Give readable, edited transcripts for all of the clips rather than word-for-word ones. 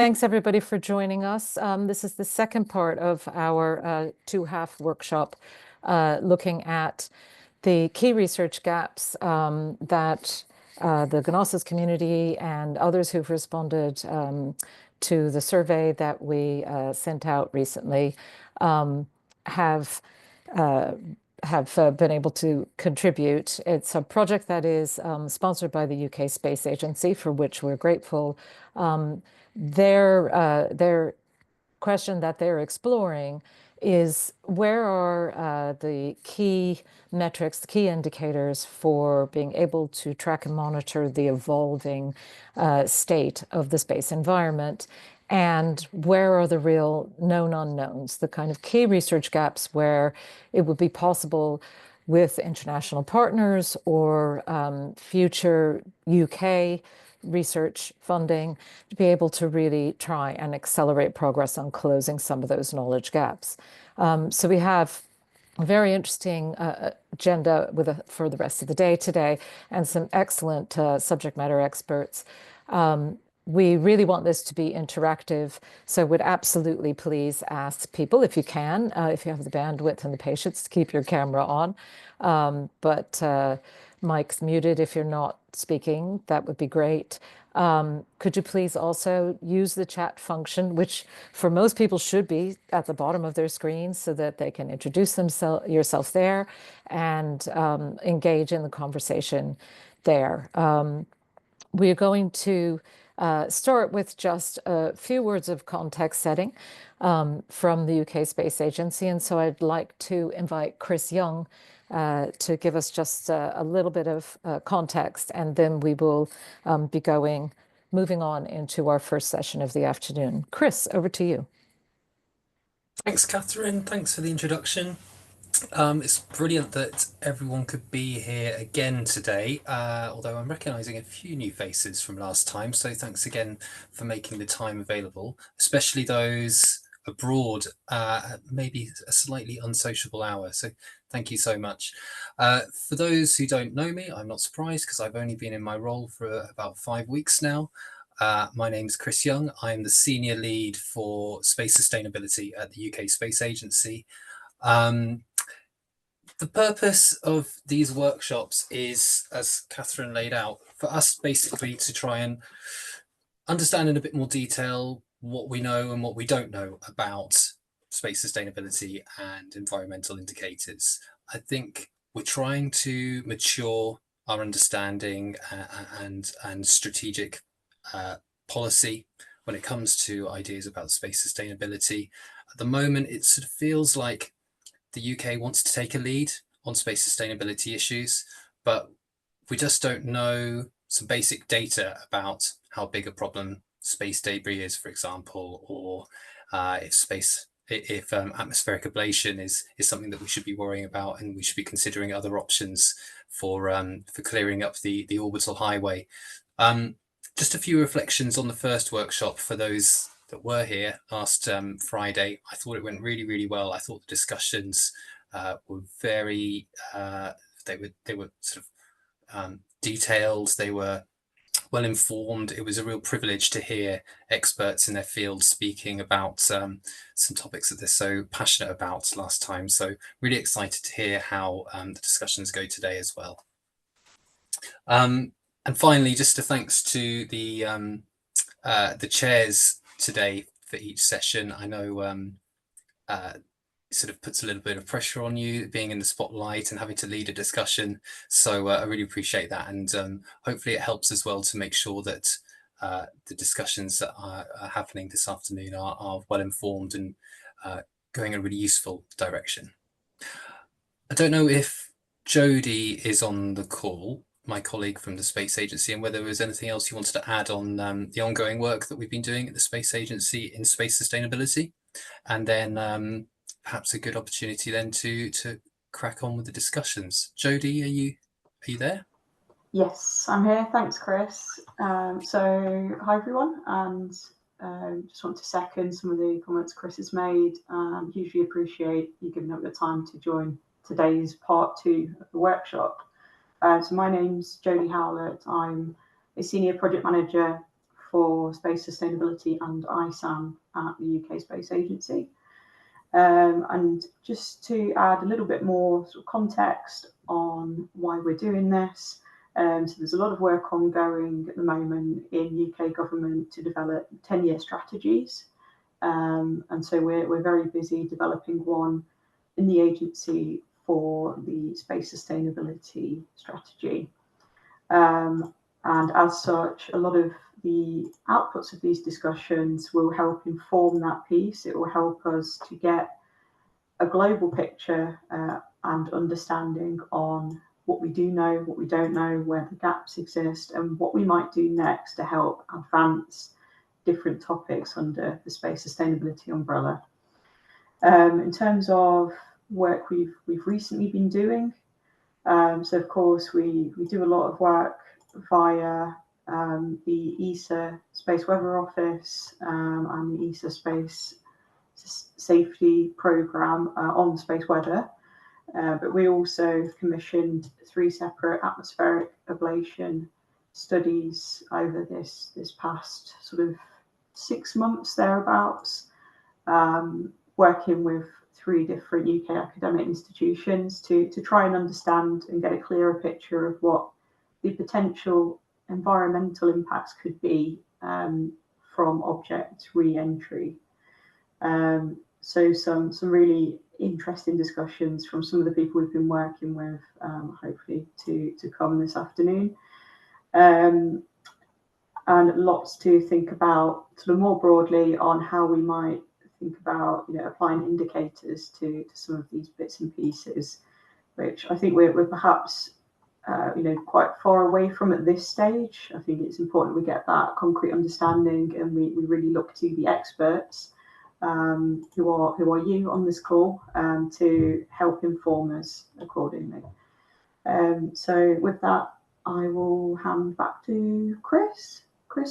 Thanks, everybody, for joining us. This is the second part of our two-half workshop looking at the key research gaps that the GNOSIS community and others who've responded to the survey that we sent out recently have been able to contribute. It's a project that is sponsored by the UK Space Agency, for which we're grateful. Their question that they're exploring is where are the key metrics, the key indicators for being able to track and monitor the evolving state of the space environment, and where are the real known unknowns, the kind of key research gaps where it would be possible with international partners or future UK research funding to be able to really try and accelerate progress on closing some of those knowledge gaps. So we have a very interesting agenda for the rest of the day today, and some excellent subject matter experts. We really want this to be interactive, so would absolutely please ask people, if you can, if you have the bandwidth and the patience, to keep your camera on. But mic's muted if you're not speaking. That would be great. Could you please also use the chat function, which for most people should be at the bottom of their screen, so that they can introduce yourself there and engage in the conversation there. We're going to start with just a few words of context setting from the UK Space Agency. And so I'd like to invite Chris Young to give us just a little bit of context, and then we will be moving on into our first session of the afternoon. Chris, over to you. Thanks, Catherine. Thanks for the introduction. It's brilliant that everyone could be here again today, although I'm recognizing a few new faces from last time, so thanks again for making the time available, especially those abroad, maybe a slightly unsociable hour, so thank you so much. For those who don't know me, I'm not surprised because I've only been in my role for about 5 weeks now. My name is Chris Young. I'm the Senior Lead for Space Sustainability at the UK Space Agency. The purpose of these workshops is, as Catherine laid out, for us basically to try and understand in a bit more detail what we know and what we don't know about space sustainability and environmental indicators. I think we're trying to mature our understanding and strategic policy when it comes to ideas about space sustainability. At the moment, it sort of feels like the UK wants to take a lead on space sustainability issues, but we just don't know some basic data about how big a problem space debris is, for example, or if atmospheric ablation is something that we should be worrying about, and we should be considering other options for clearing up the orbital highway. Just a few reflections on the first workshop for those that were here last Friday. I thought it went really, really well. I thought the discussions were very, they were sort of detailed. They were well informed. It was a real privilege to hear experts in their field speaking about some topics that they're so passionate about last time. So really excited to hear how the discussions go today as well. And finally, just a thanks to the chairs today for each session. I know it sort of puts a little bit of pressure on you being in the spotlight and having to lead a discussion, so I really appreciate that, and hopefully it helps as well to make sure that the discussions that are happening this afternoon are well informed and going in a really useful direction. I don't know if Jodie is on the call, my colleague from the Space Agency, and whether there was anything else you wanted to add on the ongoing work that we've been doing at the Space Agency in space sustainability, and then perhaps a good opportunity then to crack on with the discussions. Jodie, are you there? Yes, I'm here. Thanks, Chris. So hi everyone, and just want to second some of the comments Chris has made. Hugely appreciate you giving up the time to join today's part 2 of the workshop. So my name's Jodie Howlett. I'm a senior project manager for Space Sustainability and ISAM at the UK Space Agency. And just to add a little bit more sort of context on why we're doing this, so there's a lot of work ongoing at the moment in UK government to develop 10-year strategies. And so we're very busy developing one in the agency for the space sustainability strategy. And as such, a lot of the outputs of these discussions will help inform that piece. It will help us to get a global picture and understanding on what we do know, what we don't know, where the gaps exist, and what we might do next to help advance different topics under the space sustainability umbrella. In terms of work we've recently been doing, so of course we do a lot of work via the ESA Space Weather Office and the ESA Space Safety Programme on space weather. But we also commissioned 3 separate atmospheric ablation studies over this past sort of 6 months thereabouts, working with 3 different UK academic institutions to try and understand and get a clearer picture of what the potential environmental impacts could be from object re-entry. So some really interesting discussions from some of the people we've been working with, hopefully to come this afternoon. And lots to think about sort of more broadly on how we might think about, you know, applying indicators to some of these bits and pieces, which I think we're perhaps you know, quite far away from at this stage. I think it's important we get that concrete understanding and we really look to the experts who are you on this call to help inform us accordingly. So with that, I will hand back to Chris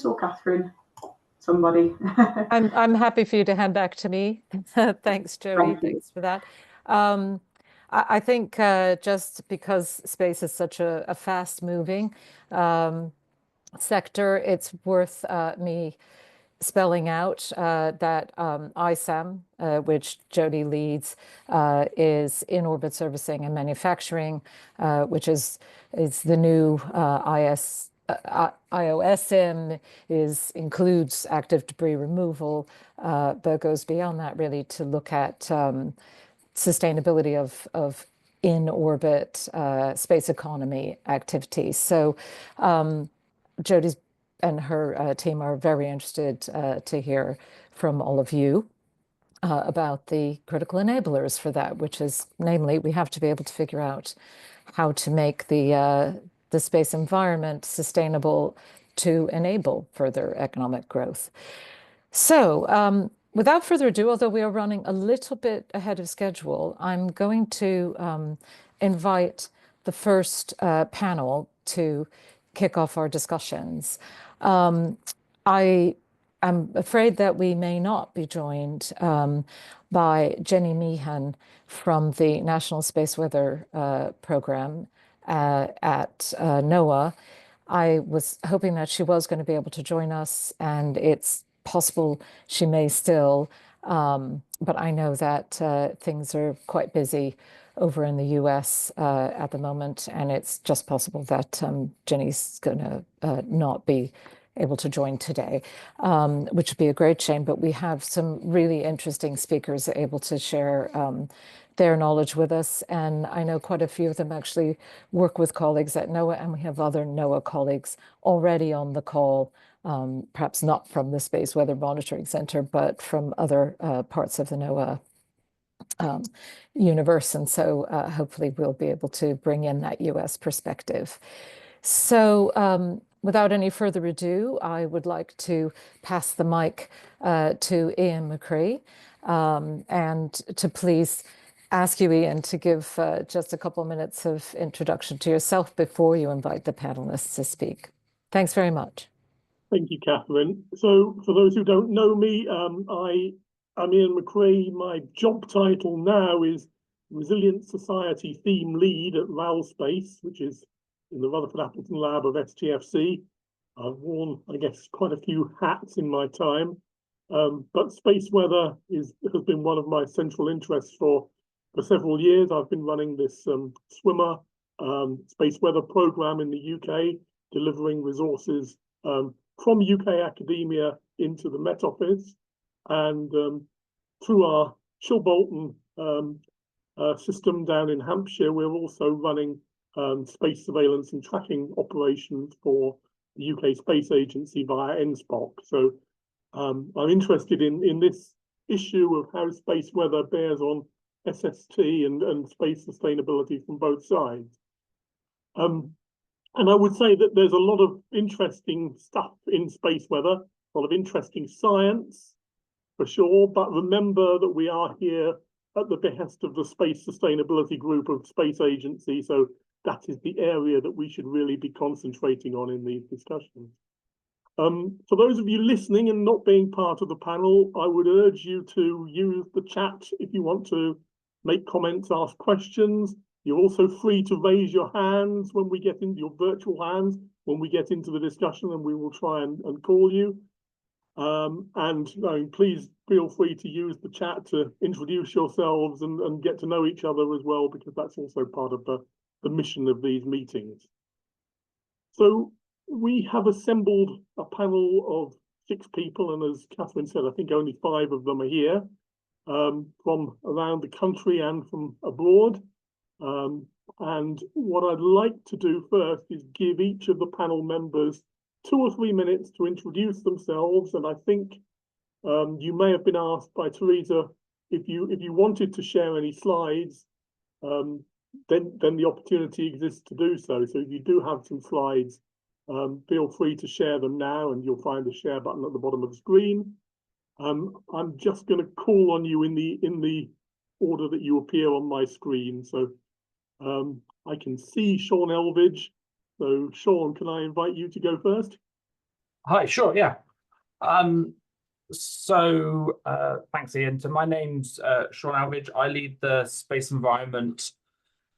or Catherine, somebody. I'm happy for you to hand back to me. Thanks, Jody. Thanks for that. I think just because space is such a fast-moving sector, it's worth me spelling out that ISAM, which Jody leads, is in-orbit servicing and manufacturing, which is the new IOSM, includes active debris removal, but goes beyond that really to look at sustainability of in-orbit space economy activities. So Jody's and her team are very interested to hear from all of you about the critical enablers for that, which is, namely, we have to be able to figure out how to make the space environment sustainable to enable further economic growth. So without further ado, although we are running a little bit ahead of schedule, I'm going to invite the first panel to kick off our discussions. I am afraid that we may not be joined by Jenny Meehan from the National Space Weather Program at NOAA. I was hoping that she was going to be able to join us, and it's possible she may still, but I know that things are quite busy over in the US at the moment, and it's just possible that Jenny's going to not be able to join today, which would be a great shame. But we have some really interesting speakers able to share their knowledge with us. And I know quite a few of them actually work with colleagues at NOAA, and we have other NOAA colleagues already on the call, perhaps not from the Space Weather Monitoring Center, but from other parts of the NOAA universe. And so hopefully we'll be able to bring in that US perspective. So without any further ado, I would like to pass the mic to Ian McCree, and to please ask you, Ian, to give just a couple of minutes of introduction to yourself before you invite the panelists to speak. Thanks very much. Thank you, Catherine. So for those who don't know me, I'm Ian McCree. My job title now is Resilient Society Theme Lead at RAL Space, which is in the Rutherford Appleton lab of STFC. I've worn, I guess, quite a few hats in my time, but space weather has been one of my central interests for several years. I've been running this swimmer space weather program in the UK, delivering resources from UK academia into the Met Office, and through our Shilbolton system down in Hampshire, we're also running space surveillance and tracking operations for the UK Space Agency via NSPOC. So I'm interested in this issue of how space weather bears on SST and space sustainability from both sides. And I would say that there's a lot of interesting stuff in space weather, a lot of interesting science for sure, but remember that we are here at the behest of the Space Sustainability Group of Space Agency, so that is the area that we should really be concentrating on in these discussions. For those of you listening and not being part of the panel, I would urge you to use the chat if you want to make comments, ask questions. You're also free to raise your hands when we get into your virtual hands, when we get into the discussion, and we will try and call you. Please feel free to use the chat to introduce yourselves and get to know each other as well, because that's also part of the mission of these meetings. So we have assembled a panel of 6 people, and as Catherine said, I think only 5 of them are here, from around the country and from abroad. And what I'd like to do first is give each of the panel members 2 or 3 minutes to introduce themselves. And I think you may have been asked by Teresa if you wanted to share any slides, then the opportunity exists to do so. So if you do have some slides, feel free to share them now, and you'll find the share button at the bottom of the screen. I'm just going to call on you in the order that you appear on my screen. So I can see Sean Elvidge. So Sean, can I invite you to go first? Hi, sure, yeah. Thanks, Ian. So my name's Sean Elvidge. I lead the Space Environment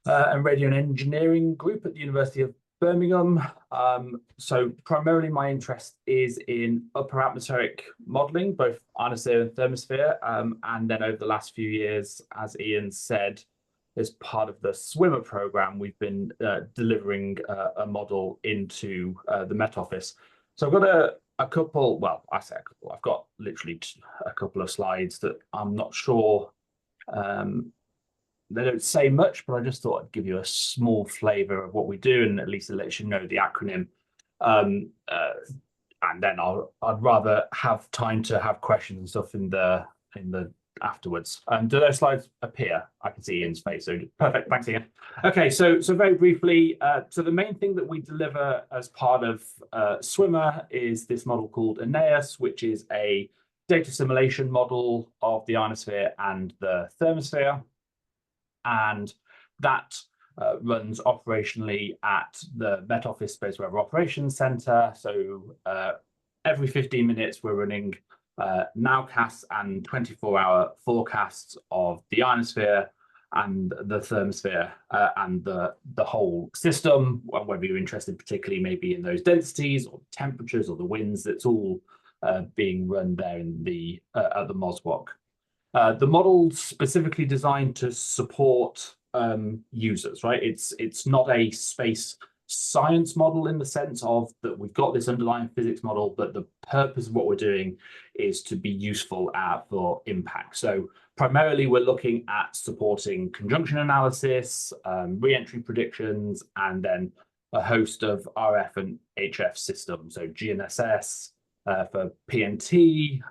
and Radio and Engineering group at the University of Birmingham. So primarily my interest is in upper atmospheric modelling, both ionosphere and thermosphere. And then over the last few years, as Ian said, as part of the swimmer program, we've been delivering a model into the Met Office. So I've got a couple, well, I say a couple, I've got literally a couple of slides that I'm not sure, they don't say much, but I just thought I'd give you a small flavour of what we do, and at least it lets you know the acronym. And then I'd rather have time to have questions and stuff in the afterwards. Do those slides appear? I can see Ian's face, so perfect. Thanks, Ian. Okay, so very briefly, so the main thing that we deliver as part of Swimmer is this model called Aeneas, which is a data simulation model of the ionosphere and the thermosphere, and that runs operationally at the Met Office Space Weather Operations Centre. So every 15 minutes we're running nowcasts and 24-hour forecasts of the ionosphere and the thermosphere and the whole system, whether you're interested particularly maybe in those densities or temperatures or the winds. That's all being run there in the at the MOSWOC. The model's specifically designed to support users, right? It's not a space science model in the sense of that we've got this underlying physics model, but the purpose of what we're doing is to be useful for impact. So primarily we're looking at supporting conjunction analysis, re-entry predictions, and then a host of RF and HF systems. So GNSS for PNT,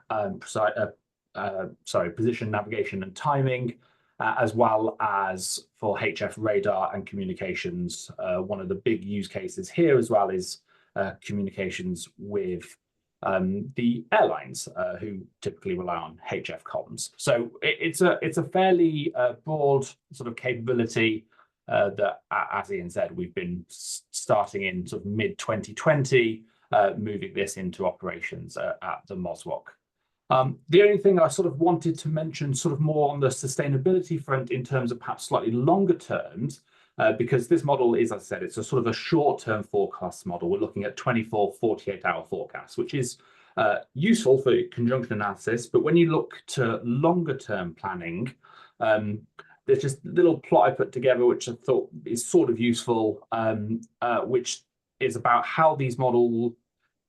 position, navigation and timing, as well as for HF radar and communications. One of the big use cases here as well is communications with the airlines who typically rely on HF comms. So it's a fairly broad sort of capability that, as Ian said, we've been starting in sort of mid 2020, moving this into operations at the MOSWOC. The only thing I sort of wanted to mention sort of more on the sustainability front in terms of perhaps slightly longer terms because this model is, as I said, it's a sort of a short-term forecast model. We're looking at 24, 48-hour forecasts, which is useful for conjunction analysis. But when you look to longer-term planning, there's just a little plot I put together, which I thought is sort of useful, which is about how these model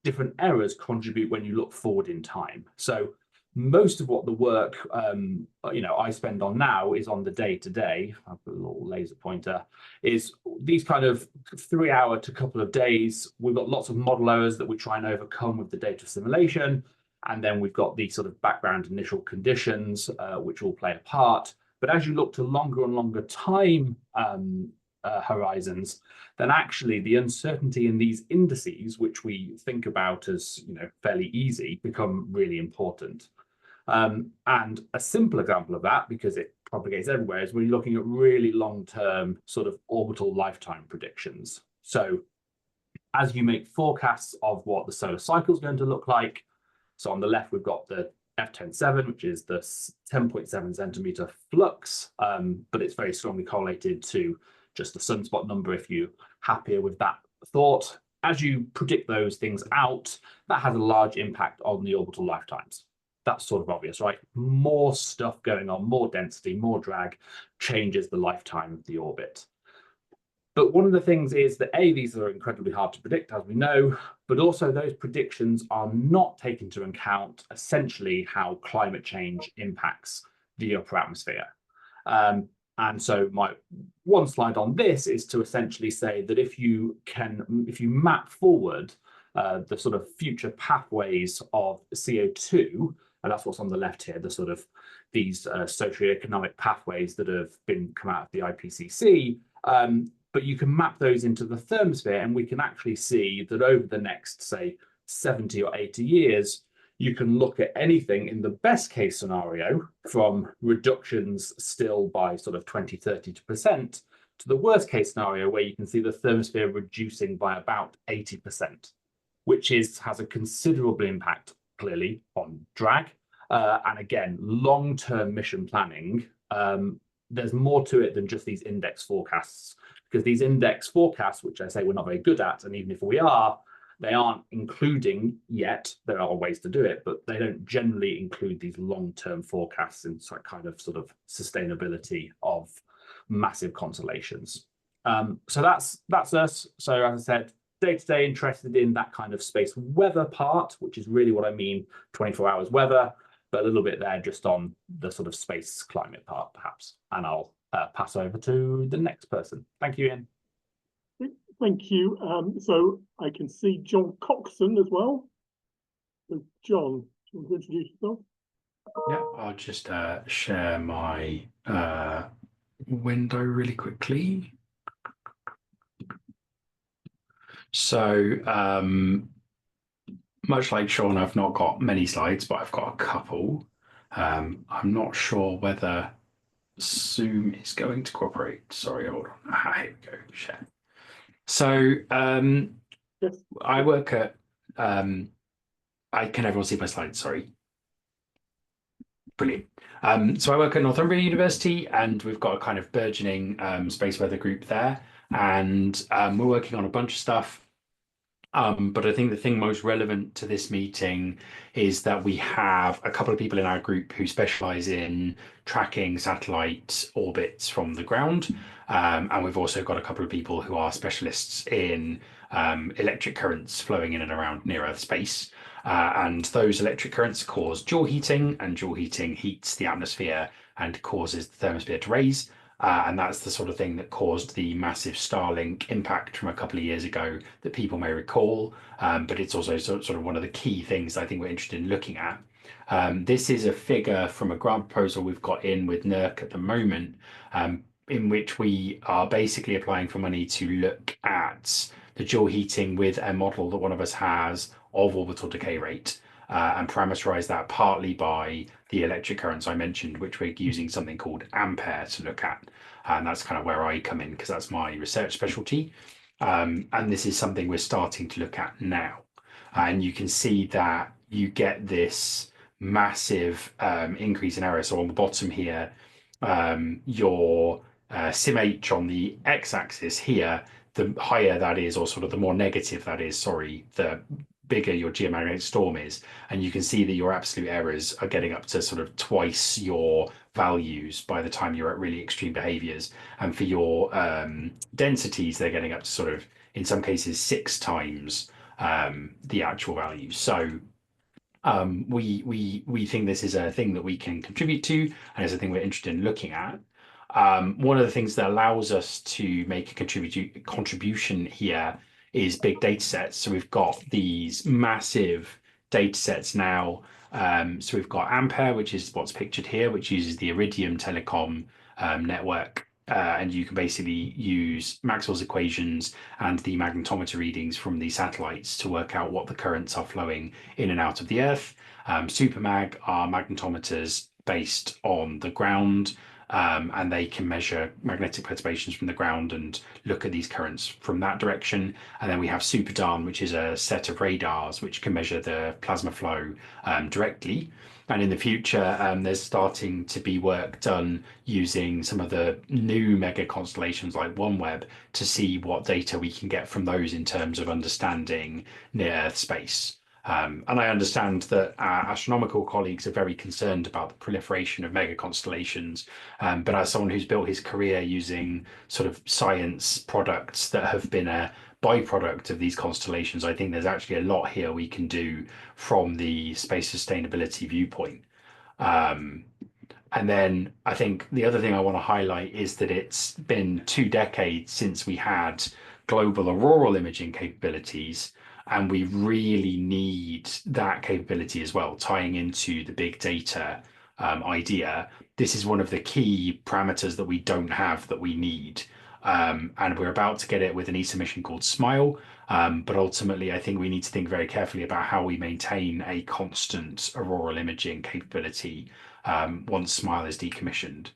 different errors contribute when you look forward in time. So most of what the work I spend on now is on the day-to-day. I've got a little laser pointer, is these kind of 3 hour to couple of days. We've got lots of model errors that we try and overcome with the data assimilation. And then we've got the sort of background initial conditions, which all play a part. But as you look to longer and longer time horizons, then actually the uncertainty in these indices, which we think about as fairly easy, become really important. And a simple example of that, because it propagates everywhere, is when you're looking at really long-term sort of orbital lifetime predictions. So as you make forecasts of what the solar cycle is going to look like, so on the left we've got the F107, which is the 10.7 centimeter flux, but it's very strongly correlated to just the sunspot number if you're happier with that thought. As you predict those things out, that has a large impact on the orbital lifetimes. That's sort of obvious, right? More stuff going on, more density, more drag changes the lifetime of the orbit. But one of the things is that these are incredibly hard to predict, as we know, but also those predictions are not taking into account essentially how climate change impacts the upper atmosphere. And so my one slide on this is to essentially say that if you map forward the sort of future pathways of CO2, and that's what's on the left here, the sort of these socioeconomic pathways that have come out of the IPCC, but you can map those into the thermosphere, and we can actually see that over the next, say, 70 or 80 years, you can look at anything in the best case scenario from reductions still by sort of 20, 30% to the worst case scenario where you can see the thermosphere reducing by about 80%, which has a considerable impact clearly on drag. And again, long-term mission planning, there's more to it than just these index forecasts, because these index forecasts, which I say we're not very good at, and even if we are, they aren't including yet. There are ways to do it, but they don't generally include these long-term forecasts in kind of sort of sustainability of massive constellations. So that's us. So as I said, day-to-day interested in that kind of space weather part, which is really what I mean, 24 hours weather, but a little bit there just on the sort of space climate part, perhaps. And I'll pass over to the next person. Thank you, Ian. Thank you. So I can see John Coxon as well. So John, do you want to introduce yourself? Yeah, I'll just share my window really quickly. So much like Sean, I've not got many slides, but I've got a couple. I'm not sure whether Zoom is going to cooperate. Sorry, hold on. Here we go. Share. So Yes. I work at, can everyone see my slides? Sorry. Brilliant. So I work at Northumbria University, and we've got a kind of burgeoning space weather group there. And we're working on a bunch of stuff. But I think the thing most relevant to this meeting is that we have a couple of people in our group who specialize in tracking satellite orbits from the ground. And we've also got a couple of people who are specialists in electric currents flowing in and around near Earth space. And those electric currents cause jaw heating, and jaw heating heats the atmosphere and causes the thermosphere to raise. And that's the sort of thing that caused the massive Starlink impact from a couple of years ago that people may recall. But it's also sort of one of the key things I think we're interested in looking at. This is a figure from a grant proposal we've got in with NERC at the moment, in which we are basically applying for money to look at the jaw heating with a model that one of us has of orbital decay rate, and parameterize that partly by the electric currents I mentioned, which we're using something called Ampere to look at. And that's kind of where I come in, because that's my research specialty. And this is something we're starting to look at now. And you can see that you get this massive increase in error. So on the bottom here, your SimH on the x-axis here, the higher that is, or sort of the more negative that is, sorry, the bigger your geomagnetic storm is. And you can see that your absolute errors are getting up to sort of twice your values by the time you're at really extreme behaviors. And for your densities, they're getting up to sort of, in some cases, 6 times the actual values. So we think this is a thing that we can contribute to, and it's a thing we're interested in looking at. One of the things that allows us to make a contribution here is big data sets. So we've got these massive data sets now. So we've got Ampere, which is what's pictured here, which uses the Iridium telecom network. And you can basically use Maxwell's equations and the magnetometer readings from the satellites to work out what the currents are flowing in and out of the Earth. Supermag are magnetometers based on the ground, and they can measure magnetic perturbations from the ground and look at these currents from that direction. And then we have SuperDARN, which is a set of radars which can measure the plasma flow directly. And in the future, there's starting to be work done using some of the new mega constellations like OneWeb to see what data we can get from those in terms of understanding near-Earth space. And I understand that our astronomical colleagues are very concerned about the proliferation of mega constellations. But as someone who's built his career using sort of science products that have been a byproduct of these constellations, I think there's actually a lot here we can do from the space sustainability viewpoint. And then I think the other thing I want to highlight is that it's been 2 decades since we had global auroral imaging capabilities, and we really need that capability as well, tying into the big data idea. This is one of the key parameters that we don't have that we need. And we're about to get it with an ESA mission called SMILE. But ultimately, I think we need to think very carefully about how we maintain a constant auroral imaging capability once SMILE is decommissioned,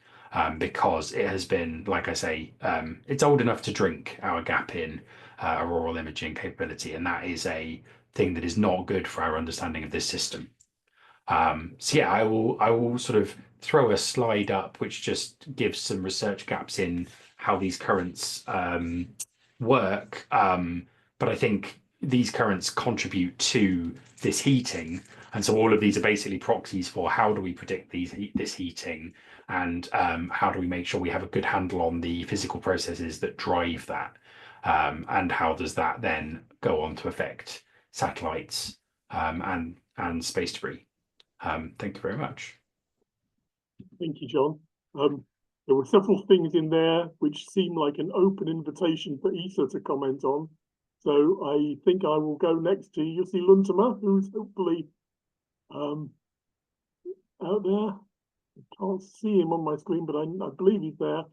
because it has been, like I say, it's old enough to drink our gap in auroral imaging capability, and that is a thing that is not good for our understanding of this system. So yeah, I will sort of throw a slide up which just gives some research gaps in how these currents work. But I think these currents contribute to this heating. And so all of these are basically proxies for how do we predict this heating, and how do we make sure we have a good handle on the physical processes that drive that, and how does that then go on to affect satellites and space debris. Thank you very much. Thank you, John. There were several things in there which seem like an open invitation for ESA to comment on. So I think I will go next to Jussi Luntama, who's hopefully out there. I can't see him on my screen, but I believe he's there.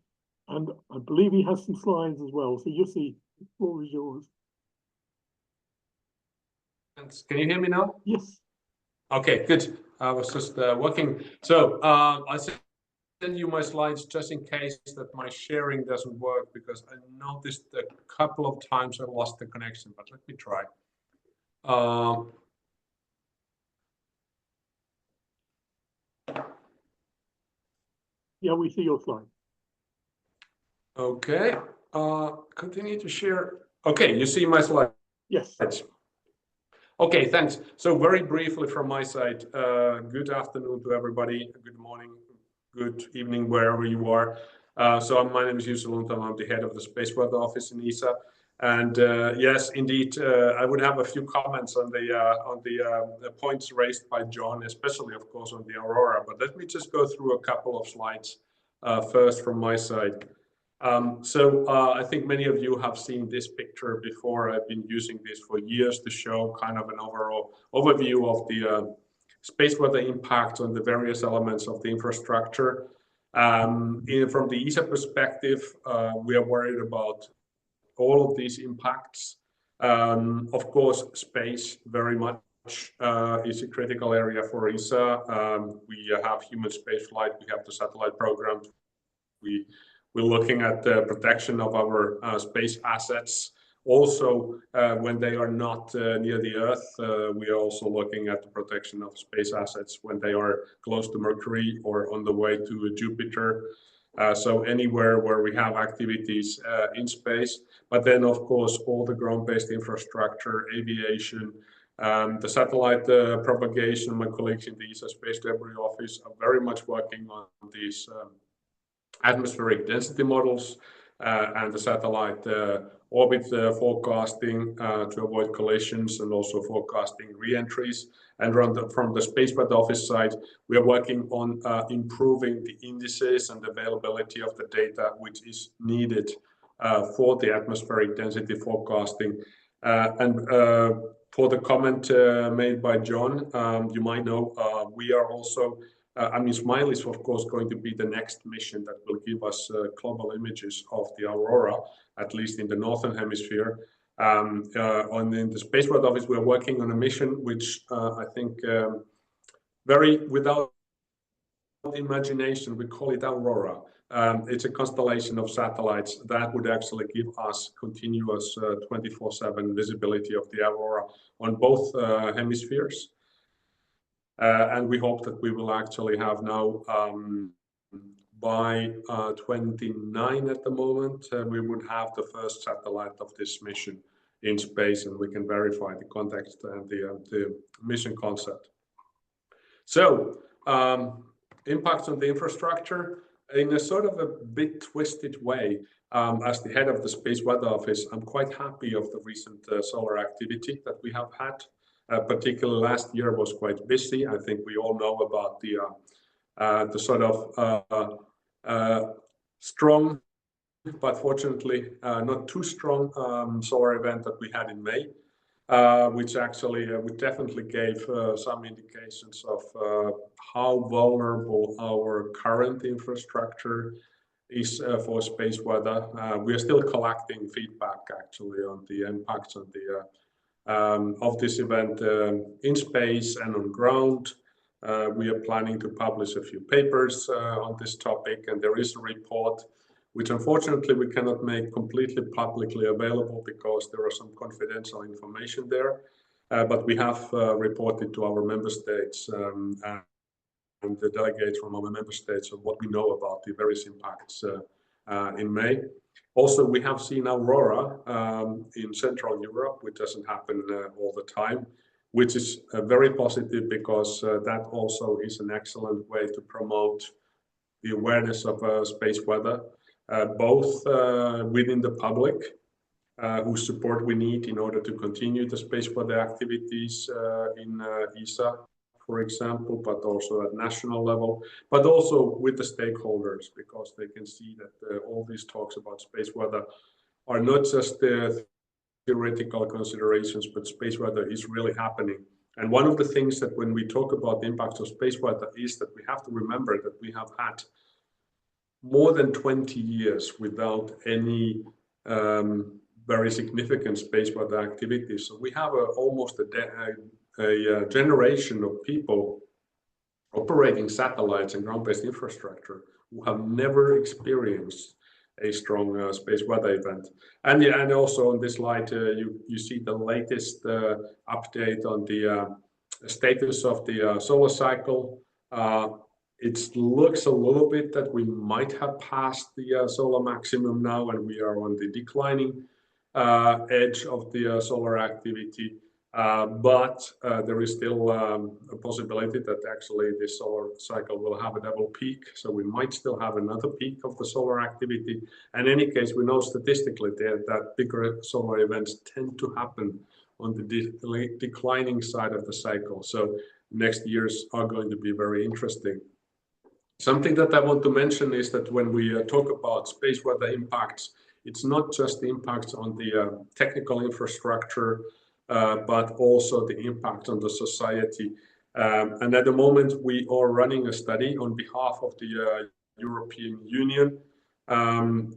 And I believe he has some slides as well. So Jussi, the floor is yours. Thanks. Can you hear me now? Yes. Okay, good. I was just working. So I send you my slides just in case that my sharing doesn't work, because I noticed a couple of times I lost the connection, but let me try. Yeah, we see your slide. Okay, continue to share. Okay, you see my slide? Yes. Okay, thanks. So very briefly from my side, good afternoon to everybody, good morning, good evening, wherever you are. So my name is Jussi Luntama. I'm the head of the Space Weather Office in ESA. And yes, indeed, I would have a few comments on the points raised by John, especially, of course, on the Aurora. But let me just go through a couple of slides first from my side. So I think many of you have seen this picture before. I've been using this for years to show kind of an overall overview of the space weather impact on the various elements of the infrastructure. From the ESA perspective, we are worried about all of these impacts. Of course, space very much is a critical area for ESA. We have human space flight, we have the satellite programs. We're looking at the protection of our space assets. Also, when they are not near the Earth, we are also looking at the protection of space assets when they are close to Mercury or on the way to Jupiter. So anywhere where we have activities in space, but then of course all the ground-based infrastructure, aviation, the satellite propagation. My colleagues in the ESA Space Debris Office are very much working on these atmospheric density models and the satellite orbit forecasting to avoid collisions and also forecasting re-entries. And from the Space Weather Office side, we are working on improving the indices and availability of the data which is needed for the atmospheric density forecasting. For the comment made by John, you might know we are also SMILE is of course going to be the next mission that will give us global images of the aurora, at least in the northern hemisphere. In the Space Weather Office, we're working on a mission which I think very without imagination, we call it Aurora. It's a constellation of satellites that would actually give us continuous 24/7 visibility of the aurora on both hemispheres. And we hope that we will actually have now by 29 at the moment, we would have the first satellite of this mission in space, and we can verify the context and the mission concept. So impacts on the infrastructure in a sort of a bit twisted way. As the head of the Space Weather Office, I'm quite happy of the recent solar activity that we have had. Particularly last year was quite busy. I think we all know about the sort of strong, but fortunately not too strong solar event that we had in May, which actually definitely gave some indications of how vulnerable our current infrastructure is for space weather. We are still collecting feedback actually on the impacts on the of this event in space and on ground. We are planning to publish a few papers on this topic, and there is a report which unfortunately we cannot make completely publicly available because there are some confidential information there. But we have reported to our member states and the delegates from our member states of what we know about the various impacts in May. Also, we have seen aurora in Central Europe, which doesn't happen all the time, which is very positive because that also is an excellent way to promote the awareness of space weather, both within the public, whose support we need in order to continue the space weather activities in ESA, for example, but also at national level, but also with the stakeholders, because they can see that all these talks about space weather are not just theoretical considerations, but space weather is really happening. And one of the things that when we talk about the impacts of space weather is that we have to remember that we have had more than 20 years without any very significant space weather activities. So we have almost a generation of people operating satellites and ground-based infrastructure who have never experienced a strong space weather event. And yeah, and also on this slide, you see the latest update on the status of the solar cycle. It looks a little bit that we might have passed the solar maximum now, and we are on the declining edge of the solar activity. But there is still a possibility that actually this solar cycle will have a double peak. So we might still have another peak of the solar activity. And in any case, we know statistically that bigger solar events tend to happen on the declining side of the cycle. So next years are going to be very interesting. Something that I want to mention is that when we talk about space weather impacts, it's not just the impacts on the technical infrastructure, but also the impact on the society. And at the moment, we are running a study on behalf of the European Union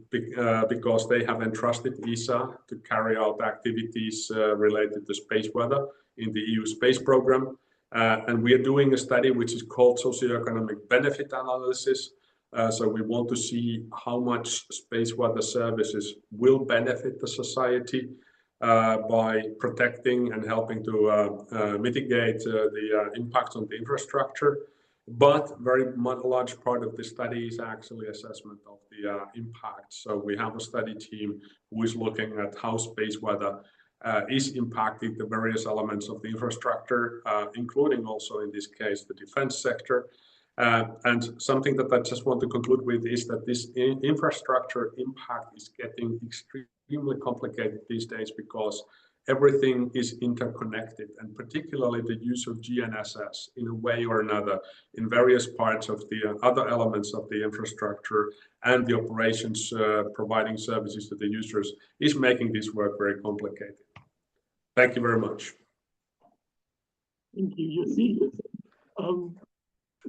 because they have entrusted ESA to carry out activities related to space weather in the EU space program. And we are doing a study which is called socioeconomic benefit analysis. So we want to see how much space weather services will benefit the society by protecting and helping to mitigate the impact on the infrastructure. But very much a large part of the study is actually assessment of the impact. So we have a study team who is looking at how space weather is impacting the various elements of the infrastructure, including also in this case the defense sector. And something that I just want to conclude with is that this infrastructure impact is getting extremely complicated these days because everything is interconnected, and particularly the use of GNSS in a way or another in various parts of the other elements of the infrastructure and the operations providing services to the users is making this work very complicated. Thank you very much. Thank you, Jussi.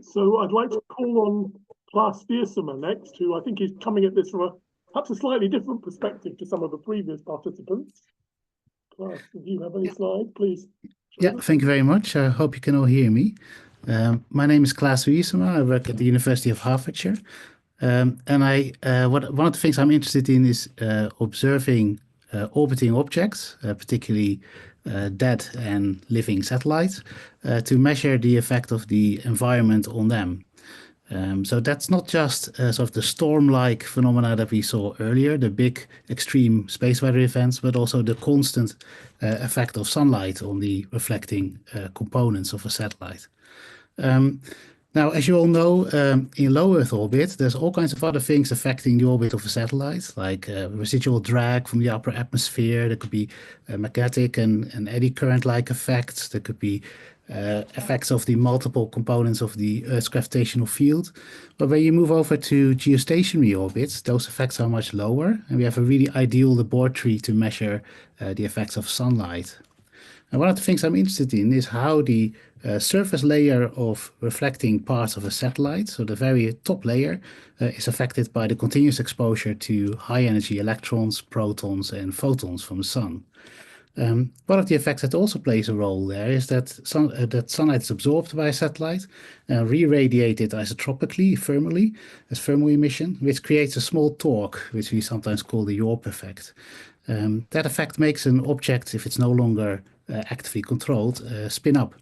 So I'd like to call on Klaas Stiersema next, who I think is coming at this from perhaps a slightly different perspective to some of the previous participants. Klaas, if you have any slides, please. Yeah, thank you very much. I hope you can all hear me. My name is Klaas Stiersema. I work at the University of Hertfordshire. And one of the things I'm interested in is observing orbiting objects, particularly dead and living satellites, to measure the effect of the environment on them. So that's not just sort of the storm-like phenomena that we saw earlier, the big extreme space weather events, but also the constant effect of sunlight on the reflecting components of a satellite. Now, as you all know, in low Earth orbit, there's all kinds of other things affecting the orbit of a satellite, like residual drag from the upper atmosphere. There could be magnetic and eddy current-like effects. There could be effects of the multiple components of the Earth's gravitational field. But when you move over to geostationary orbits, those effects are much lower, and we have a really ideal laboratory to measure the effects of sunlight. And one of the things I'm interested in is how the surface layer of reflecting parts of a satellite, so the very top layer, is affected by the continuous exposure to high-energy electrons, protons, and photons from the sun. One of the effects that also plays a role there is that sunlight is absorbed by a satellite and re-radiated isotropically, thermally, as thermal emission, which creates a small torque, which we sometimes call the Yorp effect. That effect makes an object, if it's no longer actively controlled, spin up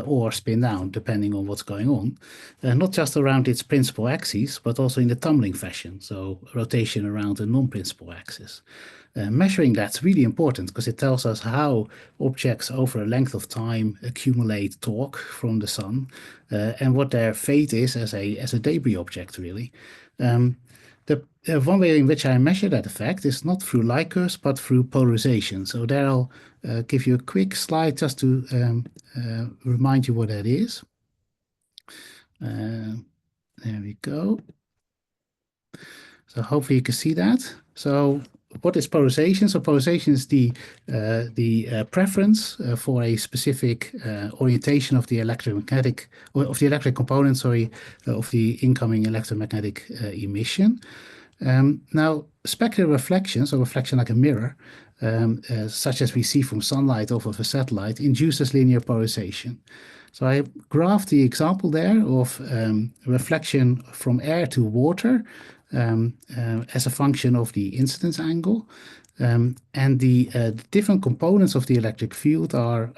or spin down, depending on what's going on, not just around its principal axis, but also in the tumbling fashion, so rotation around the non-principal axis. Measuring that's really important because it tells us how objects over a length of time accumulate torque from the sun and what their fate is as a debris object, really. The one way in which I measure that effect is not through light curves, but through polarization. So there I'll give you a quick slide just to remind you what that is. There we go. So hopefully you can see that. So what is polarization? So polarization is the preference for a specific orientation of the electromagnetic, or of the electric component, sorry, of the incoming electromagnetic emission. Now, specular reflection, so reflection like a mirror, such as we see from sunlight off of a satellite, induces linear polarization. So I graphed the example there of reflection from air to water as a function of the incidence angle. And the different components of the electric field are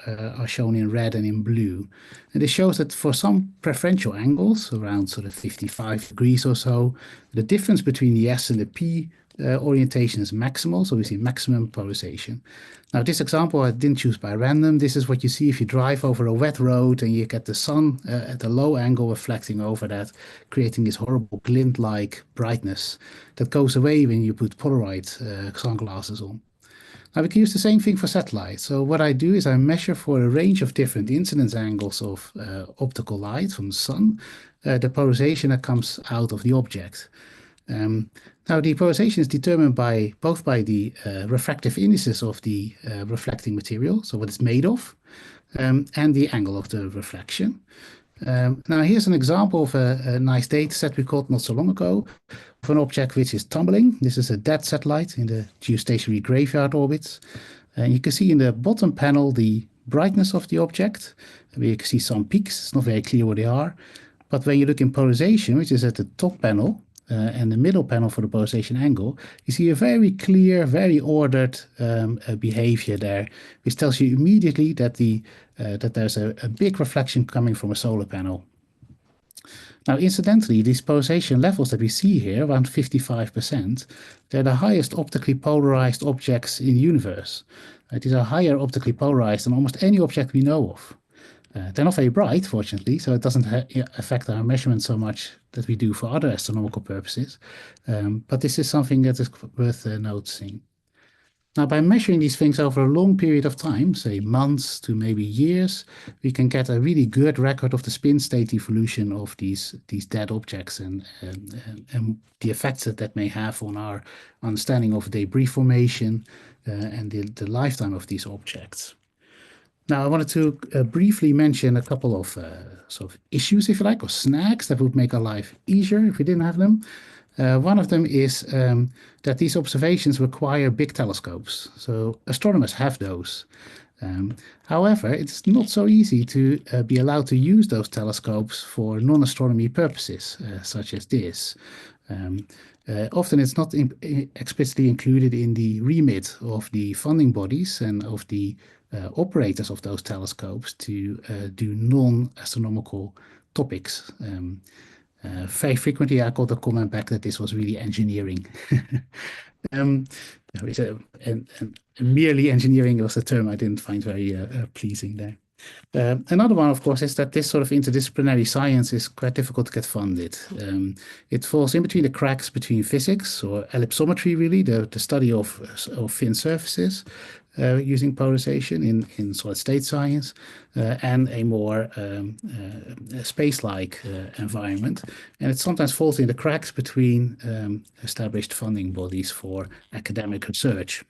shown in red and in blue. And it shows that for some preferential angles, around sort of 55 degrees or so, the difference between the S and the P orientation is maximal, so we see maximum polarization. Now, this example I didn't choose by random. This is what you see if you drive over a wet road and you get the sun at a low angle reflecting over that, creating this horrible glint-like brightness that goes away when you put Polaroid sunglasses on. Now, we can use the same thing for satellites. So what I do is I measure for a range of different incidence angles of optical light from the sun, the polarization that comes out of the object. Now, the polarization is determined both by the refractive indices of the reflecting material, so what it's made of, and the angle of the reflection. Now, here's an example of a nice data set we got not so long ago of an object which is tumbling. This is a dead satellite in the geostationary graveyard orbits. And you can see in the bottom panel the brightness of the object. You can see some peaks. It's not very clear what they are. But when you look in polarization, which is at the top panel, and the middle panel for the polarization angle, you see a very clear, very ordered behavior there, which tells you immediately that that there's a big reflection coming from a solar panel. Now, incidentally, these polarization levels that we see here, around 55%, they're the highest optically polarized objects in the universe. These are higher optically polarized than almost any object we know of. They're not very bright, fortunately, so it doesn't affect our measurements so much that we do for other astronomical purposes. But this is something that is worth noticing. Now, by measuring these things over a long period of time, say months to maybe years, we can get a really good record of the spin state evolution of these dead objects and the effects that that may have on our understanding of debris formation and the lifetime of these objects. Now, I wanted to briefly mention a couple of sort of issues, if you like, or snags that would make our life easier if we didn't have them. One of them is that these observations require big telescopes. So astronomers have those. However, it's not so easy to be allowed to use those telescopes for non-astronomy purposes, such as this. Often it's not explicitly included in the remit of the funding bodies and of the operators of those telescopes to do non-astronomical topics. Very frequently, I got a comment back that this was really engineering. And merely engineering was a term I didn't find very pleasing there. Another one, of course, is that this sort of interdisciplinary science is quite difficult to get funded. It falls in between the cracks between physics or ellipsometry, really, the study of thin surfaces using polarization in solid state science, and a more space-like environment. And it sometimes falls in the cracks between established funding bodies for academic research.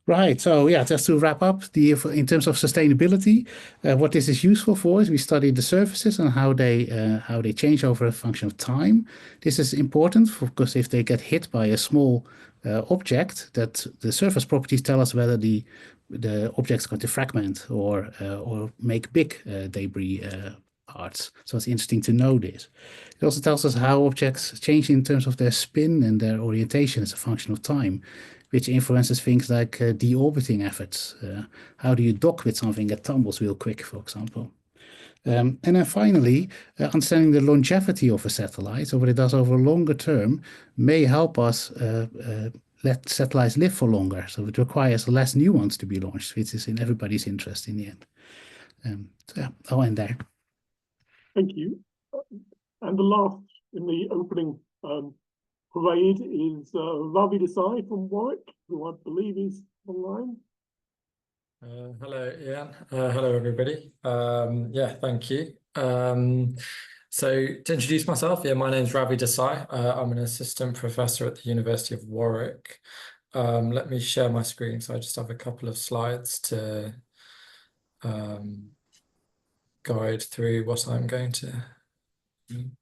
Right, so yeah, just to wrap up, in terms of sustainability, what this is useful for is we study the surfaces and how they change over a function of time. This is important because if they get hit by a small object, that the surface properties tell us whether the object is going to fragment or make big debris parts. So it's interesting to know this. It also tells us how objects change in terms of their spin and their orientation as a function of time, which influences things like deorbiting efforts. How do you dock with something that tumbles real quick, for example? And then finally, understanding the longevity of a satellite, so what it does over a longer term, may help us let satellites live for longer. So it requires less new ones to be launched, which is in everybody's interest in the end. So yeah, I'll end there. Thank you. And the last in the opening parade is Ravi Desai from Warwick, who I believe is online. Hello, Ian. Hello, everybody. Yeah, thank you. So to introduce myself, yeah, my name is Ravi Desai. I'm an assistant professor at the University of Warwick. Let me share my screen. So I just have a couple of slides to guide through what I'm going to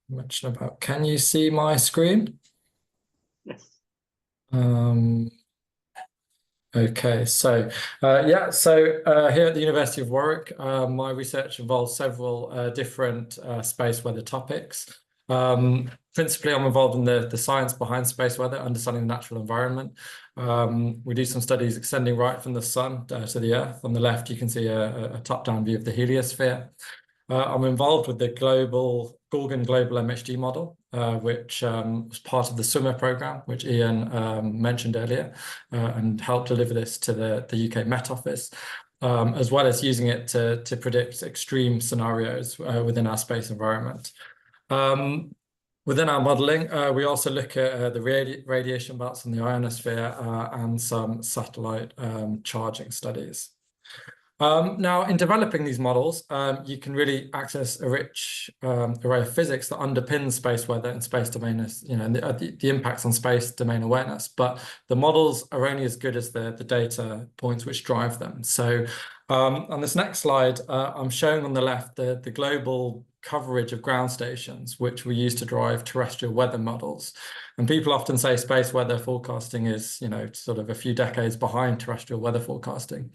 mention about. Can you see my screen? Yes. Okay, so yeah, so here at the University of Warwick, my research involves several different space weather topics. Principally, I'm involved in the science behind space weather, understanding the natural environment. We do some studies extending right from the sun to the Earth. On the left, you can see a top-down view of the heliosphere. I'm involved with the Gorgon Global MHD model, which was part of the swimmer program, which Ian mentioned earlier, and helped deliver this to the UK Met Office, as well as using it to predict extreme scenarios within our space environment. Within our modeling, we also look at the radiation belts in the ionosphere and some satellite charging studies. Now, in developing these models, you can really access a rich array of physics that underpins space weather and space domain, and the impacts on space domain awareness. But the models are only as good as the data points which drive them. So on this next slide, I'm showing on the left the global coverage of ground stations, which we use to drive terrestrial weather models. And people often say space weather forecasting is, sort of a few decades behind terrestrial weather forecasting.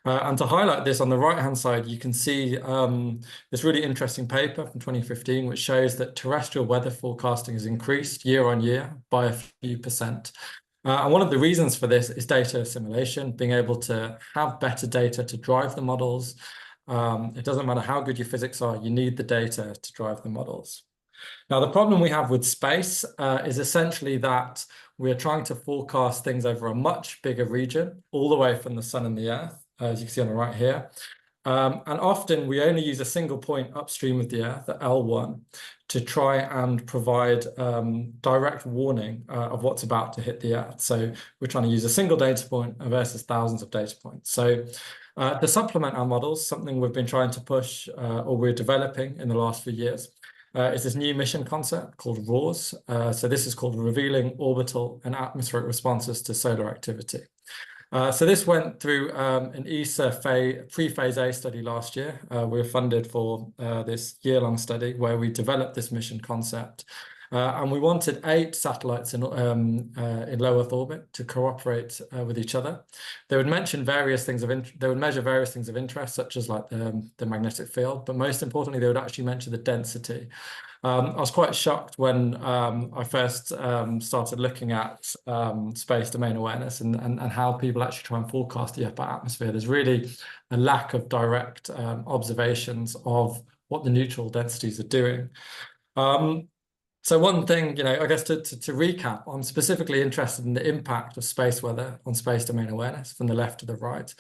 And to highlight this, on the right-hand side, you can see this really interesting paper from 2015, which shows that terrestrial weather forecasting has increased year on year by a few percent. And one of the reasons for this is data assimilation, being able to have better data to drive the models, It doesn't matter how good your physics are, you need the data to drive the models. Now, the problem we have with space is essentially that we're trying to forecast things over a much bigger region, all the way from the sun and the earth, as you can see on the right here. And often we only use a single point upstream of the earth at L1 to try and provide direct warning of what's about to hit the earth. So we're trying to use a single data point versus thousands of data points. So to supplement our models, something we've been trying to push or we're developing in the last few years is this new mission concept called RORS. So this is called Revealing Orbital and Atmospheric Responses to Solar Activity. So this went through an ESA pre-phase A study last year. We were funded for this year-long study where we developed this mission concept. And we wanted 8 satellites in low Earth orbit to cooperate with each other. They would mention various things of they would measure various things of interest, such as like the magnetic field, but most importantly, they would actually measure the density. I was quite shocked when I first started looking at space domain awareness and how people actually try and forecast the upper atmosphere. There's really a lack of direct observations of what the neutral densities are doing. So one thing, I guess to recap, I'm specifically interested in the impact of space weather on space domain awareness from the left to the right.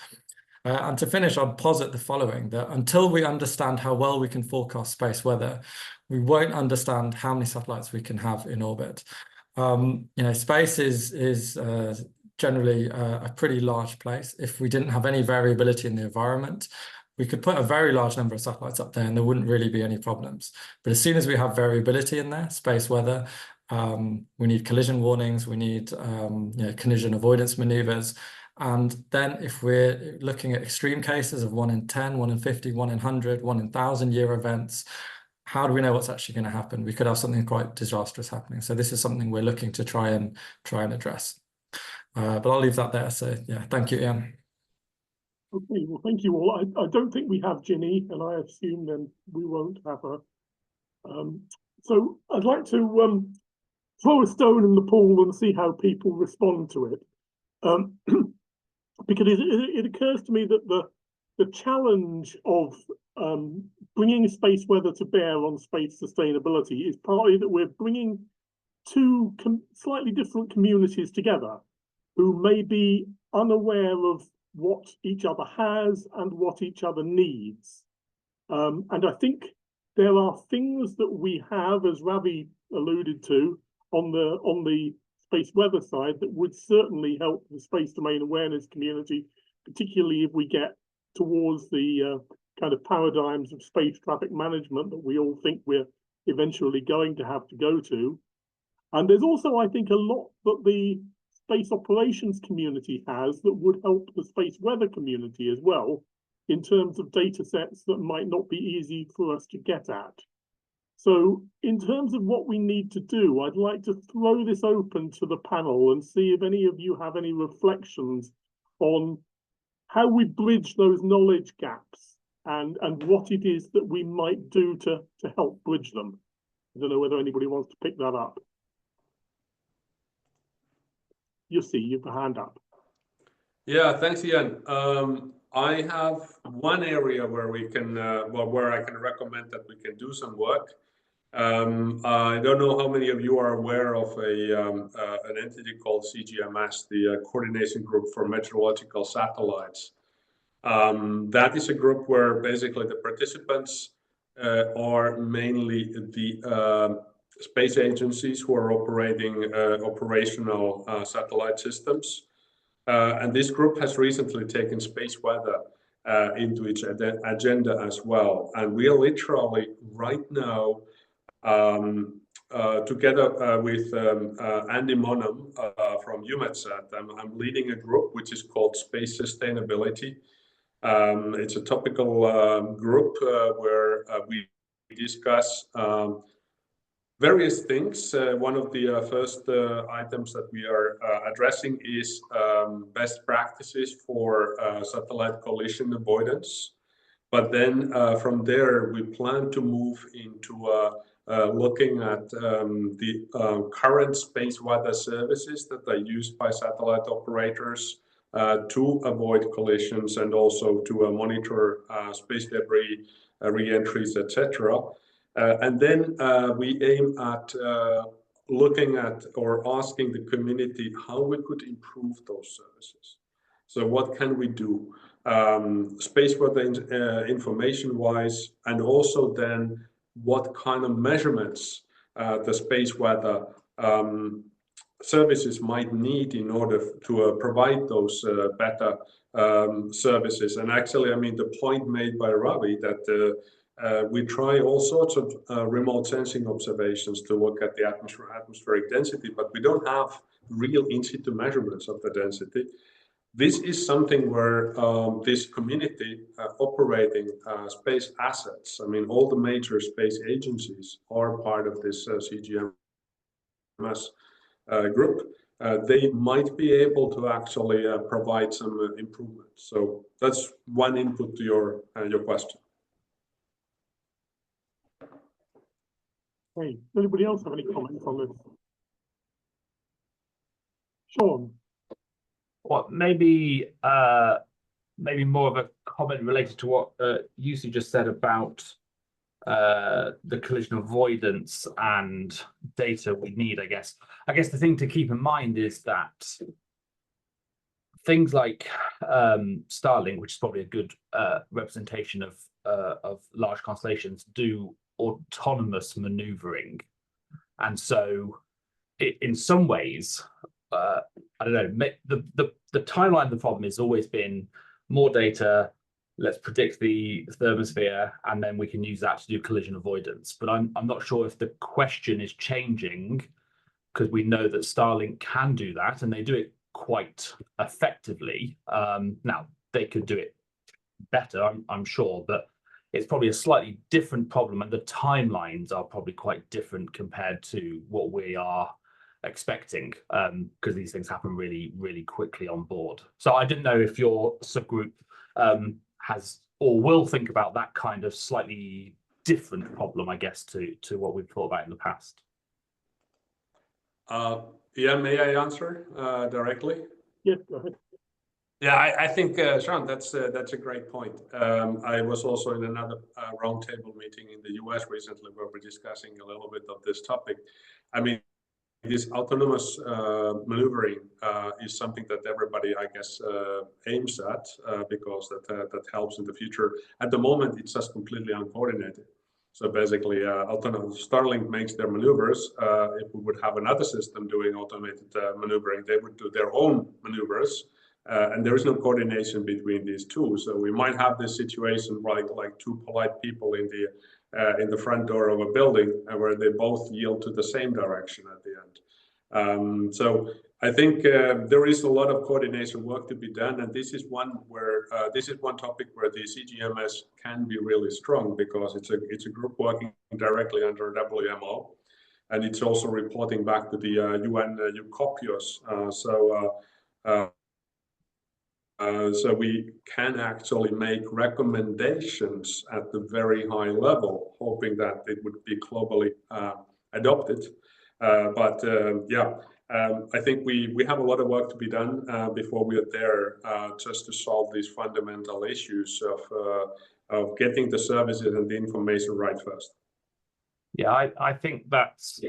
And to finish, I'd posit the following, that until we understand how well we can forecast space weather, we won't understand how many satellites we can have in orbit. Space is generally a pretty large place. If we didn't have any variability in the environment, we could put a very large number of satellites up there and there wouldn't really be any problems. But as soon as we have variability in there, space weather, we need collision warnings, we need collision avoidance maneuvers. And then if we're looking at extreme cases of 1 in 10, 1 in 50, 1 in 100, 1 in 1,000 year events, how do we know what's actually going to happen? We could have something quite disastrous happening. So this is something we're looking to try and address. But I'll leave that there. So yeah, thank you, Ian. Okay, well, thank you all. I don't think we have Ginny, and I assume then we won't have her. So I'd like to throw a stone in the pool and see how people respond to it. Because it occurs to me that the challenge of bringing space weather to bear on space sustainability is partly that we're bringing 2 slightly different communities together who may be unaware of what each other has and what each other needs. And I think there are things that we have, as Ravi alluded to, on the space weather side that would certainly help the space domain awareness community, particularly if we get towards the kind of paradigms of space traffic management that we all think we're eventually going to have to go to. And there's also, I think, a lot that the space operations community has that would help the space weather community as well, in terms of data sets that might not be easy for us to get at. So in terms of what we need to do, I'd like to throw this open to the panel and see if any of you have any reflections on how we bridge those knowledge gaps and what it is that we might do to help bridge them. I don't know whether anybody wants to pick that up. You see, you have a hand up. Yeah, thanks, Ian. I have one area where we can, where I can recommend that we can do some work. I don't know how many of you are aware of an entity called CGMS, the Coordination Group for Meteorological Satellites. That is a group where basically the participants are mainly the space agencies who are operating operational satellite systems. And this group has recently taken space weather into its agenda as well. And we are literally right now, together with Andy Monham from UMETSAT, I'm leading a group which is called Space Sustainability. It's a topical group where we discuss various things. One of the first items that we are addressing is best practices for satellite collision avoidance. But then from there, we plan to move into looking at the current space weather services that are used by satellite operators, to avoid collisions and also to monitor space debris, re-entries, etc. And then we aim at looking at or asking the community how we could improve those services. So what can we do space weather information-wise, and also then what kind of measurements the space weather services might need in order to provide those better services. And actually, I mean, the point made by Ravi that we try all sorts of remote sensing observations to look at the atmospheric density, but we don't have real in-situ measurements of the density. This is something where this community operating space assets, I mean, all the major space agencies are part of this CGMS group. They might be able to actually provide some improvements. So that's one input to your question. Hey, anybody else have any comments on this? Sean? Well, maybe more of a comment related to what Jussi just said about the collision avoidance and data we need, I guess. I guess the thing to keep in mind is that things like Starlink, which is probably a good representation of large constellations, do autonomous maneuvering. And so in some ways, I don't know, the timeline of the problem has always been more data, let's predict the thermosphere, and then we can use that to do collision avoidance. But I'm not sure if the question is changing, because we know that Starlink can do that, and they do it quite effectively. Now, they could do it better, I'm sure, but it's probably a slightly different problem, and the timelines are probably quite different compared to what we are expecting, because these things happen really, really quickly on board. So I didn't know if your subgroup has or will think about that kind of slightly different problem, I guess, to what we've thought about in the past. Yeah, may I answer directly? Yeah, go ahead. Yeah, I think, Sean, that's a great point. I was also in another roundtable meeting in the US recently where we're discussing a little bit of this topic. I mean, this autonomous maneuvering is something that everybody, I guess, aims at because that helps in the future. At the moment, it's just completely uncoordinated. So basically, autonomous Starlink makes their maneuvers. If we would have another system doing automated maneuvering, they would do their own maneuvers. And there is no coordination between these two. So we might have this situation like two polite people in the front door of a building where they both yield to the same direction at the end. So I think there is a lot of coordination work to be done, and this is one topic where the CGMS can be really strong because it's a group working directly under WMO, and it's also reporting back to the UN UCOPIOS. So we can actually make recommendations at the very high level, hoping that it would be globally adopted. I think we have a lot of work to be done before we are there, just to solve these fundamental issues of getting the services and the information right first. Yeah, I think that's,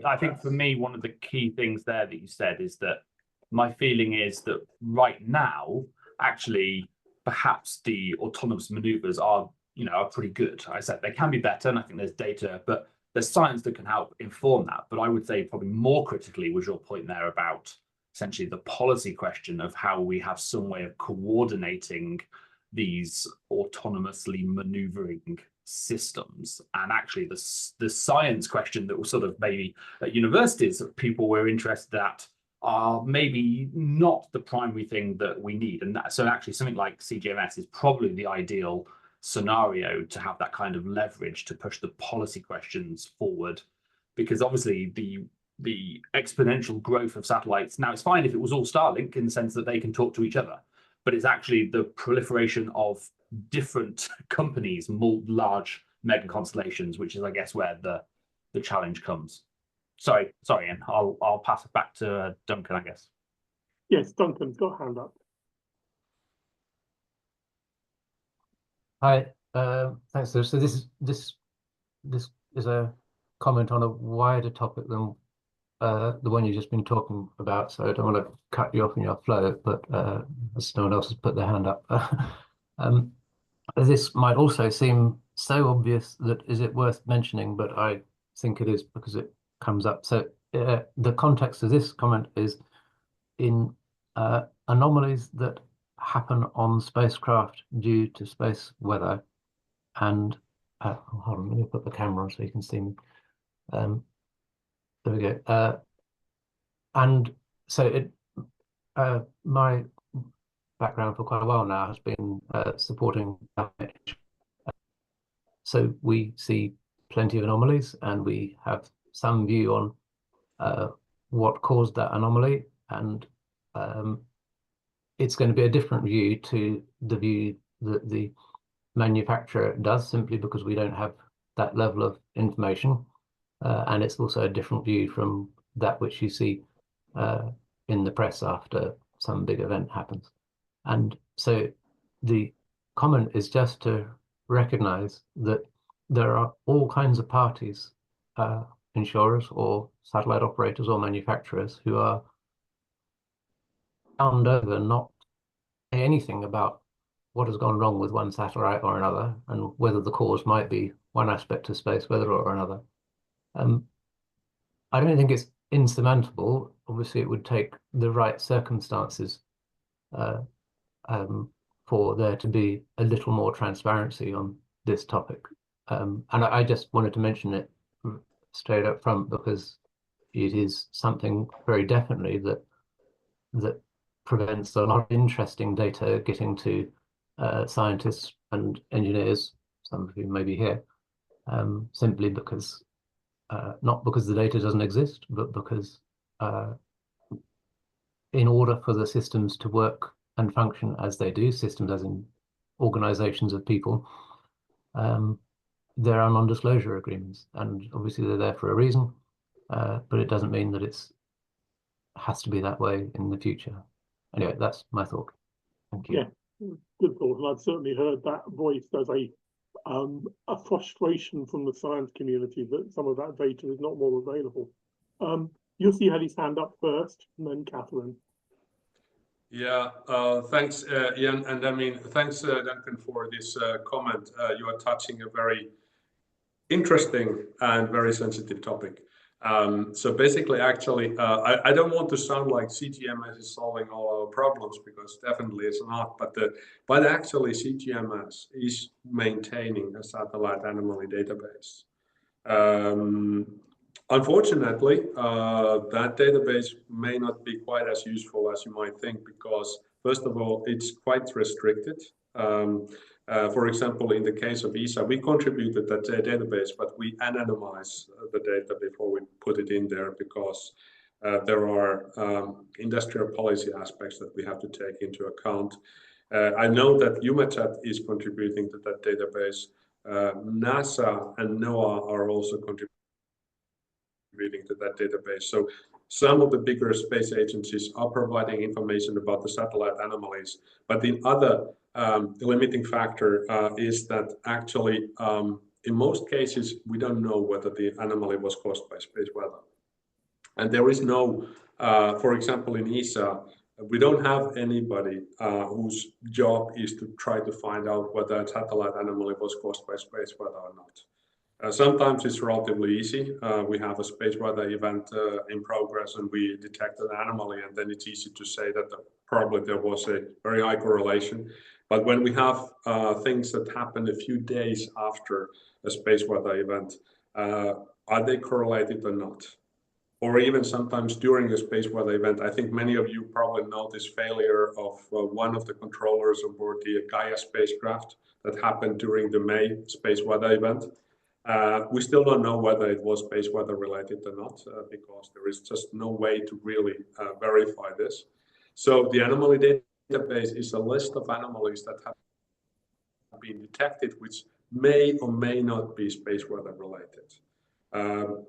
I think for me, one of the key things there that you said is that my feeling is that right now, actually, perhaps the autonomous maneuvers are pretty good. I said they can be better, and I think there's data, but there's science that can help inform that. But I would say probably more critically was your point there about essentially the policy question of how we have some way of coordinating these autonomously maneuvering systems. And actually the science question that was sort of maybe at universities that people were interested at are maybe not the primary thing that we need. And so actually something like CGMS is probably the ideal scenario to have that kind of leverage to push the policy questions forward, because obviously the exponential growth of satellites, now it's fine if it was all Starlink in the sense that they can talk to each other, but it's actually the proliferation of different companies, large mega constellations, which is, I guess, where the challenge comes. Sorry, Ian, I'll pass it back to Duncan, I guess. Yes, Duncan's got a hand up. Hi, thanks, Lewis. So this is a comment on a wider topic than the one you've just been talking about. So I don't want to cut you off in your flow, but as no one else has put their hand up, this might also seem so obvious that is it worth mentioning, but I think it is because it comes up. So the context of this comment is in anomalies that happen on spacecraft due to space weather. And hold on, let me put the camera on so you can see me. There we go. And so my background for quite a while now has been supporting damage. So we see plenty of anomalies, and we have some view on what caused that anomaly, and it's going to be a different view to the view that the manufacturer does, simply because we don't have that level of information. And it's also a different view from that which you see in the press after some big event happens. And so the comment is just to recognize that there are all kinds of parties, insurers or satellite operators or manufacturers, who are bound over not say anything about what has gone wrong with one satellite or another, and whether the cause might be one aspect of space weather or another. I don't think it's insurmountable. Obviously, it would take the right circumstances for there to be a little more transparency on this topic. And I just wanted to mention it straight up front, because it is something very definitely that prevents a lot of interesting data getting to scientists and engineers, some of whom may be here, simply because not because the data doesn't exist, but because in order for the systems to work and function as they do, systems as in organizations of people, there are non-disclosure agreements, and obviously they're there for a reason, but it doesn't mean that it's has to be that way in the future. Anyway, that's my thought. Thank you. Yeah, good thought. And I've certainly heard that voiced as a frustration from the science community that some of that data is not more available. Jussi had his hand up first, and then Catherine. Yeah, thanks, Ian. And I mean, thanks, Duncan, for this comment. You are touching a very interesting and very sensitive topic. So basically, actually, I don't want to sound like CGMS is solving all our problems, because definitely it's not. But actually, CGMS is maintaining a satellite anomaly database. Unfortunately, that database may not be quite as useful as you might think, because first of all, it's quite restricted. For example, in the case of ESA, we contributed that database, but we anonymize the data before we put it in there, because there are industrial policy aspects that we have to take into account. I know that EUMETSAT is contributing to that database. NASA and NOAA are also contributing to that database. So some of the bigger space agencies are providing information about the satellite anomalies, but the other limiting factor is that actually in most cases we don't know whether the anomaly was caused by space weather. And there is no, for example, in ESA, we don't have anybody whose job is to try to find out whether a satellite anomaly was caused by space weather or not. Sometimes it's relatively easy. We have a space weather event in progress and we detect an anomaly, and then it's easy to say that probably there was a very high correlation. But when we have things that happen a few days after a space weather event, are they correlated or not? Or even sometimes during a space weather event. I think many of you probably know this failure of one of the controllers aboard the Gaia spacecraft that happened during the May space weather event. We still don't know whether it was space weather related or not, because there is just no way to really verify this. So the anomaly database is a list of anomalies that have been detected, which may or may not be space weather related.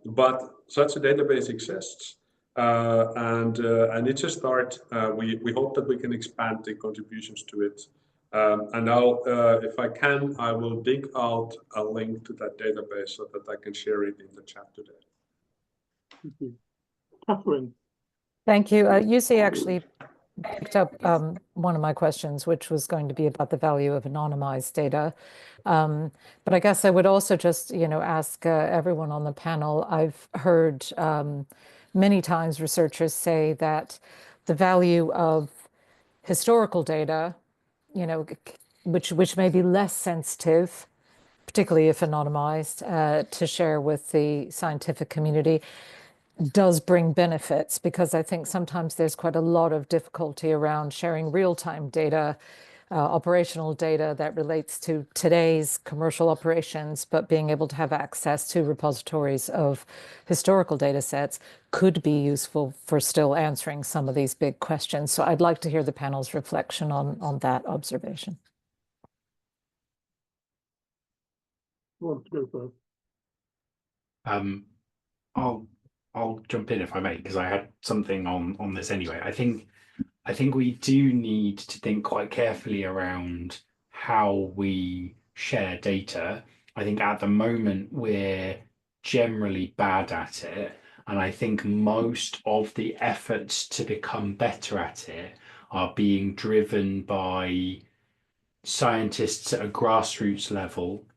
But such a database exists. and it's a start. We hope that we can expand the contributions to it. And I'll, if I can, I will dig out a link to that database so that I can share it in the chat today. Thank you. Catherine. Thank you. UC actually picked up one of my questions, which was going to be about the value of anonymized data. But I guess I would also just, ask everyone on the panel. I've heard many times researchers say that the value of historical data, which may be less sensitive, particularly if anonymized, to share with the scientific community, does bring benefits, because I think sometimes there's quite a lot of difficulty around sharing real-time data, operational data that relates to today's commercial operations, but being able to have access to repositories of historical data sets could be useful for still answering some of these big questions. So I'd like to hear the panel's reflection on that observation. Who wants to go first? I'll jump in if I may, because I had something on this anyway. I think we do need to think quite carefully around how we share data. I think at the moment we're generally bad at it, and I think most of the efforts to become better at it are being driven by scientists at a grassroots level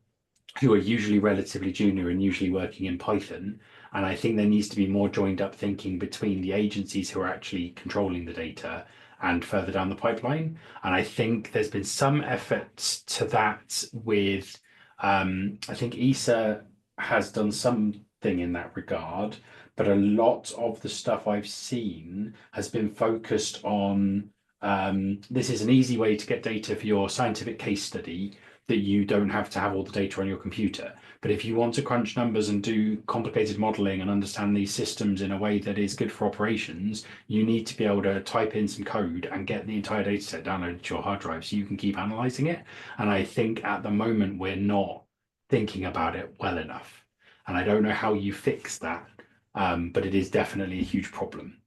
who are usually relatively junior and usually working in Python. And I think there needs to be more joined up thinking between the agencies who are actually controlling the data and further down the pipeline. And I think there's been some efforts to that with, I think ESA has done something in that regard, but a lot of the stuff I've seen has been focused on, this is an easy way to get data for your scientific case study, that you don't have to have all the data on your computer. But if you want to crunch numbers and do complicated modeling and understand these systems in a way that is good for operations, you need to be able to type in some code and get the entire data set downloaded to your hard drive so you can keep analyzing it. And I think at the moment we're not thinking about it well enough. And I don't know how you fix that, but it is definitely a huge problem.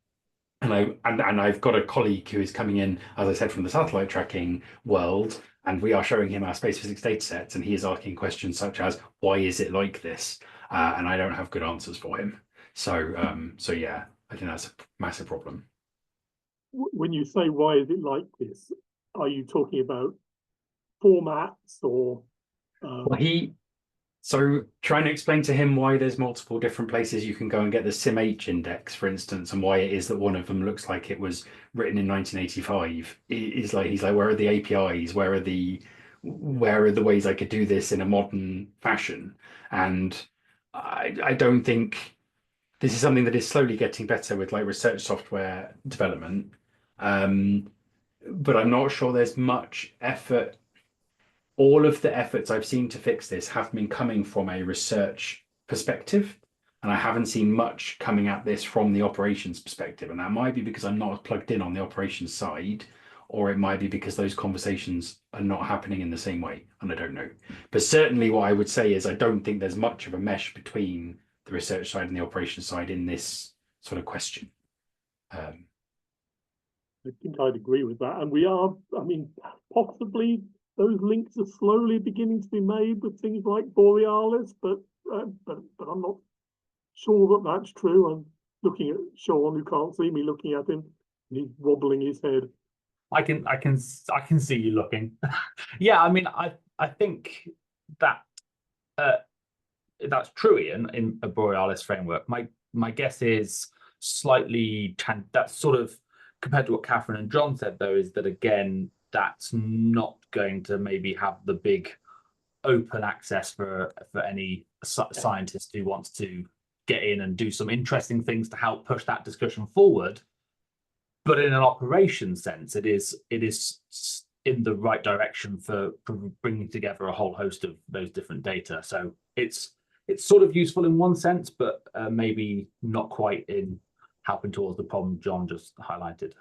And I've got a colleague who is coming in, as I said, from the satellite tracking world, and we are showing him our space physics data sets, and he is asking questions such as, why is it like this? And I don't have good answers for him. So yeah, I think that's a massive problem. When you say, why is it like this? Are you talking about formats or? Well, so trying to explain to him why there's multiple different places you can go and get the SIMH index, for instance, and why it is that one of them looks like it was written in 1985. He's like, where are the APIs? Where are the ways I could do this in a modern fashion? And I don't think this is something that is slowly getting better with like research software development. But I'm not sure there's much effort. All of the efforts I've seen to fix this have been coming from a research perspective, and I haven't seen much coming at this from the operations perspective. And that might be because I'm not plugged in on the operations side, or it might be because those conversations are not happening in the same way, and I don't know. But certainly what I would say is I don't think there's much of a mesh between the research side and the operations side in this sort of question. I think I'd agree with that. And we are, I mean, possibly those links are slowly beginning to be made with things like Borealis, but I'm not sure that that's true. I'm looking at Sean, who can't see me looking at him, and he's wobbling his head. I can see you looking. Yeah, I mean, I think that that's true, Ian, in a Borealis framework. My guess is slightly that's sort of compared to what Catherine and John said, though, is that again, that's not going to maybe have the big open access for any scientist who wants to get in and do some interesting things to help push that discussion forward. But in an operations sense, it is in the right direction for bringing together a whole host of those different data. So it's sort of useful in one sense, but maybe not quite in helping towards the problem John just highlighted.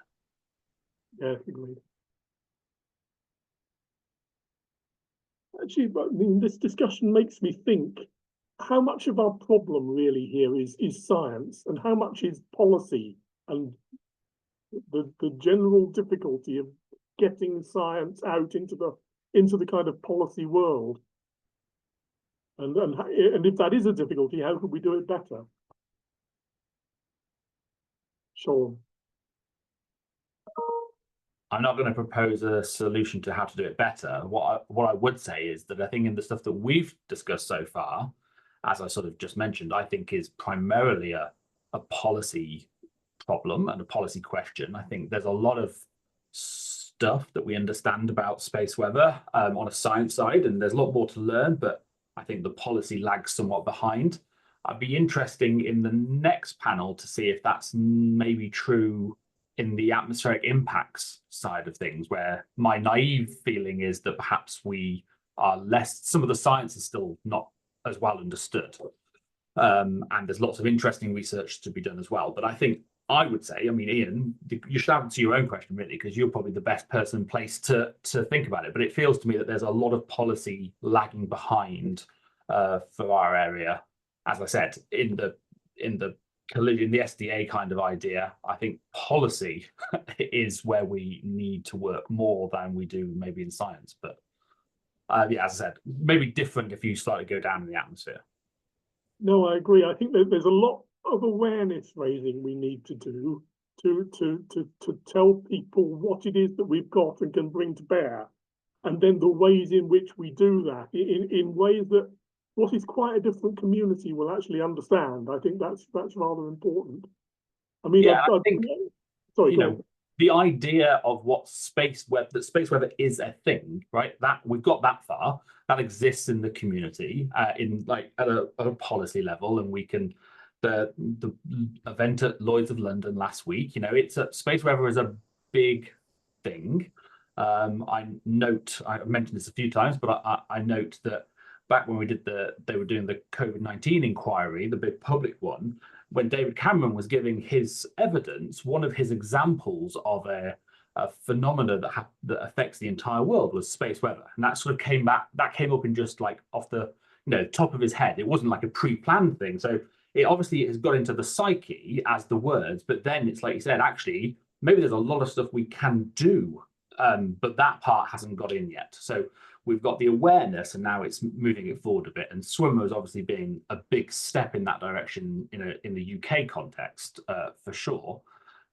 Yeah, agreed. Actually, I mean, this discussion makes me think how much of our problem really here is science, and how much is policy and the general difficulty of getting science out into the kind of policy world, and if that is a difficulty, how could we do it better? Sean. I'm not going to propose a solution to how to do it better. What I would say is that I think in the stuff that we've discussed so far, as I sort of just mentioned, I think is primarily a policy problem and a policy question. I think there's a lot of stuff that we understand about space weather on a science side, and there's a lot more to learn, but I think the policy lags somewhat behind. I'd be interesting in the next panel to see if that's maybe true in the atmospheric impacts side of things, where my naive feeling is that perhaps we are less, some of the science is still not as well understood. And there's lots of interesting research to be done as well. But I think I would say, I mean, Ian, you should answer your own question really, because you're probably the best person placed to think about it. But it feels to me that there's a lot of policy lagging behind for our area. As I said, in the collision, the SDA kind of idea, I think policy is where we need to work more than we do maybe in science. But yeah, as I said, maybe different if you start to go down in the atmosphere. No, I agree. I think that there's a lot of awareness raising we need to do to tell people what it is that we've got and can bring to bear, and then the ways in which we do that in ways that what is quite a different community will actually understand. I think that's rather important. I mean, yeah, I think, sorry, you know, the idea of what space weather is a thing, right? That we've got that far. That exists in the community, in like at a policy level, and we can. The event at Lloyd's of London last week, you know, space weather is a big thing. I've mentioned this a few times, but I note that back when they were doing the COVID-19 inquiry, the big public one, when David Cameron was giving his evidence, one of his examples of a phenomena that affects the entire world was space weather, and that sort of came up in just like off the top of his head. It wasn't like a pre-planned thing, so it obviously has got into the psyche as the words. But then it's like you said, actually, maybe there's a lot of stuff we can do, but that part hasn't got in yet. So we've got the awareness, and now it's moving it forward a bit. And swimmer is obviously being a big step in that direction in the UK context, for sure.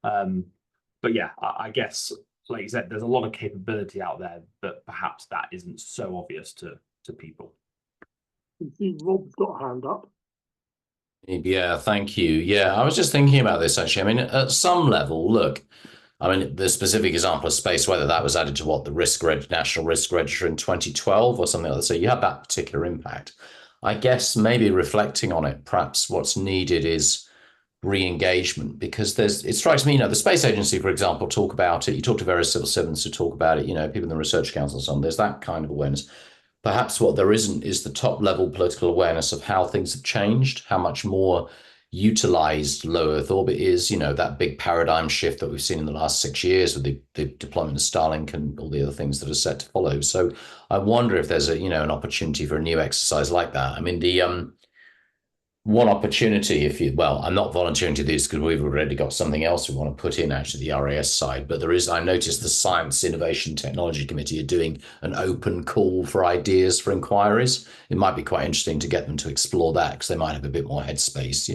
But yeah, I guess, like you said, there's a lot of capability out there, but perhaps that isn't so obvious to people. You see, Rob's got a hand up. Yeah, thank you. Yeah, I was just thinking about this actually. I mean, at some level, look, I mean, the specific example of space weather, that was added to what, the National Risk Register in 2012 or something like that. So you have that particular impact. I guess maybe reflecting on it, perhaps what's needed is re-engagement, because it strikes me, the Space Agency, for example, talk about it. You talk to various civil servants who talk about it, people in the Research Council and so on. There's that kind of awareness. Perhaps what there isn't is the top level political awareness of how things have changed, how much more utilized low Earth orbit is, that big paradigm shift that we've seen in the last 6 years with the deployment of Starlink and all the other things that are set to follow. So I wonder if there's an opportunity for a new exercise like that. I mean, the one opportunity, I'm not volunteering to this because we've already got something else we want to put in, actually, the RAS side, but I noticed the Science Innovation Technology Committee are doing an open call for ideas for inquiries. It might be quite interesting to get them to explore that, because they might have a bit more headspace,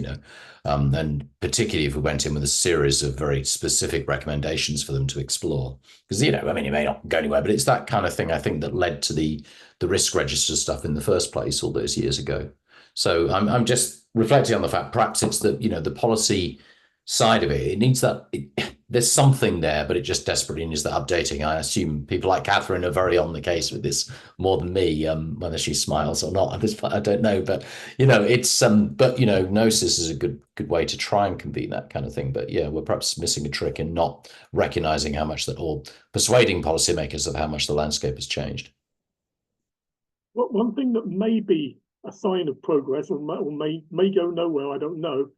and particularly if we went in with a series of very specific recommendations for them to explore. Because, I mean, it may not go anywhere, but it's that kind of thing, I think, that led to the risk register stuff in the first place all those years ago. So I'm just reflecting on the fact, perhaps it's the policy side of it. It needs that. There's something there, but it just desperately needs that updating. I assume people like Catherine are very on the case with this more than me, whether she smiles or not at this point, I don't know. But it's but GNOSIS is a good way to try and convene that kind of thing. But yeah, we're perhaps missing a trick in not recognizing how much or persuading policymakers of how much the landscape has changed. Well, one thing that may be a sign of progress, or may go nowhere, I don't know.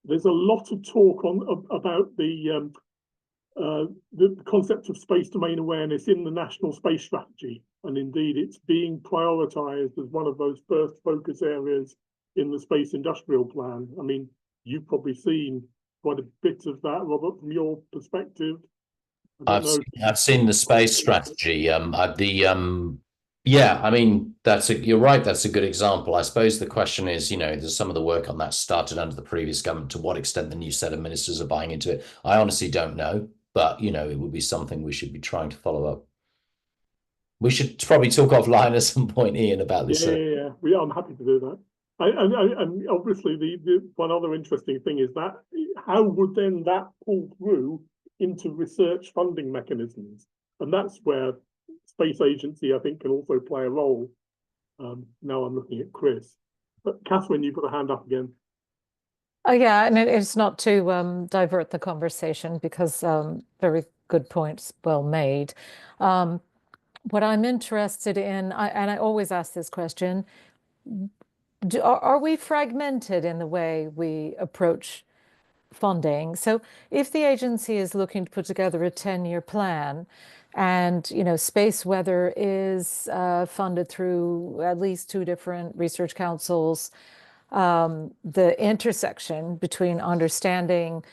There's a lot of talk about the concept of space domain awareness in the National Space Strategy, and indeed it's being prioritised as one of those first focus areas in the space industrial plan. I mean, you've probably seen quite a bit of that, Robert, from your perspective. I've seen the space strategy. Yeah, I mean, you're right. That's a good example. I suppose the question is, there's some of the work on that started under the previous government. To what extent the new set of ministers are buying into it, I honestly don't know. But it would be something we should be trying to follow up. We should probably talk offline at some point, Ian, about this. Yeah. I'm happy to do that. And obviously, the one other interesting thing is that how would then that pull through into research funding mechanisms? And that's where space agency, I think, can also play a role. Now I'm looking at Chris. But Catherine, you've got a hand up again. Oh, yeah, and it's not to divert the conversation because very good points, well made. What I'm interested in, and I always ask this question, are we fragmented in the way we approach funding? So if the agency is looking to put together a 10-year plan and, space weather is funded through at least 2 different research councils, the intersection between understanding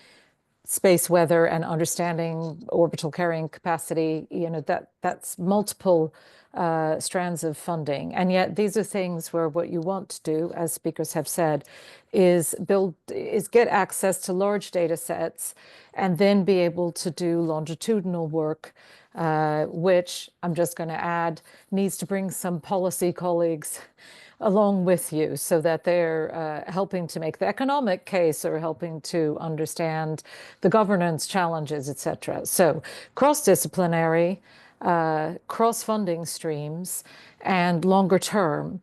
space weather and understanding orbital carrying capacity, that's multiple strands of funding. And yet these are things where what you want to do, as speakers have said, is get access to large data sets and then be able to do longitudinal work, which I'm just going to add needs to bring some policy colleagues along with you so that they're helping to make the economic case or helping to understand the governance challenges, etc. So cross-disciplinary, cross-funding streams, and longer term.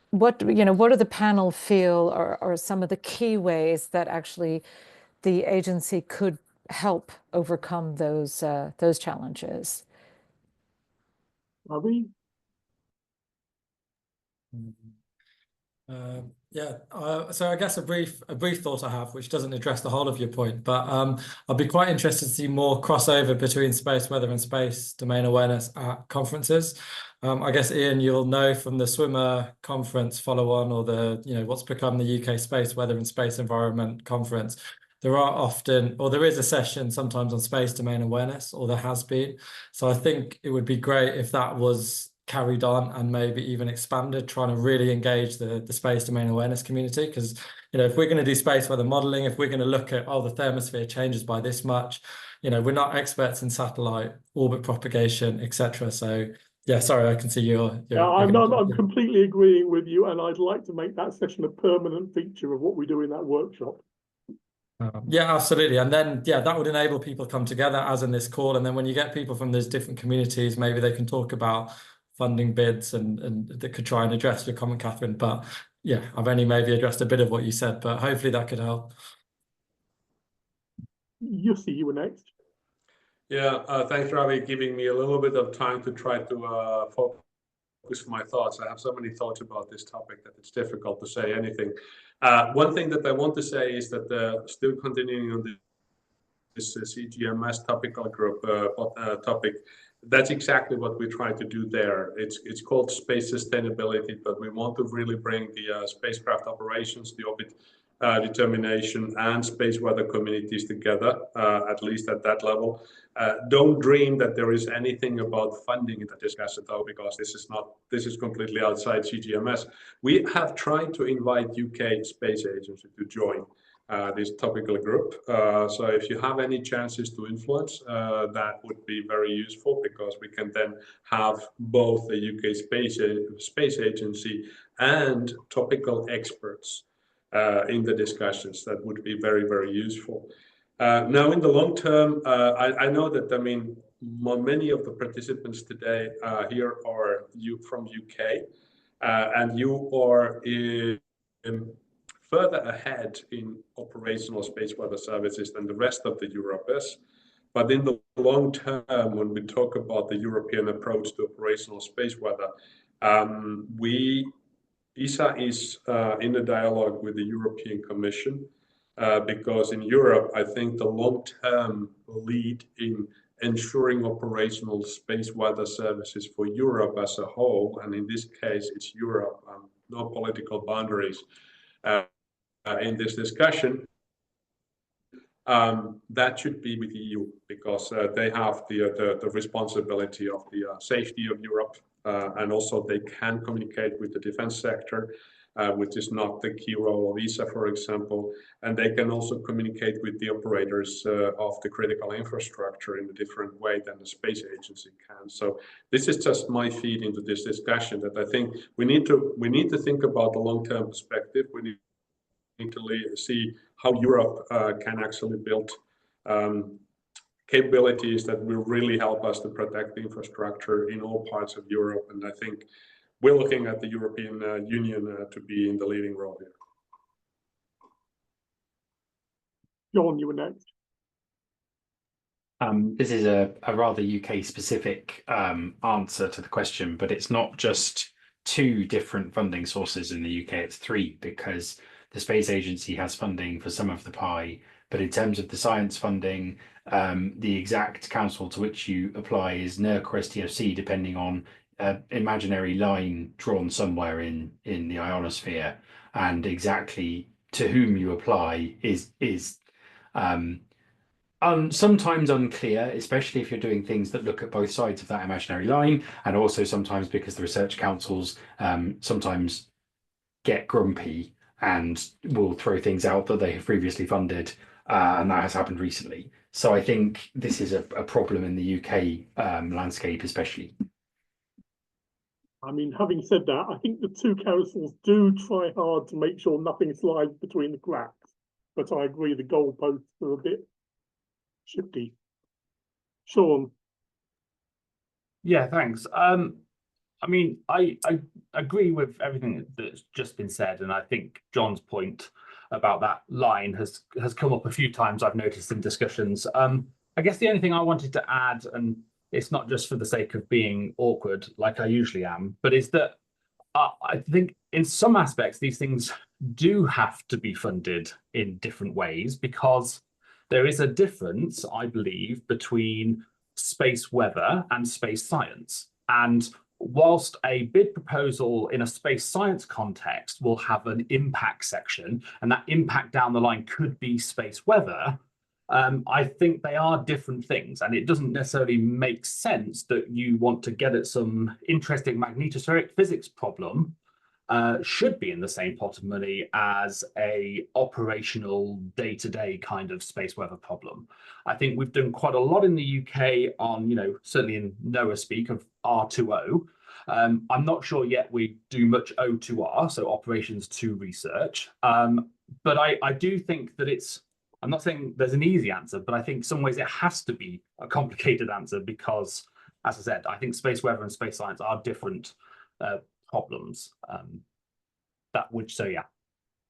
What do the panel feel are some of the key ways that actually the agency could help overcome those challenges? Are we? So I guess a brief thought I have, which doesn't address the whole of your point, but I'd be quite interested to see more crossover between space weather and space domain awareness at conferences. I guess, Ian, you'll know from the Swimmer conference follow-on or the what's become the UK Space Weather and Space Environment Conference. There is a session sometimes on space domain awareness, or there has been. So I think it would be great if that was carried on and maybe even expanded, trying to really engage the space domain awareness community. Because, if we're going to do space weather modeling, if we're going to look at, the thermosphere changes by this much, we're not experts in satellite orbit propagation, etc. So yeah, sorry, I can see you're I'm completely agreeing with you, and I'd like to make that session a permanent feature of what we do in that workshop. Yeah, absolutely. And then, that would enable people to come together, as in this call. And then when you get people from those different communities, maybe they can talk about funding bids and that could try and address your comment, Catherine. But yeah, I've only maybe addressed a bit of what you said, but hopefully that could help. Jussi, you were next. Yeah, thanks, Ravi, giving me a little bit of time to try to focus my thoughts. I have so many thoughts about this topic that it's difficult to say anything. One thing that I want to say is that still continuing on this CGMS topical group topic, that's exactly what we try to do there. It's called space sustainability, but we want to really bring the spacecraft operations, the orbit determination, and space weather communities together, at least at that level. Don't dream that there is anything about funding in the discussion, though, because this is completely outside CGMS. We have tried to invite UK Space Agency to join this topical group. So if you have any chances to influence, that would be very useful, because we can then have both the UK Space Agency and topical experts in the discussions. That would be very, very useful. Now, in the long term, I know that, many of the participants today here are from UK, and you are further ahead in operational space weather services than the rest of the Europe is. But in the long term, when we talk about the European approach to operational space weather, ESA is in a dialogue with the European Commission, because in Europe, I think the long-term lead in ensuring operational space weather services for Europe as a whole, and in this case, it's Europe, no political boundaries in this discussion. That should be with the EU, because they have the responsibility of the safety of Europe, and also they can communicate with the defense sector, which is not the key role of ESA, for example, and they can also communicate with the operators of the critical infrastructure in a different way than the space agency can. So this is just my feed into this discussion, that I think we need to think about the long-term perspective. We need to see how Europe can actually build capabilities that will really help us to protect the infrastructure in all parts of Europe. And I think we're looking at the European Union to be in the leading role here. John, you were next. This is a rather UK specific answer to the question, but it's not just 2 different funding sources in the UK, it's 3, because the Space Agency has funding for some of the pie, but in terms of the science funding, the exact council to which you apply is NERC or STFC, depending on imaginary line drawn somewhere in the ionosphere, and exactly to whom you apply is sometimes unclear, especially if you're doing things that look at both sides of that imaginary line, and also sometimes because the research councils sometimes get grumpy and will throw things out that they have previously funded, and that has happened recently. So I think this is a problem in the UK landscape especially. I mean, having said that, I think the 2 councils do try hard to make sure nothing slides between the cracks, but I agree the goalposts are a bit shifty. Sean? Yeah, thanks. I mean, I agree with everything that's just been said, and I think John's point about that line has come up a few times, I've noticed in discussions. I guess the only thing I wanted to add, and it's not just for the sake of being awkward like I usually am, but is that I think in some aspects these things do have to be funded in different ways, because there is a difference, I believe, between space weather and space science. And whilst a bid proposal in a space science context will have an impact section, and that impact down the line could be space weather, I think they are different things, and it doesn't necessarily make sense that you want to get at some interesting magnetospheric physics problem should be in the same pot of money as a operational day-to-day kind of space weather problem. I think we've done quite a lot in the UK on, certainly in NOAA speak of R2O. I'm not sure yet we do much O2R, so operations to research. But I do think that I'm not saying there's an easy answer, but I think in some ways it has to be a complicated answer because, as I said, I think space weather and space science are different problems. That's my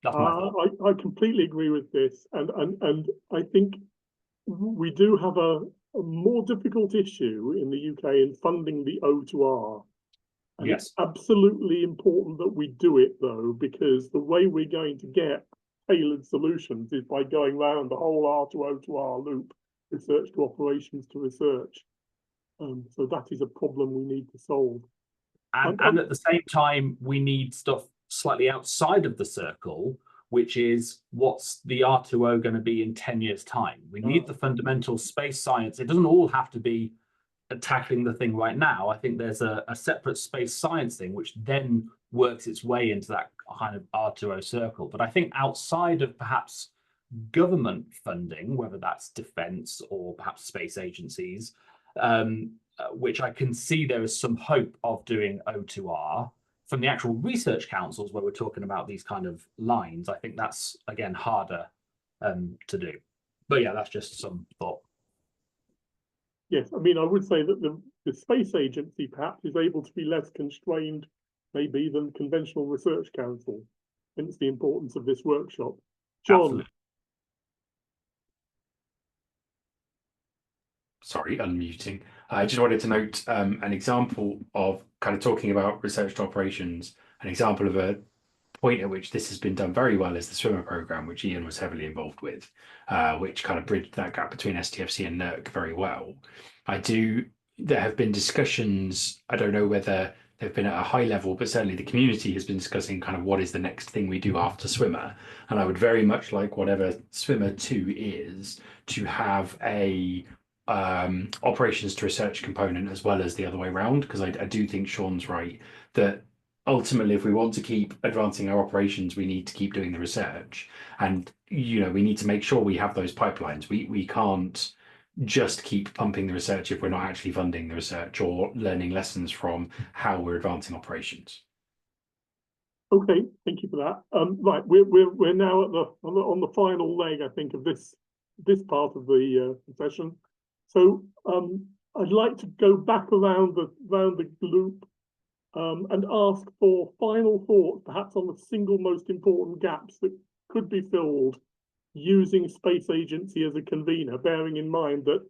thought. I completely agree with this, and I think we do have a more difficult issue in the UK in funding the O2R. And yes, it's absolutely important that we do it, though, because the way we're going to get tailored solutions is by going around the whole R2O2R loop, research to operations to research. So that is a problem we need to solve. And at the same time, we need stuff slightly outside of the circle, which is what's the R2O going to be in 10 years' time? We need the fundamental space science. It doesn't all have to be tackling the thing right now. I think there's a separate space science thing, which then works its way into that kind of R2O circle. But I think outside of perhaps government funding, whether that's defense or perhaps space agencies, which I can see there is some hope of doing O2R from the actual research councils where we're talking about these kind of lines. I think that's, again, harder to do. But yeah, that's just some thought. Yes, I mean, I would say that the space agency perhaps is able to be less constrained maybe than conventional research council, hence the importance of this workshop. John. Absolutely. Sorry, unmuting. I just wanted to note an example of kind of talking about research to operations. An example of a point at which this has been done very well is the swimmer program, which Ian was heavily involved with, which kind of bridged that gap between STFC and NERC very well. There have been discussions, I don't know whether they've been at a high level, but certainly the community has been discussing kind of what is the next thing we do after Swimmer. And I would very much like whatever Swimmer 2 is to have a operations to research component as well as the other way around, because I do think Sean's right that ultimately, if we want to keep advancing our operations, we need to keep doing the research, and we need to make sure we have those pipelines. We can't just keep pumping the research if we're not actually funding the research or learning lessons from how we're advancing operations. Okay, thank you for that. Right, we're now at on the final leg, I think, of this part of the session. So I'd like to go back around the loop and ask for final thoughts, perhaps on the single most important gaps that could be filled using Space Agency as a convener, bearing in mind that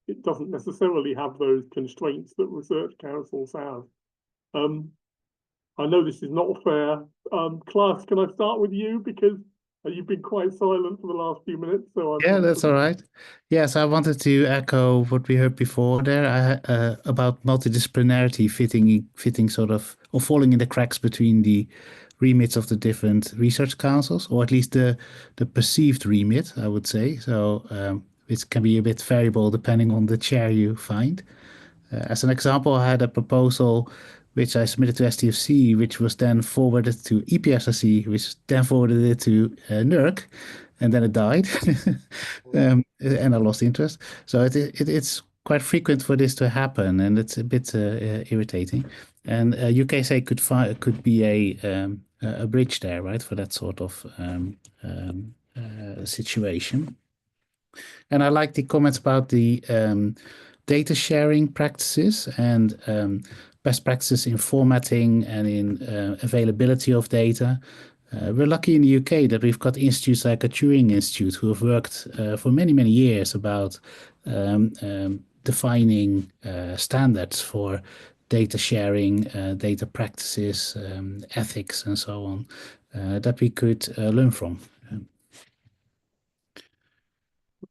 it doesn't necessarily have those constraints that research councils have. I know this is not fair. Klaas, can I start with you? Because you've been quite silent for the last few minutes. So yeah, that's all right. Yes, I wanted to echo what we heard before there about multidisciplinarity fitting sort of, or falling in the cracks between the remits of the different research councils, or at least the perceived remit, I would say. So it can be a bit variable depending on the chair you find. As an example, I had a proposal which I submitted to STFC, which was then forwarded to EPSRC, which then forwarded it to NERC, and then it died, and I lost interest. So it's quite frequent for this to happen, and it's a bit irritating. And UKSA could be a bridge there, right, for that sort of situation. And I like the comments about the data sharing practices and best practices in formatting and in availability of data. We're lucky in the UK that we've got institutes like a Turing Institute who have worked for many, many years about defining standards for data sharing, data practices, ethics, and so on, that we could learn from.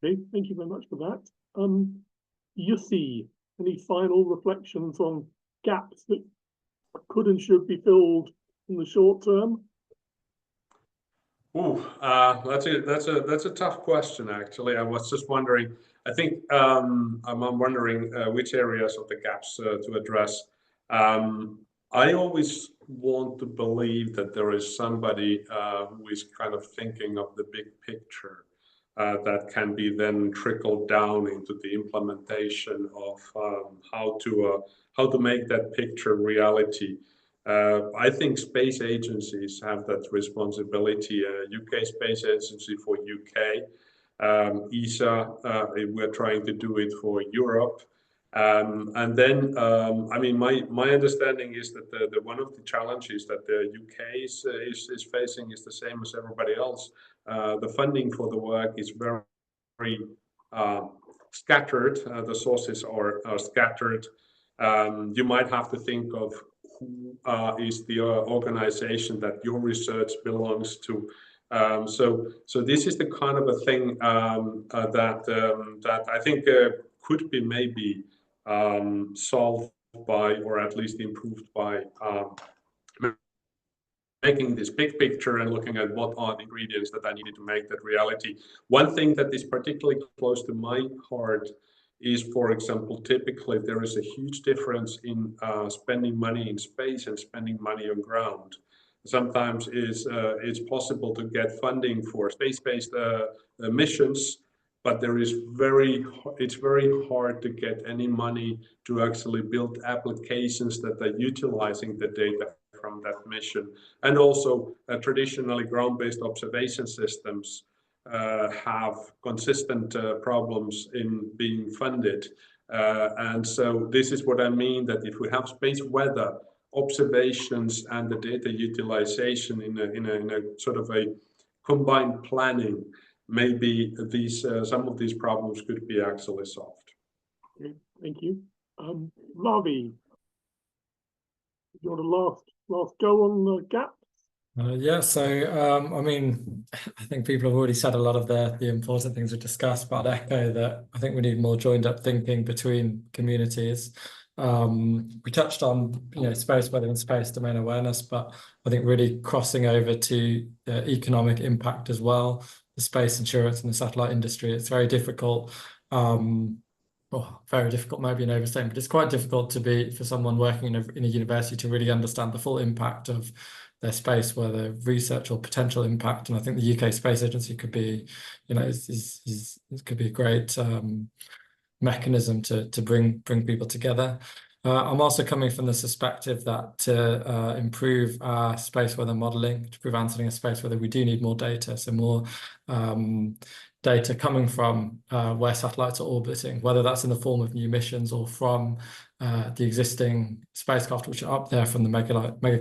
Okay, thank you very much for that. Yussi, any final reflections on gaps that could and should be filled in the short term? Ooh, that's a tough question, actually. I was just wondering. I think I'm wondering which areas of the gaps to address. I always want to believe that there is somebody who is kind of thinking of the big picture that can be then trickled down into the implementation of how to make that picture reality. I think space agencies have that responsibility. UK Space Agency for UK, ESA, we're trying to do it for Europe. And then, I mean, my understanding is that the one of the challenges that the UK is facing is the same as everybody else. The funding for the work is very scattered. The sources are scattered. You might have to think of who is the organization that your research belongs to. So this is the kind of a thing that I think could be maybe solved by, or at least improved by, making this big picture and looking at what are the ingredients that I needed to make that reality. One thing that is particularly close to my heart is, for example, typically there is a huge difference in spending money in space and spending money on ground. Sometimes it's possible to get funding for space-based missions, but it's very hard to get any money to actually build applications that are utilizing the data from that mission. And also traditionally ground-based observation systems have consistent problems in being funded. And so this is what I mean, that if we have space weather observations and the data utilization in a sort of a combined planning, maybe these some of these problems could be actually solved. Okay, thank you. Ravi, you're the last go on the gaps. Yeah, so I mean, I think people have already said a lot of the important things we discussed, but I'd echo that I think we need more joined up thinking between communities. We touched on, space weather and space domain awareness, but I think really crossing over to economic impact as well, the space insurance and the satellite industry. It's very difficult. Very difficult, maybe an overstatement, but it's quite difficult for someone working in a university to really understand the full impact of their space, whether research or potential impact. And I think the UK Space Agency could be, could be a great mechanism to bring people together. I'm also coming from the perspective that to improve our space weather modeling, to improve answering of space weather, we do need more data. So more data coming from where satellites are orbiting, whether that's in the form of new missions or from the existing spacecraft which are up there from the mega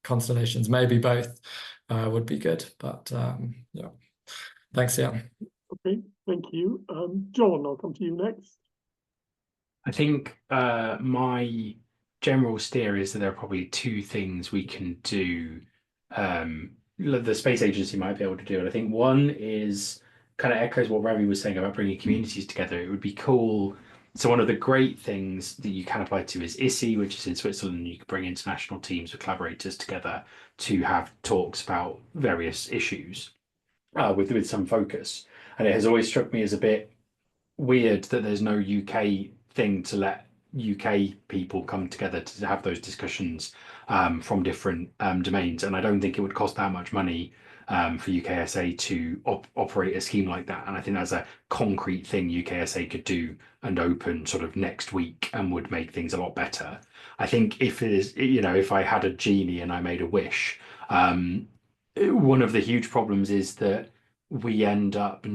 constellations. Maybe both would be good. But yeah, thanks, Ian. Okay, thank you. John, I'll come to you next. I think my general steer is that there are probably two things we can do. The space agency might be able to do it. I think one is kind of echoes what Ravi was saying about bringing communities together. It would be cool. So one of the great things that you can apply to is ISI, which is in Switzerland. You can bring international teams of collaborators together to have talks about various issues with some focus. And it has always struck me as a bit weird that there's no UK thing to let UK people come together to have those discussions from different domains. And I don't think it would cost that much money for UKSA to operate a scheme like that. And I think that's a concrete thing UKSA could do and open sort of next week and would make things a lot better. I think if it is, if I had a genie and I made a wish, one of the huge problems is that we end up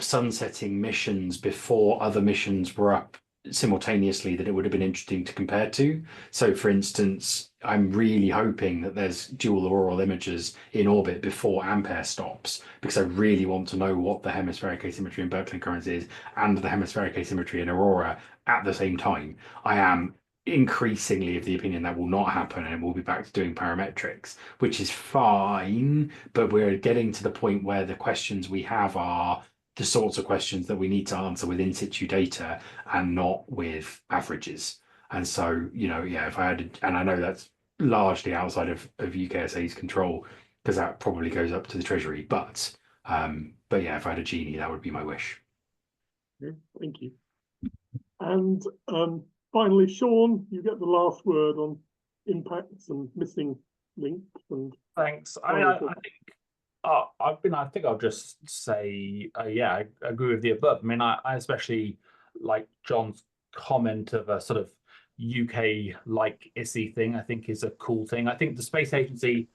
sunsetting missions before other missions were up simultaneously that it would have been interesting to compare to. So for instance, I'm really hoping that there's dual auroral images in orbit before Ampere stops, because I really want to know what the hemispheric asymmetry in Birkeland currents is and the hemispheric asymmetry in Aurora at the same time. I am increasingly of the opinion that will not happen, and we'll be back to doing parametrics, which is fine, but we're getting to the point where the questions we have are the sorts of questions that we need to answer with in situ data and not with averages. And so, if I had, and I know that's largely outside of UKSA's control, because that probably goes up to the Treasury, but yeah, if I had a genie, that would be my wish. Okay, thank you. And finally, Sean, you get the last word on impacts and missing links. And thanks. I think I'll just say, yeah, I agree with the above. I mean, I especially like John's comment of a sort of UK-like ISI thing. I think is a cool thing. I think the space agency,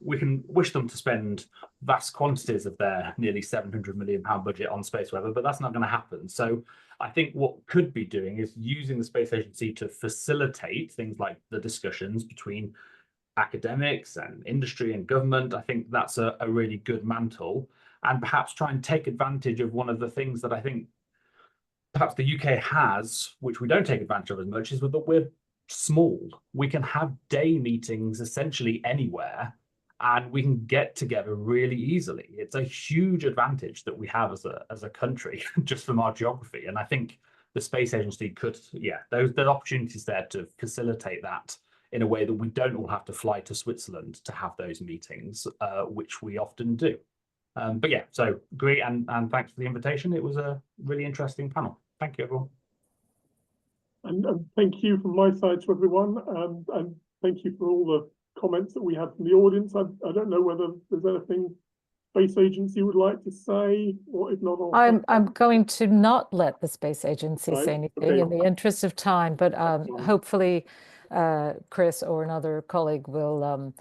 we can wish them to spend vast quantities of their nearly £700 million budget on space weather, but that's not going to happen. So I think what could be doing is using the space agency to facilitate things like the discussions between academics and industry and government. I think that's a really good mantle, and perhaps try and take advantage of one of the things that I think perhaps the UK has, which we don't take advantage of as much, is that we're small. We can have day meetings essentially anywhere, and we can get together really easily. It's a huge advantage that we have as a country just from our geography. And I think the space agency could, there's opportunities there to facilitate that in a way that we don't all have to fly to Switzerland to have those meetings, which we often do. But yeah, so great, and thanks for the invitation. It was a really interesting panel. Thank you, everyone. And thank you from my side to everyone, and thank you for all the comments that we had from the audience. I don't know whether there's anything Space Agency would like to say, or if not, I'm going to not let the Space Agency Right, say anything okay. in the interest of time, but hopefully Chris or another colleague will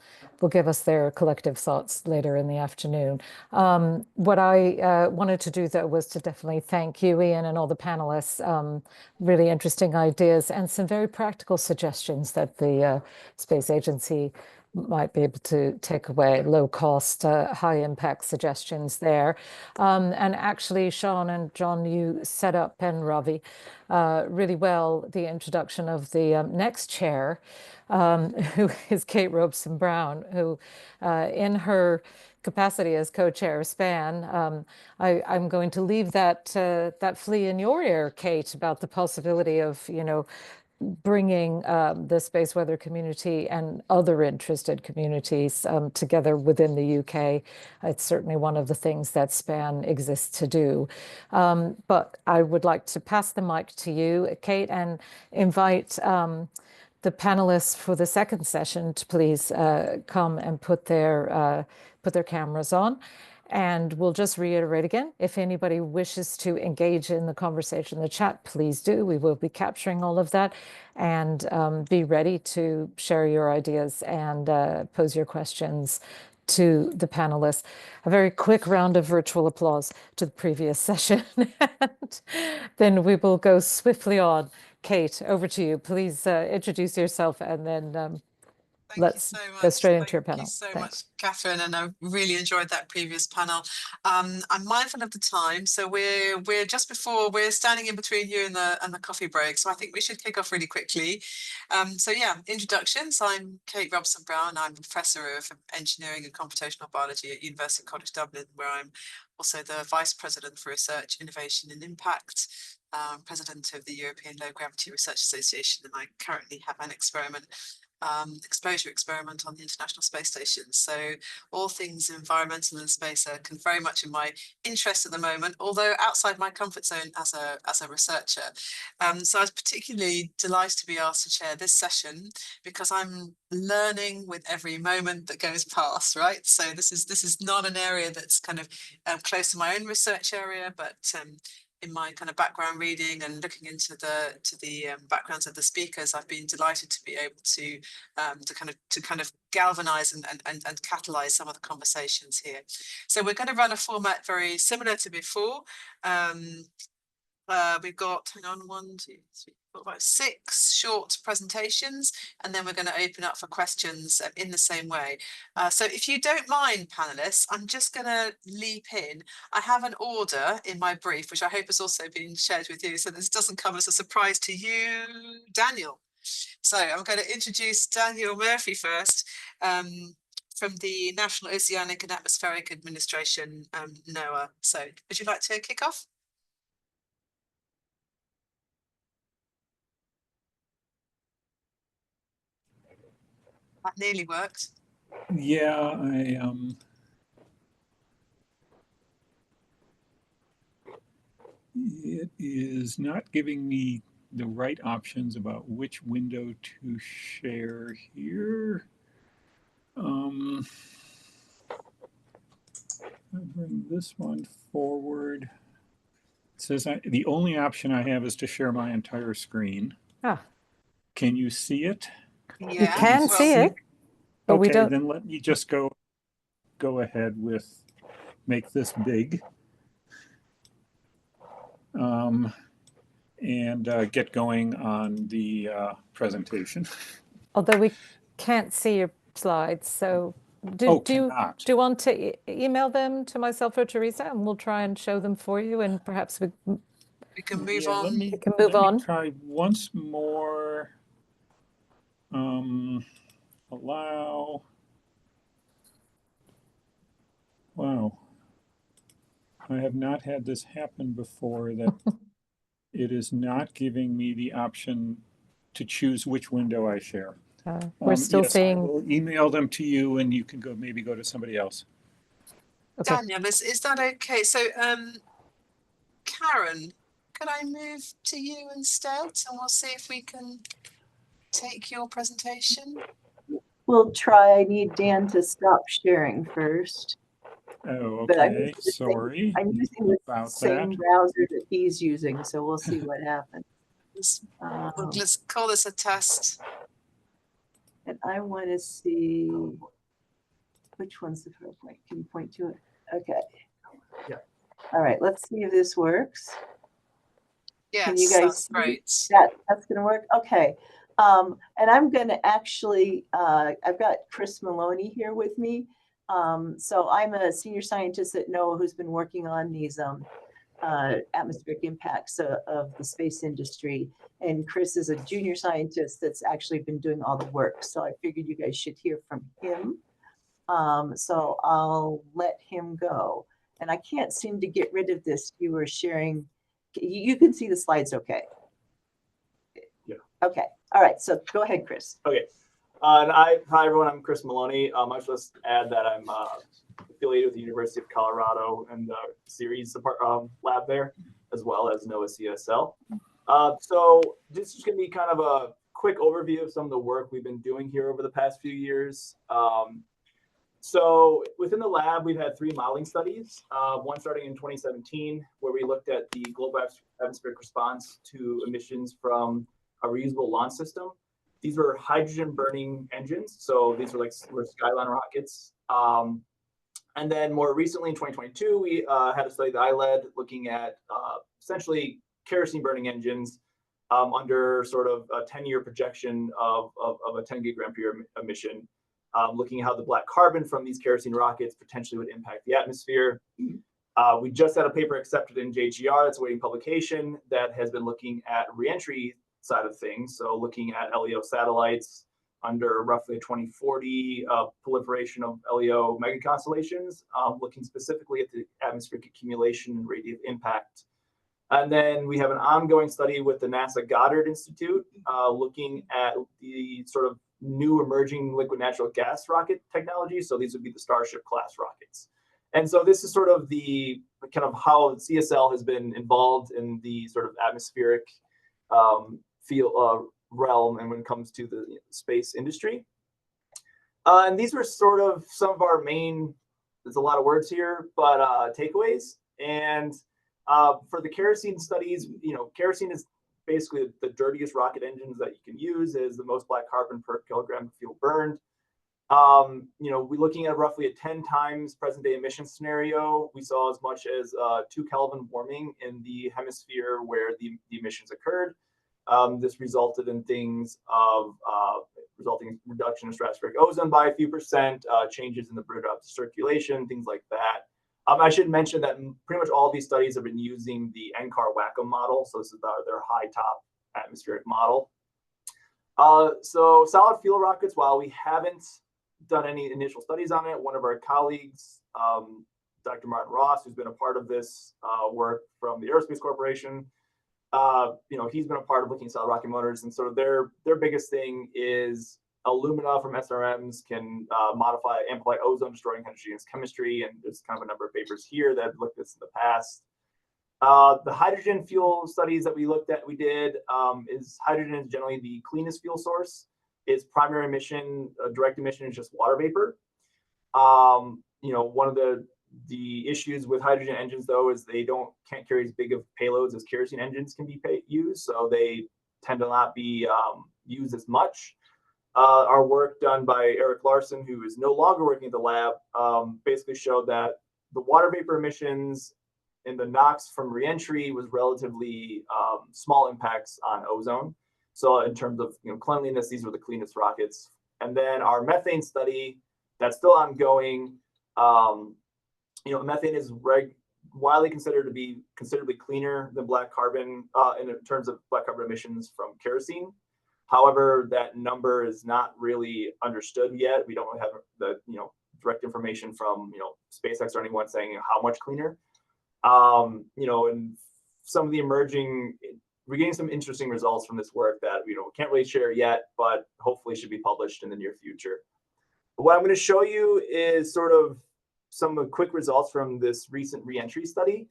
give us their collective thoughts later in the afternoon. What I wanted to do, though, was to definitely thank you, Ian, and all the panelists. Really interesting ideas and some very practical suggestions that the Space Agency might be able to take away, low cost, high impact suggestions there. And actually, Sean and John, you set up, and Ravi, really well the introduction of the next chair, who is Kate Robeson Brown, who in her capacity as co-chair of SPAN, I'm going to leave that flea in your ear, Kate, about the possibility of, bringing the space weather community and other interested communities together within the UK. It's certainly one of the things that SPAN exists to do. But I would like to pass the mic to you, Kate, and invite the panelists for the second session to please come and put their cameras on. And we'll just reiterate again, if anybody wishes to engage in the conversation in the chat, please do. We will be capturing all of that, and be ready to share your ideas and pose your questions to the panelists. A very quick round of virtual applause to the previous session. And then we will go swiftly on. Kate, over to you. Please introduce yourself, and then let's go straight into your panel. Thank you so Thanks. much, Catherine, and I really enjoyed that previous panel. I'm mindful of the time, so we're just before, we're standing in between you and the coffee break, so I think we should kick off really quickly. So yeah, introductions. I'm Kate Robson-Brown. I'm Professor of Engineering and Computational Biology at University College Dublin, where I'm also the Vice President for Research, Innovation and Impact, President of the European Low Gravity Research Association, and I currently have an exposure experiment on the International Space Station. So all things environmental and space are very much in my interest at the moment, although outside my comfort zone as a researcher. So I was particularly delighted to be asked to chair this session because I'm learning with every moment that goes past, right? So this is not an area that's kind of close to my own research area, but in my kind of background reading and looking into the backgrounds of the speakers, I've been delighted to be able to kind of galvanize and catalyze some of the conversations here. So we're going to run a format very similar to before. We've got, hang on, 1, 2, 3, 4, 5, 6 short presentations, and then we're going to open up for questions in the same way. So if you don't mind, panelists, I'm just going to leap in. I have an order in my brief, which I hope has also been shared with you, so this doesn't come as a surprise to you, Daniel. So I'm going to introduce Daniel Murphy first, from the National Oceanic and Atmospheric Administration, NOAA. So would you like to kick off? That nearly worked. Yeah, it is not giving me the right options about which window to share here. I'll bring this one forward. It says the only option I have is to share my entire screen. Ah. Can you see it? Yeah, you can see it, but okay, we don't. Then let me just go ahead with make this big. And get going on the presentation. Although we can't see your slides, so do you want to email them to myself or Teresa, and we'll try and show them for you, and perhaps we can move on. Let me try once more. Allow. Wow. I have not had this happen before, that it is not giving me the option to choose which window I share. We're still seeing. I will email them to you, and you can maybe go to somebody else. Okay. Daniel, is that okay? So, Karen, could I move to you instead, and we'll see if we can take your presentation? We'll try. I need Dan to stop sharing first. Oh, but okay. Sorry. I'm using the same browser that he's using, so we'll see what happens. Let's call this a test. And I want to see which one's the first one. Can you point to it? Okay. Yeah. All right. Let's see if this works. Yes, can you guys that's see great. That's going to work. Okay. And I'm going to actually, I've got Chris Maloney here with me. So I'm a senior scientist at NOAA who's been working on these atmospheric impacts of the space industry. And Chris is a junior scientist that's actually been doing all the work. So I figured you guys should hear from him. So I'll let him go. And I can't seem to get rid of this. You were sharing, you can see the slides okay? Yeah. Okay, all right, so go ahead, Chris. Okay. Hi everyone, I'm Chris Maloney. I should just add that I'm affiliated with the University of Colorado and the series lab there, as well as NOAA CSL. So this is going to be kind of a quick overview of some of the work we've been doing here over the past few years. So within the lab, we've had 3 modeling studies, one starting in 2017, where we looked at the global atmospheric response to emissions from a reusable launch system. These were hydrogen burning engines. So these were Skyline rockets. And then more recently in 2022, we had a study that I led looking at essentially kerosene burning engines under sort of a 10-year projection of a 10 gigagram per year emission, looking at how the black carbon from these kerosene rockets potentially would impact the atmosphere. We just had a paper accepted in JGR that's awaiting publication that has been looking at reentry side of things. So looking at LEO satellites under roughly 2040 proliferation of LEO mega constellations, looking specifically at the atmospheric accumulation and radiative impact. And then we have an ongoing study with the NASA Goddard Institute looking at the sort of new emerging liquid natural gas rocket technology. So these would be the Starship class rockets. And so this is sort of the kind of how CSL has been involved in the sort of atmospheric realm and when it comes to the space industry. And these were sort of some of our main, there's a lot of words here, but takeaways. And for the kerosene studies, kerosene is basically the dirtiest rocket engines that you can use, is the most black carbon per kilogram of fuel burned. We're looking at roughly a 10 times present day emission scenario. We saw as much as 2 Kelvin warming in the hemisphere where the emissions occurred. This resulted in things of resulting in reduction in stratospheric ozone by a few percent, changes in the British circulation, things like that. I should mention that pretty much all these studies have been using the NCAR WACCM model. So this is their high top atmospheric model. So solid fuel rockets, while we haven't done any initial studies on it, one of our colleagues, Dr. Martin Ross, who's been a part of this work from the Aerospace Corporation, he's been a part of looking at solid rocket motors, and sort of their biggest thing is alumina from SRMs can amplify ozone, destroying heterogeneous chemistry, and there's kind of a number of papers here that have looked at this in the past. The hydrogen fuel studies that we did is hydrogen is generally the cleanest fuel source. Its primary emission, direct emission, is just water vapor. One of the issues with hydrogen engines, though, is they can't carry as big of payloads as kerosene engines can be used, so they tend to not be used as much. Our work done by Eric Larson, who is no longer working at the lab, basically showed that the water vapor emissions and the NOx from reentry was relatively small impacts on ozone. So in terms of cleanliness, these were the cleanest rockets. And then our methane study that's still ongoing. Methane is widely considered to be considerably cleaner than black carbon in terms of black carbon emissions from kerosene. However, that number is not really understood yet. We don't really have the direct information from SpaceX or anyone saying how much cleaner. And some of the we're getting some interesting results from this work that can't really share yet, but hopefully should be published in the near future. What I'm going to show you is sort of some of the quick results from this recent reentry study.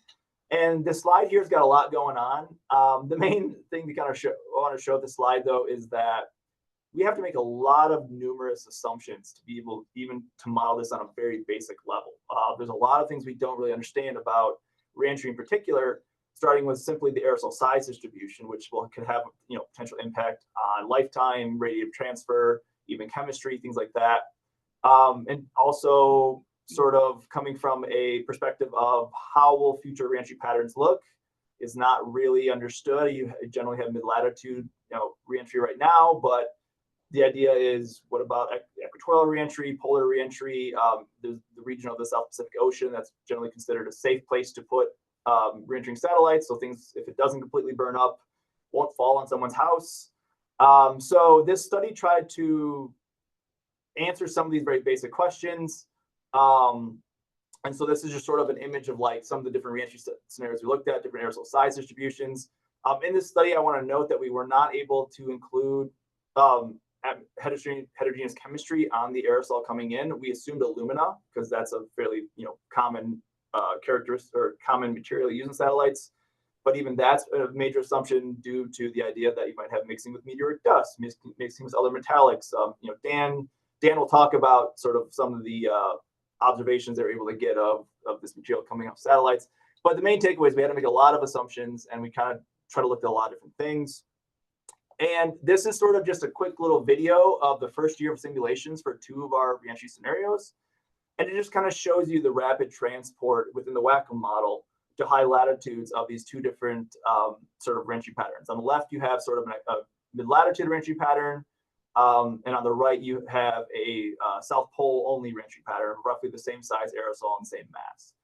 And this slide here has got a lot going on. The main thing to kind of want to show this slide, though, is that we have to make a lot of numerous assumptions to be able even to model this on a very basic level. There's a lot of things we don't really understand about reentry in particular, starting with simply the aerosol size distribution, which could have potential impact on lifetime, radiative transfer, even chemistry, things like that. And also sort of coming from a perspective of how will future reentry patterns look is not really understood. You generally have mid-latitude reentry right now, but the idea is, what about equatorial reentry, polar reentry? There's the region of the South Pacific Ocean that's generally considered a safe place to put reentering satellites. So things, if it doesn't completely burn up, won't fall on someone's house. So this study tried to answers some of these very basic questions. And so this is just sort of an image of like some of the different reentry scenarios we looked at, different aerosol size distributions. In this study, I want to note that we were not able to include heterogeneous chemistry on the aerosol coming in. We assumed alumina because that's a fairly common characteristic or common material used in satellites. But even that's a major assumption due to the idea that you might have mixing with meteoric dust, mixing with other metallics. Dan will talk about sort of some of the observations they were able to get of this material coming off satellites. But the main takeaway is we had to make a lot of assumptions, and we kind of try to look at a lot of different things. And this is sort of just a quick little video of the first year of simulations for 2 of our reentry scenarios. And it just kind of shows you the rapid transport within the Wacom model to high latitudes of these 2 different sort of reentry patterns. On the left, you have sort of a mid-latitude reentry pattern. And on the right, you have a South Pole only reentry pattern, roughly the same size aerosol and same mass.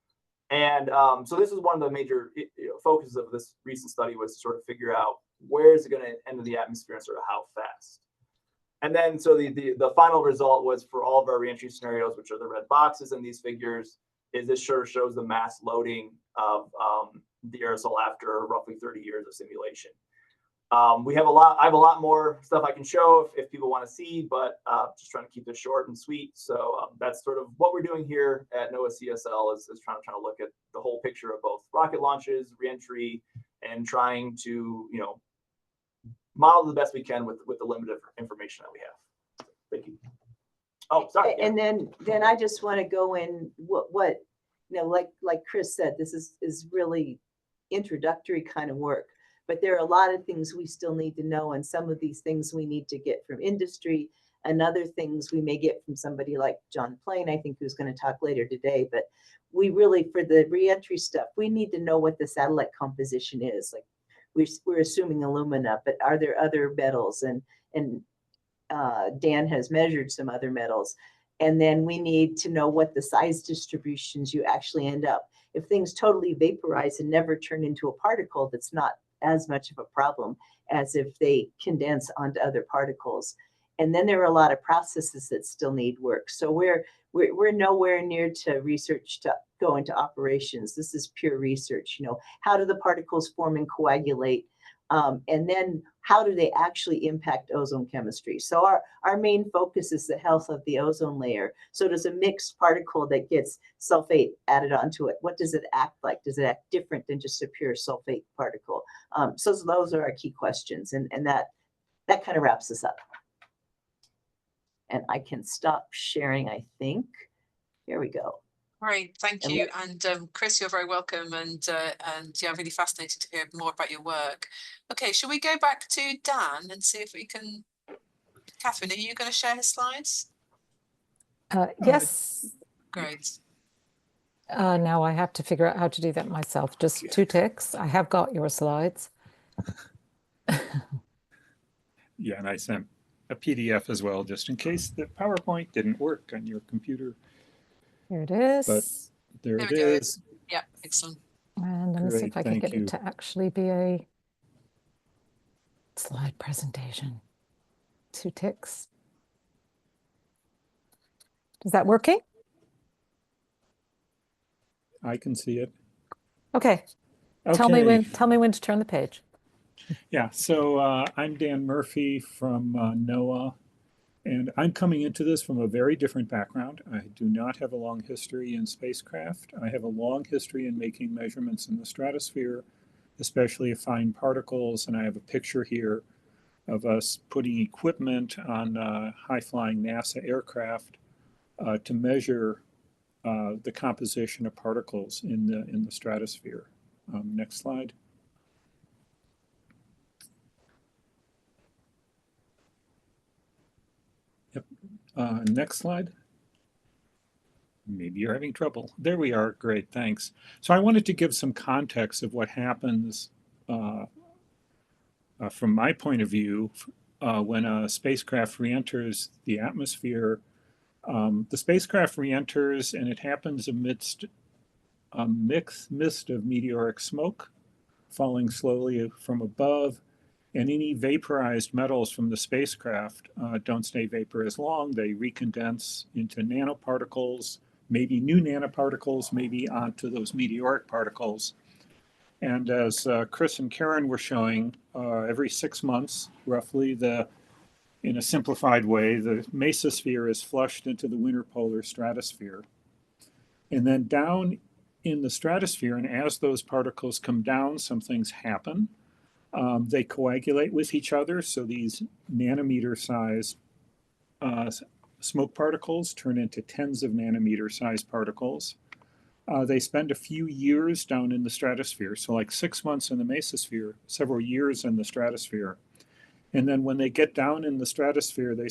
And so this is one of the major focuses of this recent study, was to sort of figure out where is it going to enter the atmosphere and sort of how fast. And then so the final result was for all of our reentry scenarios, which are the red boxes in these figures, is this sure shows the mass loading of the aerosol after roughly 30 years of simulation. I have a lot more stuff I can show if people want to see, but just trying to keep this short and sweet. So that's sort of what we're doing here at NOAA CSL is trying to look at the whole picture of both rocket launches, reentry, and trying to model the best we can with the limited information that we have. Thank you. Oh, sorry. And then I just want to go in what like Chris said, this is really introductory kind of work. But there are a lot of things we still need to know, and some of these things we need to get from industry, and other things we may get from somebody like John Plain, I think, who's going to talk later today. But we really, for the reentry stuff, we need to know what the satellite composition is. Like we're assuming alumina, but are there other metals? And Dan has measured some other metals. And then we need to know what the size distributions you actually end up. If things totally vaporize and never turn into a particle, that's not as much of a problem as if they condense onto other particles. And then there are a lot of processes that still need work. So we're nowhere near to research to go into operations. This is pure research. How do the particles form and coagulate? And then how do they actually impact ozone chemistry? So our main focus is the health of the ozone layer. So does a mixed particle that gets sulfate added onto it, what does it act like? Does it act different than just a pure sulfate particle? So those are our key questions. And that kind of wraps us up. And I can stop sharing, I think. Here we go. Great, thank you. And Chris, you're very welcome. And yeah, really fascinated to hear more about your work. Okay, shall we go back to Dan and see if we can... Catherine, are you going to share his slides? Yes. Great. Now I have to figure out how to do that myself. Just 2 ticks. I have got your slides. Yeah, and I sent a PDF as well, just in case the PowerPoint didn't work on your computer. Here it is. But there it is. Yeah, excellent. And let me see if I can get you. it to actually be a slide presentation. 2 ticks. Is that working? I can see it. Okay. Tell me when to turn the page. Yeah, so I'm Dan Murphy from NOAA, and I'm coming into this from a very different background. I do not have a long history in spacecraft. I have a long history in making measurements in the stratosphere, especially of fine particles, and I have a picture here of us putting equipment on high-flying NASA aircraft to measure the composition of particles in the stratosphere. Next slide. Yep. Next slide. Maybe you're having trouble. There we are. Great, thanks. So I wanted to give some context of what happens from my point of view when a spacecraft re-enters the atmosphere. The spacecraft re-enters, and it happens amidst a mist of meteoric smoke falling slowly from above. And any vaporized metals from the spacecraft don't stay vapor as long. They recondense into nanoparticles, maybe new nanoparticles, maybe onto those meteoric particles. And as Chris and Karen were showing, every 6 months, roughly, in a simplified way, the mesosphere is flushed into the winter polar stratosphere. And then down in the stratosphere, and as those particles come down, some things happen. They coagulate with each other, so these nanometer-sized smoke particles turn into tens of nanometer-sized particles. They spend a few years down in the stratosphere, so like 6 months in the mesosphere, several years in the stratosphere. And then when they get down in the stratosphere, they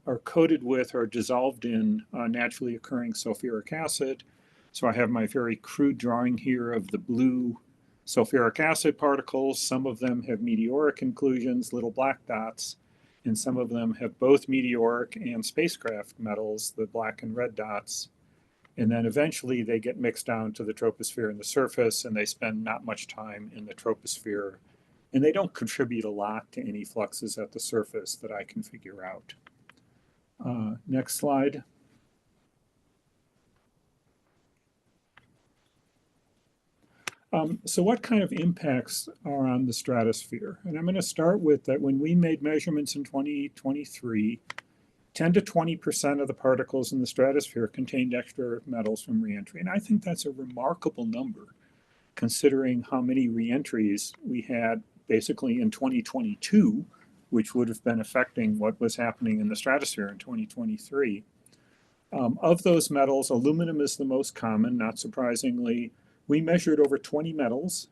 are coated with or dissolved in naturally occurring sulfuric acid. So I have my very crude drawing here of the blue sulfuric acid particles. Some of them have meteoric inclusions, little black dots, and some of them have both meteoric and spacecraft metals, the black and red dots. And then eventually they get mixed down to the troposphere and the surface, and they spend not much time in the troposphere. And they don't contribute a lot to any fluxes at the surface that I can figure out. Next slide. So what kind of impacts are on the stratosphere? And I'm going to start with that when we made measurements in 2023, 10 to 20% of the particles in the stratosphere contained extra metals from reentry. And I think that's a remarkable number, considering how many reentries we had basically in 2022, which would have been affecting what was happening in the stratosphere in 2023. Of those metals, aluminum is the most common, not surprisingly. We measured over 20 metals,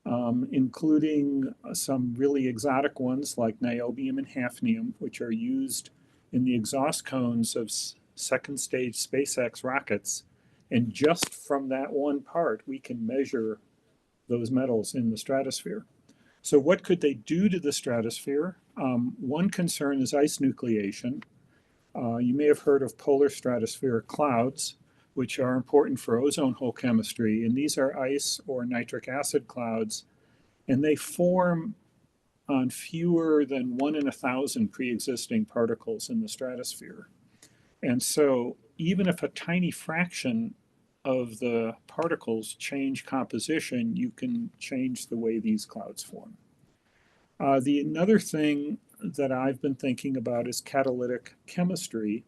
including some really exotic ones like niobium and hafnium, which are used in the exhaust cones of second stage SpaceX rockets. And just from that one part, we can measure those metals in the stratosphere. So what could they do to the stratosphere? One concern is ice nucleation. You may have heard of polar stratospheric clouds, which are important for ozone hole chemistry. And these are ice or nitric acid clouds, and they form on fewer than 1 in 1,000 pre-existing particles in the stratosphere. And so even if a tiny fraction of the particles change composition, you can change the way these clouds form. Another thing that I've been thinking about is catalytic chemistry.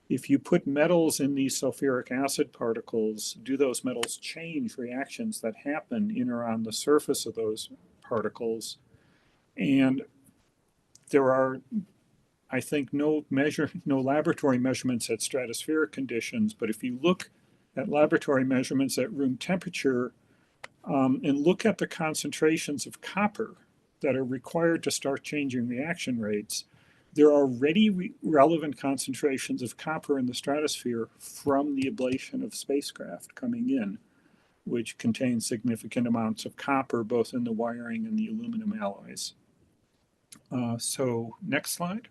If you put metals in these sulfuric acid particles, do those metals change reactions that happen in or on the surface of those particles? And there are, I think, no laboratory measurements at stratospheric conditions, but if you look at laboratory measurements at room temperature and look at the concentrations of copper that are required to start changing reaction rates, there are already relevant concentrations of copper in the stratosphere from the ablation of spacecraft coming in, which contains significant amounts of copper both in the wiring and the aluminum alloys. So next slide.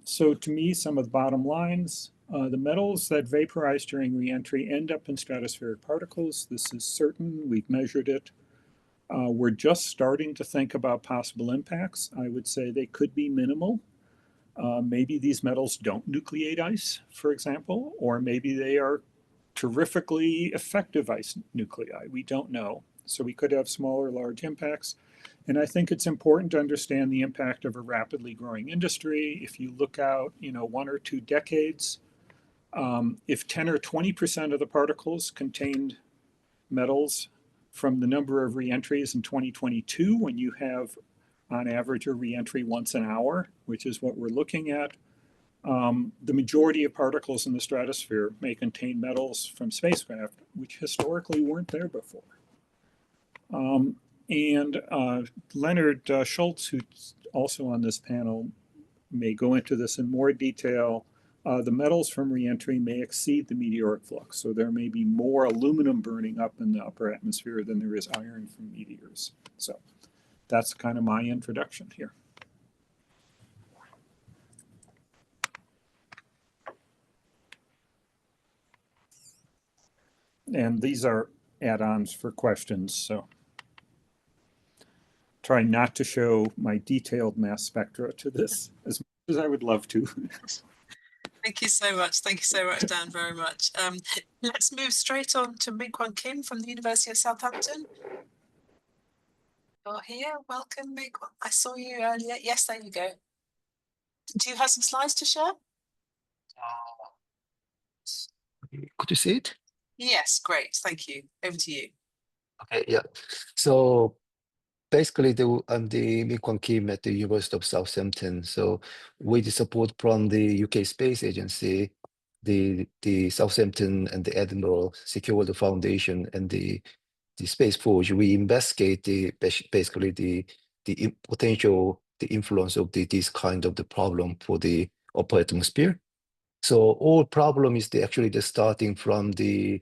So to me, some of the bottom lines, the metals that vaporize during reentry end up in stratospheric particles. This is certain, we've measured it. We're just starting to think about possible impacts. I would say they could be minimal. Maybe these metals don't nucleate ice, for example, or maybe they are terrifically effective ice nuclei. We don't know. So we could have small or large impacts. And I think it's important to understand the impact of a rapidly growing industry. If you look out, 1 or 2 decades, if 10 or 20% of the particles contained metals from the number of reentries in 2022, when you have on average a reentry once an hour, which is what we're looking at, the majority of particles in the stratosphere may contain metals from spacecraft, which historically weren't there before. And Leonard Schultz, who's also on this panel, may go into this in more detail. The metals from reentry may exceed the meteoric flux, so there may be more aluminum burning up in the upper atmosphere than there is iron from meteors. So that's kind of my introduction here. And these are add-ons for questions, so. try not to show my detailed mass spectra to this as much as I would love to. Thank you so much. Thank you so much, Dan, very much. Let's move straight on to Ming-Kwan Kim from the University of Southampton. You're here. Welcome, Ming-Kwan. I saw you earlier. Yes, there you go. Do you have some slides to share? Could you see it? Yes, great. Thank you. Over to you. Okay, yeah. So basically, I'm the Ming-Kwan Kim at the University of Southampton. So with the support from the UK Space Agency, the Southampton and the Edinburgh Secure Foundation and the Space Forge, we investigate basically the potential influence of this kind of the problem for the upper atmosphere. So all problem is actually starting from the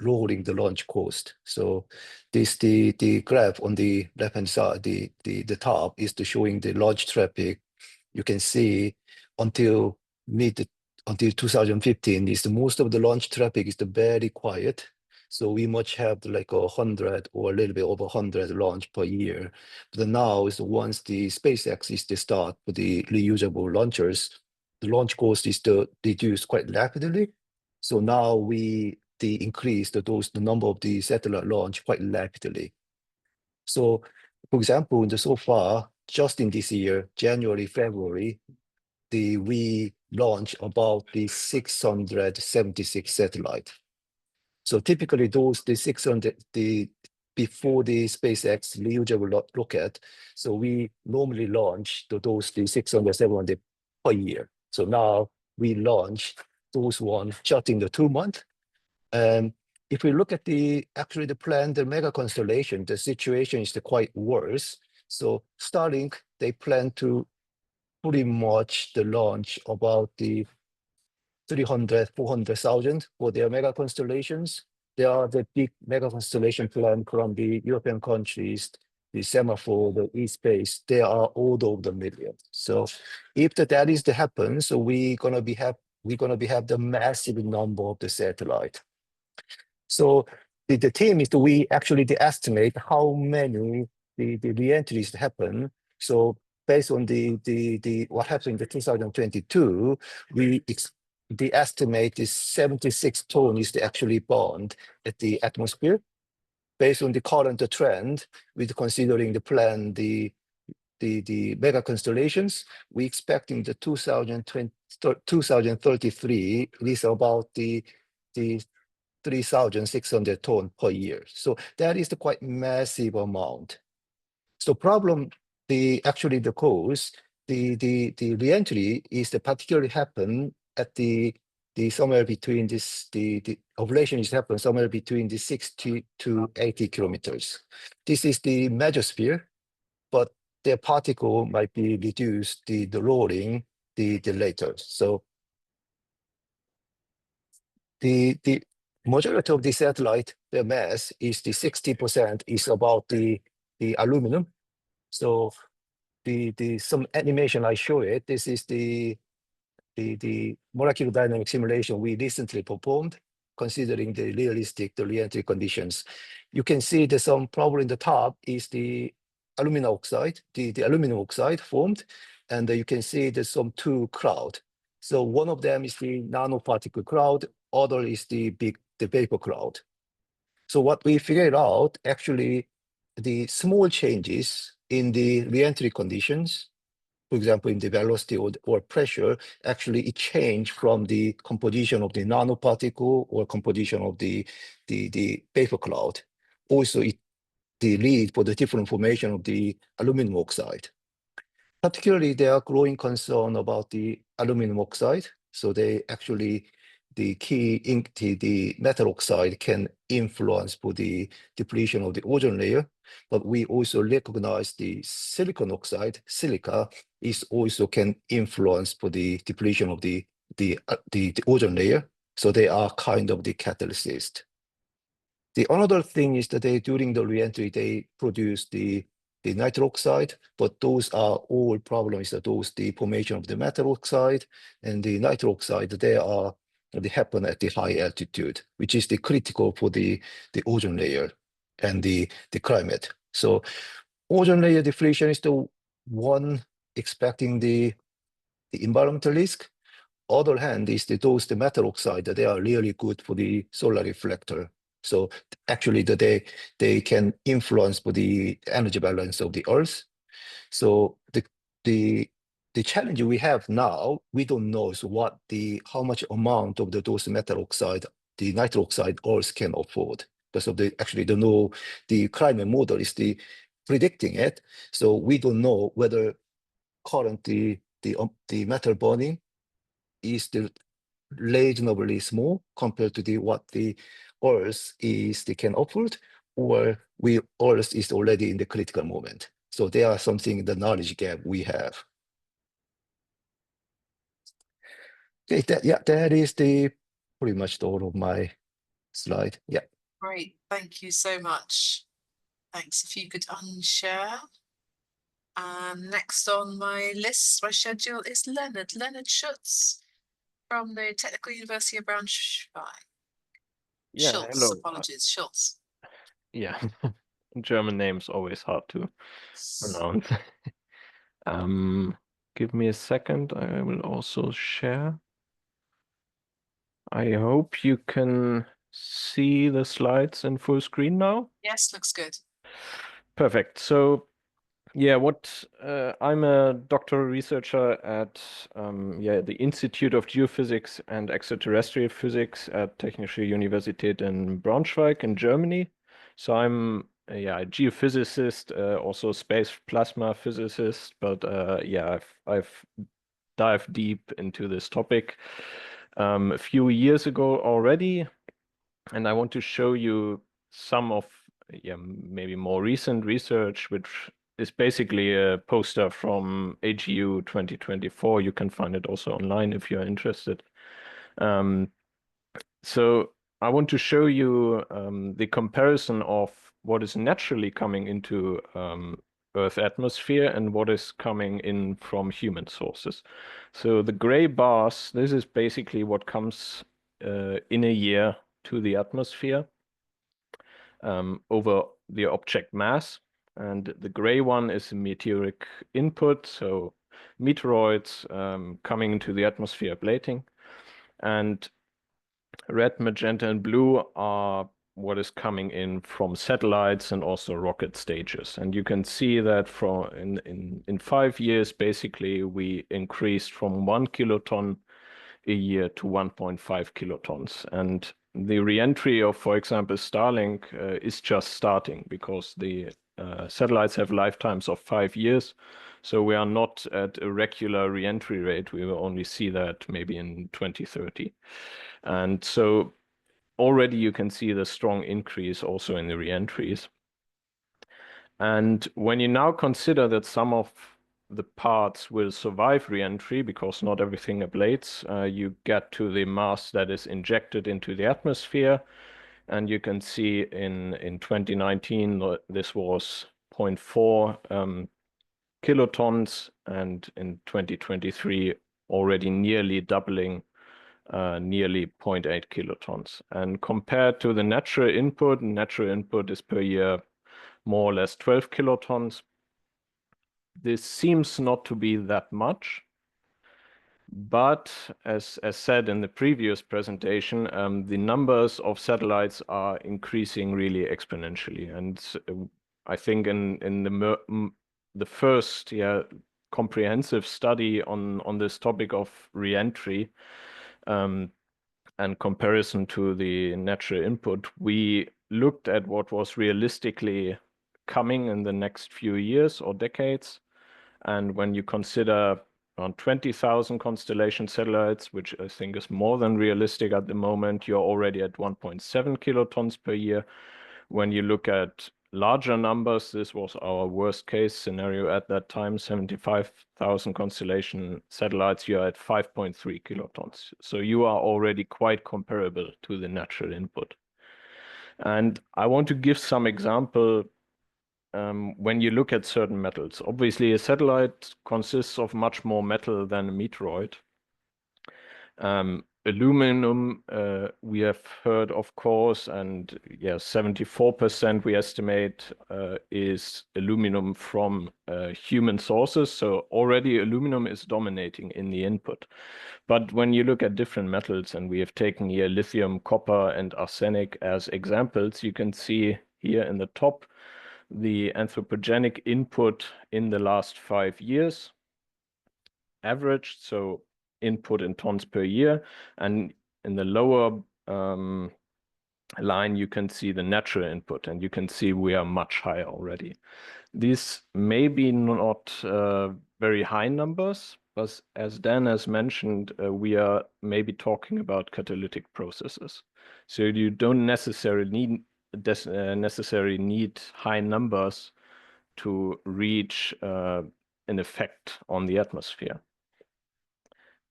lowering the launch cost. So the graph on the left hand side, the top is showing the launch traffic. You can see until 2015 is most of the launch traffic is very quiet. So we must have like 100 or a little bit over 100 launch per year. But now is once the SpaceX is the start for the reusable launchers, the launch cost is reduced quite rapidly. So now we increase the number of the satellite launch quite rapidly. So for example, so far, just in this year, January, February, we launched about the 676 satellites. So typically those, the 600, before the SpaceX reusable rocket, so we normally launch the 600, 700 per year. So now we launch those ones just in the 2 months. And if we look at actually the plan, the mega constellation, the situation is quite worse. So Starlink, they plan to pretty much the launch about the 300, 400,000 for their mega constellations. There are the big mega constellation plan from the European countries, the Semaphore, the eSpace, they are all over the million. So if that is to happen, so we're gonna have the massive number of the satellite. So the team is we actually estimate how many the re-entries happen. So based on the what happened in 2022, the estimate is 76 tons is actually burned at the atmosphere. Based on the current trend, with considering the plan, the mega constellations, we expecting the 2033 is about the 3,600 tons per year. So that is the quite massive amount. So problem, actually the cause, the re-entry is particularly happen at the somewhere between the ovulation is happen somewhere between the 60 to 80 kilometers. This is the mesosphere, but their particle might be reduced, the lowering, the later. So the majority of the satellite, the mass is the 60% is about the aluminum. So some animation I show it. This is the molecular dynamic simulation we recently performed, considering the realistic re-entry conditions. You can see there's some problem in the top is the aluminum oxide, the aluminum oxide formed, and you can see there's some two cloud. So one of them is the nanoparticle cloud, other is the vapor cloud. So what we figured out, actually, the small changes in the re-entry conditions, for example, in the velocity or pressure, actually it changed from the composition of the nanoparticle or composition of the vapor cloud. Also, the lead for the different formation of the aluminum oxide. Particularly, there are growing concern about the aluminum oxide. So the metal oxide can influence for the depletion of the ozone layer, but we also recognize the silicon oxide, silica, is also can influence for the depletion of the ozone layer. So they are kind of the catalyst. The another thing is that during the re-entry, they produce the nitric oxide, but those are all problems that the formation of the metal oxide and the nitric oxide, they happen at the high altitude, which is the critical for the ozone layer and the climate. So ozone layer depletion is the one expecting the environmental risk. Other hand is the metal oxide that they are really good for the solar reflector. So actually they can influence the energy balance of the Earth. So the challenge we have now, we don't know is how much amount of those metal oxide, the nitrogen oxide Earth can afford. Because of the climate model is predicting it. So we don't know whether currently the metal burning is still reasonably small compared to what the Earth they can afford, or Earth is already in the critical moment. So there are something the knowledge gap we have. Okay, that is pretty much all of my slide. Yeah. Great, thank you so much. Thanks. If you could unshare. And next on my list, my schedule is Leonard Schutz from the Technical University of Braunschweig. Yeah, Schultz, hello. apologies, Schultz. Yeah, German names always hard to pronounce. Give me a second. I will also share. I hope you can see the slides in full screen now. Yes, looks good. Perfect. So yeah, I'm a doctoral researcher at the Institute of Geophysics and Extraterrestrial Physics at Technische Universität in Braunschweig in Germany. So I'm a geophysicist, also space plasma physicist, but I've dived deep into this topic a few years ago already, and I want to show you some of maybe more recent research, which is basically a poster from AGU 2024. You can find it also online if you're interested. So I want to show you the comparison of what is naturally coming into Earth atmosphere and what is coming in from human sources. So the gray bars, this is basically what comes in a year to the atmosphere over the object mass. And the gray one is a meteoric input, so meteoroids coming into the atmosphere ablating. And red, magenta, and blue are what is coming in from satellites and also rocket stages. And you can see that in 5 years, basically, we increased from 1 kiloton a year to 1.5 kilotons. And the reentry of, for example, Starlink is just starting because the satellites have lifetimes of 5 years. So we are not at a regular reentry rate. We will only see that maybe in 2030. And so already you can see the strong increase also in the reentries. And when you now consider that some of the parts will survive reentry because not everything ablates, you get to the mass that is injected into the atmosphere. And you can see in 2019, this was 0.4 kilotons, and in 2023, already nearly doubling, nearly 0.8 kilotons. And compared to the natural input is per year more or less 12 kilotons. This seems not to be that much, but as said in the previous presentation, the numbers of satellites are increasing really exponentially. And I think in the first comprehensive study on this topic of reentry and comparison to the natural input, we looked at what was realistically coming in the next few years or decades. And when you consider around 20,000 constellation satellites, which I think is more than realistic at the moment, you're already at 1.7 kilotons per year. When you look at larger numbers, this was our worst case scenario at that time, 75,000 constellation satellites, you're at 5.3 kilotons. So you are already quite comparable to the natural input. And I want to give some example when you look at certain metals. Obviously, a satellite consists of much more metal than a meteoroid. A aluminum, we have heard, of course, and yeah, 74% we estimate is aluminum from human sources. So already aluminum is dominating in the input. But when you look at different metals, and we have taken here lithium, copper, and arsenic as examples, you can see here in the top the anthropogenic input in the last 5 years, averaged, so input in tons per year. And in the lower line, you can see the natural input, and you can see we are much higher already. These may be not very high numbers, but as Dan has mentioned, we are maybe talking about catalytic processes. So you don't necessarily need high numbers to reach an effect on the atmosphere.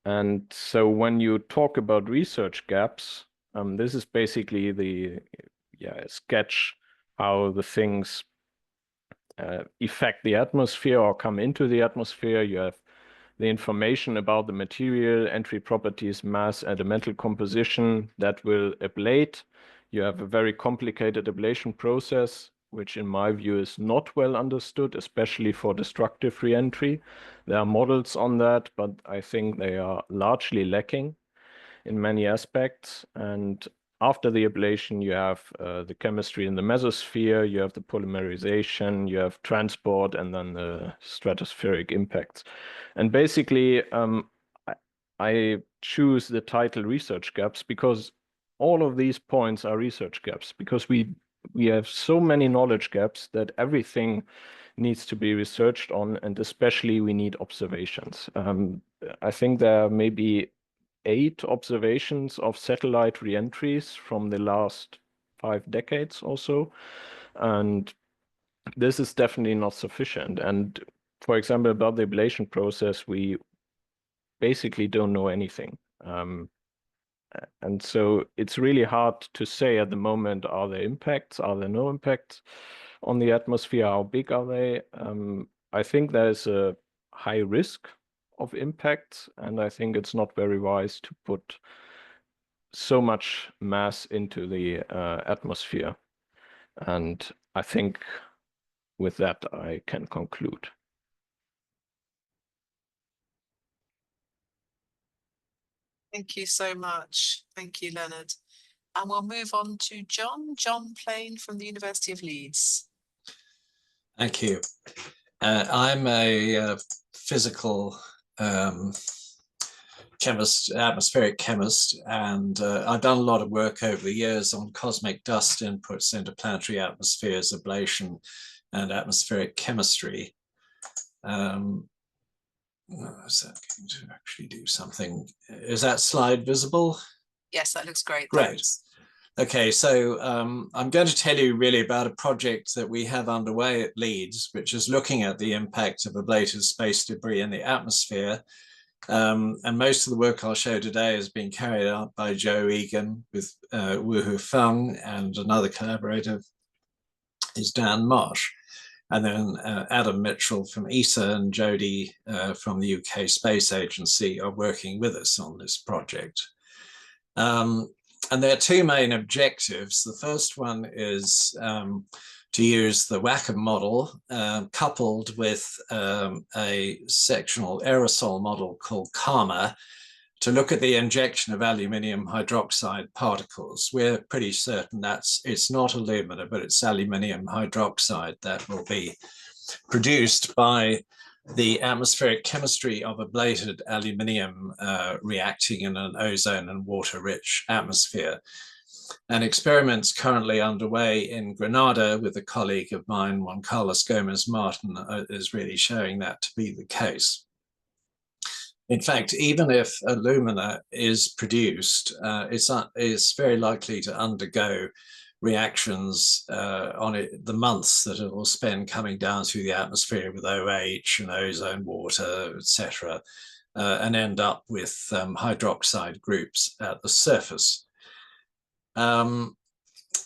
And so when you talk about research gaps, this is basically the sketch how the things affect the atmosphere or come into the atmosphere. You have the information about the material, entry properties, mass, elemental composition that will ablate. You have a very complicated ablation process, which in my view is not well understood, especially for destructive reentry. There are models on that, but I think they are largely lacking in many aspects. And after the ablation, you have the chemistry in the mesosphere, you have the polymerization, you have transport, and then the stratospheric impacts. And basically, I choose the title research gaps because all of these points are research gaps, because we have so many knowledge gaps that everything needs to be researched on, and especially we need observations. I think there are maybe 8 observations of satellite reentries from the last 5 decades or so, and this is definitely not sufficient. And for example, about the ablation process, we basically don't know anything. And so it's really hard to say at the moment, are there impacts, are there no impacts on the atmosphere, how big are they? I think there's a high risk of impacts, and I think it's not very wise to put so much mass into the atmosphere. And I think with that, I can conclude. Thank you so much. Thank you, Leonard. And we'll move on to John Plain from the University of Leeds. Thank you. I'm a physical chemist, atmospheric chemist, and I've done a lot of work over the years on cosmic dust inputs into planetary atmospheres, ablation, and atmospheric chemistry. Is that going to actually do something? Is that slide visible? Yes, that looks great. Great. Thanks. Okay, so I'm going to tell you really about a project that we have underway at Leeds, which is looking at the impact of ablated space debris in the atmosphere. And most of the work I'll show today has been carried out by Joe Egan with Wu Feng, and another collaborator is Dan Marsh. And then Adam Mitchell from ESA and Jody from the UK Space Agency are working with us on this project. And there are 2 main objectives. The first one is to use the Wacom model coupled with a sectional aerosol model called KARMA to look at the injection of aluminium hydroxide particles. We're pretty certain it's not alumina, but it's aluminium hydroxide that will be produced by the atmospheric chemistry of ablated aluminium reacting in an ozone and water-rich atmosphere. An experiment's currently underway in Granada with a colleague of mine, Juan Carlos Gomez Martin, is really showing that to be the case. In fact, even if alumina is produced, it's very likely to undergo reactions on the months that it will spend coming down through the atmosphere with OH and ozone, water, etc., and end up with hydroxide groups at the surface. And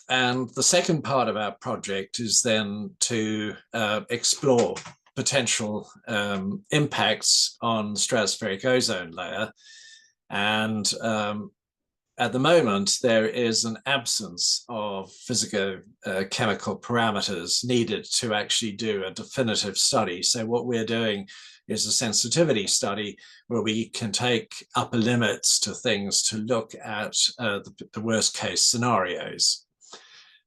the second part of our project is then to explore potential impacts on the stratospheric ozone layer. And at the moment, there is an absence of physico-chemical parameters needed to actually do a definitive study. So what we're doing is a sensitivity study where we can take upper limits to things to look at the worst case scenarios.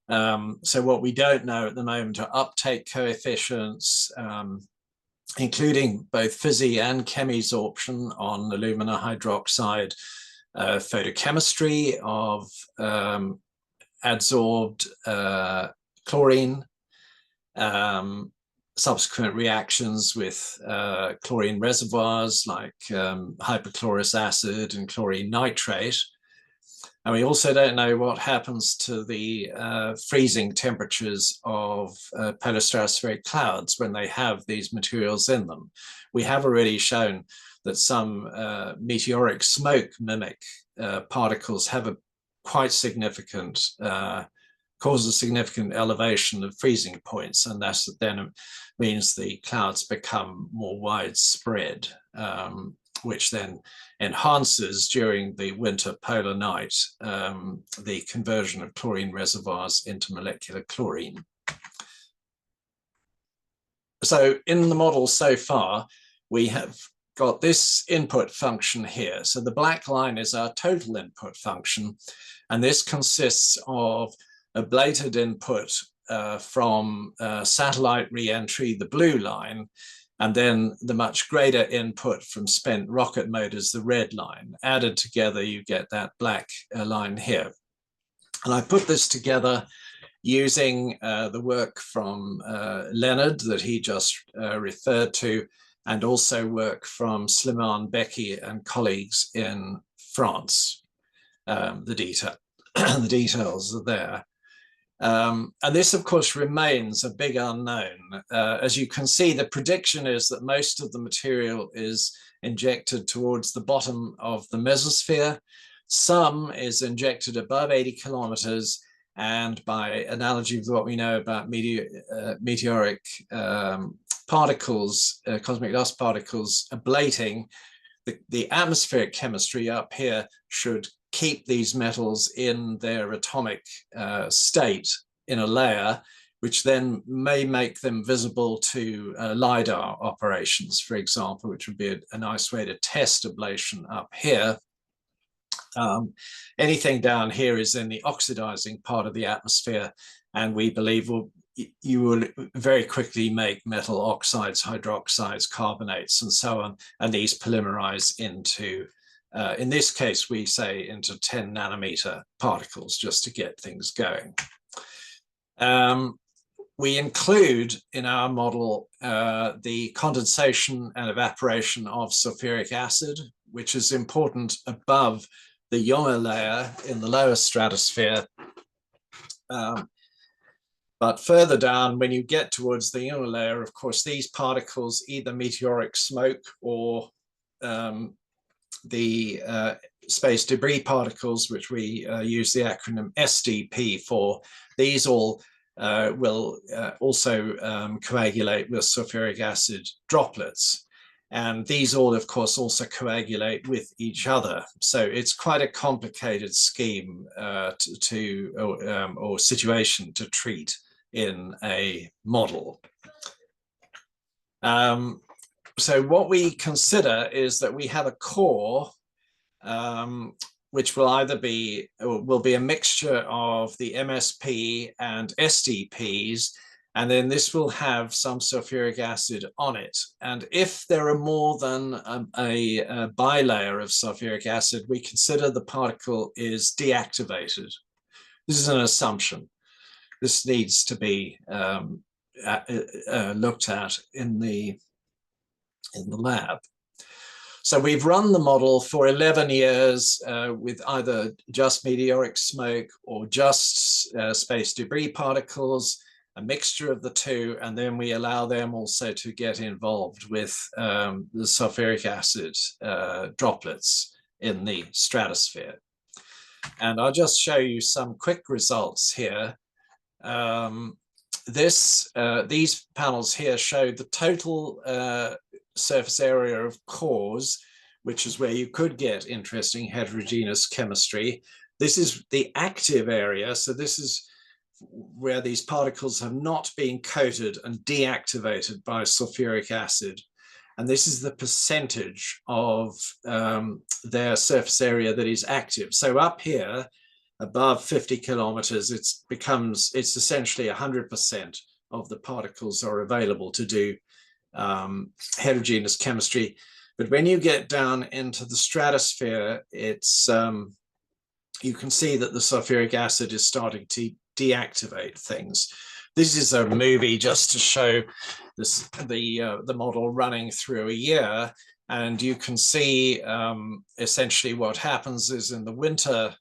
So what we don't know at the moment are uptake coefficients, including both Physi and chemisorption on alumina hydroxide, photochemistry of adsorbed chlorine, subsequent reactions with chlorine reservoirs like hypochlorous acid and chlorine nitrate. And we also don't know what happens to the freezing temperatures of polar stratospheric clouds when they have these materials in them. We have already shown that some meteoric smoke mimic particles have a quite significant, cause a significant elevation of freezing points, and that then means the clouds become more widespread, which then enhances during the winter polar night the conversion of chlorine reservoirs into molecular chlorine. So in the model so far, we have got this input function here. So the black line is our total input function, and this consists of ablated input from satellite re-entry, the blue line, and then the much greater input from spent rocket motors, the red line. Added together, you get that black line here. And I put this together using the work from Leonard that he just referred to, and also work from Slimane Becky and colleagues in France. The details are there. And this, of course, remains a big unknown. As you can see, the prediction is that most of the material is injected towards the bottom of the mesosphere. Some is injected above 80 kilometers, and by analogy with what we know about meteoric particles, cosmic dust particles ablating, the atmospheric chemistry up here should keep these metals in their atomic state in a layer, which then may make them visible to LiDAR operations, for example, which would be a nice way to test ablation up here. Anything down here is in the oxidizing part of the atmosphere, and we believe you will very quickly make metal oxides, hydroxides, carbonates, and so on, and these polymerize into in this case, we say into 10 nanometer particles just to get things going. We include in our model the condensation and evaporation of sulfuric acid, which is important above the Junge layer in the lower stratosphere. But further down, when you get towards the Junge layer, of course, these particles, either meteoric smoke or the space debris particles, which we use the acronym SDP for, these all will also coagulate with sulfuric acid droplets. And these all, of course, also coagulate with each other. So it's quite a complicated scheme or situation to treat in a model. So what we consider is that we have a core which will either be, will be a mixture of the MSP and SDPs, and then this will have some sulfuric acid on it. And if there are more than a bilayer of sulfuric acid, we consider the particle is deactivated. This is an assumption. This needs to be looked at in the lab. So we've run the model for 11 years with either just meteoric smoke or just space debris particles, a mixture of the two, and then we allow them also to get involved with the sulfuric acid droplets in the stratosphere. And I'll just show you some quick results here. These panels here show the total surface area of cores which is where you could get interesting heterogeneous chemistry. This is the active area. So this is where these particles have not been coated and deactivated by sulfuric acid. And this is the percentage of their surface area that is active. So up here, above 50 kilometers, it's essentially 100% of the particles are available to do heterogeneous chemistry. But when you get down into the stratosphere, it's you can see that the sulfuric acid is starting to deactivate things. This is a movie just to show this, the model running through a year, and you can see essentially what happens is in the winter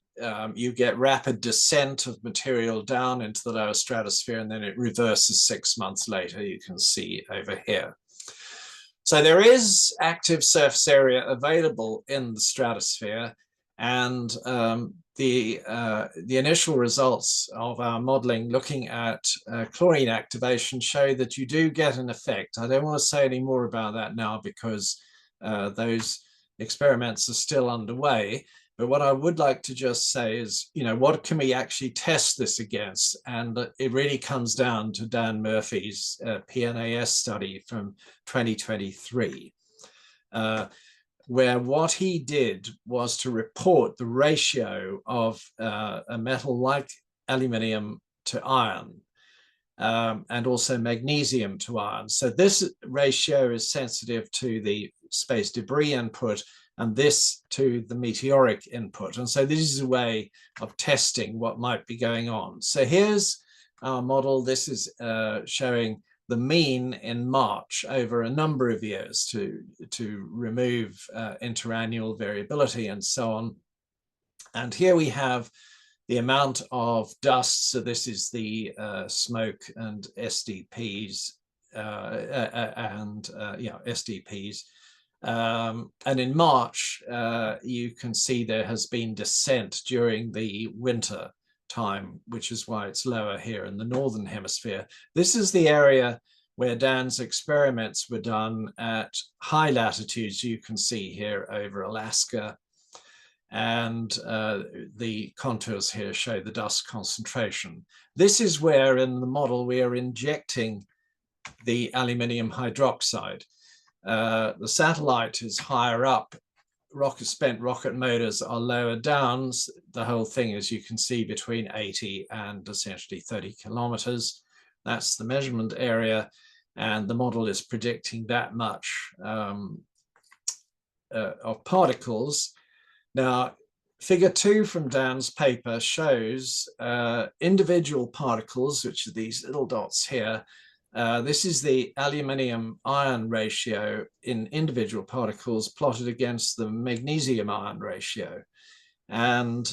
you get rapid descent of material down into the lower stratosphere, and then it reverses 6 months later. You can see over here. So there is active surface area available in the stratosphere, and the initial results of our modeling looking at chlorine activation show that you do get an effect. I don't want to say any more about that now because those experiments are still underway. But what I would like to just say is, what can we actually test this against? And it really comes down to Dan Murphy's PNAS study from 2023. Where what he did was to report the ratio of a metal like aluminium to iron and also magnesium to iron. So this ratio is sensitive to the space debris input and this to the meteoric input. And so this is a way of testing what might be going on. So here's our model. This is showing the mean in March over a number of years to remove interannual variability and so on. And here we have the amount of dust. So this is the smoke and SDPs SDPs. And in March, you can see there has been descent during the winter time, which is why it's lower here in the northern hemisphere. This is the area where Dan's experiments were done at high latitudes. You can see here over Alaska, and the contours here show the dust concentration. This is where in the model we are injecting the aluminium hydroxide. The satellite is higher up. Spent rocket motors are lower down. The whole thing, as you can see, between 80 and essentially 30 kilometers. That's the measurement area, and the model is predicting that much of particles. Now, figure 2 from Dan's paper shows individual particles, which are these little dots here. This is the aluminium iron ratio in individual particles plotted against the magnesium iron ratio. And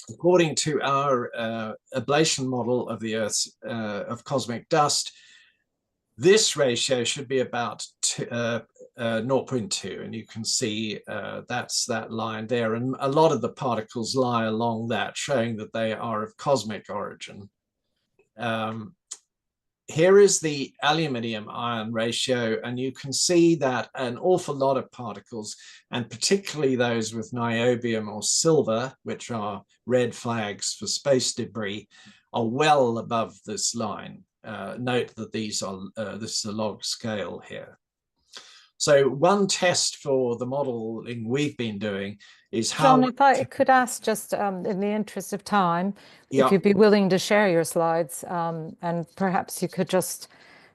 according to our ablation model of the Earth's of cosmic dust, this ratio should be about 0.2, and you can see that's that line there. And a lot of the particles lie along that, showing that they are of cosmic origin. Here is the aluminium iron ratio, and you can see that an awful lot of particles, and particularly those with niobium or silver, which are red flags for space debris, are well above this line. Note that these are this is a log scale here. So one test for the modeling we've been doing is how— John, if I could ask, just in the interest of time, if you'd be willing to share your slides, and perhaps you could just—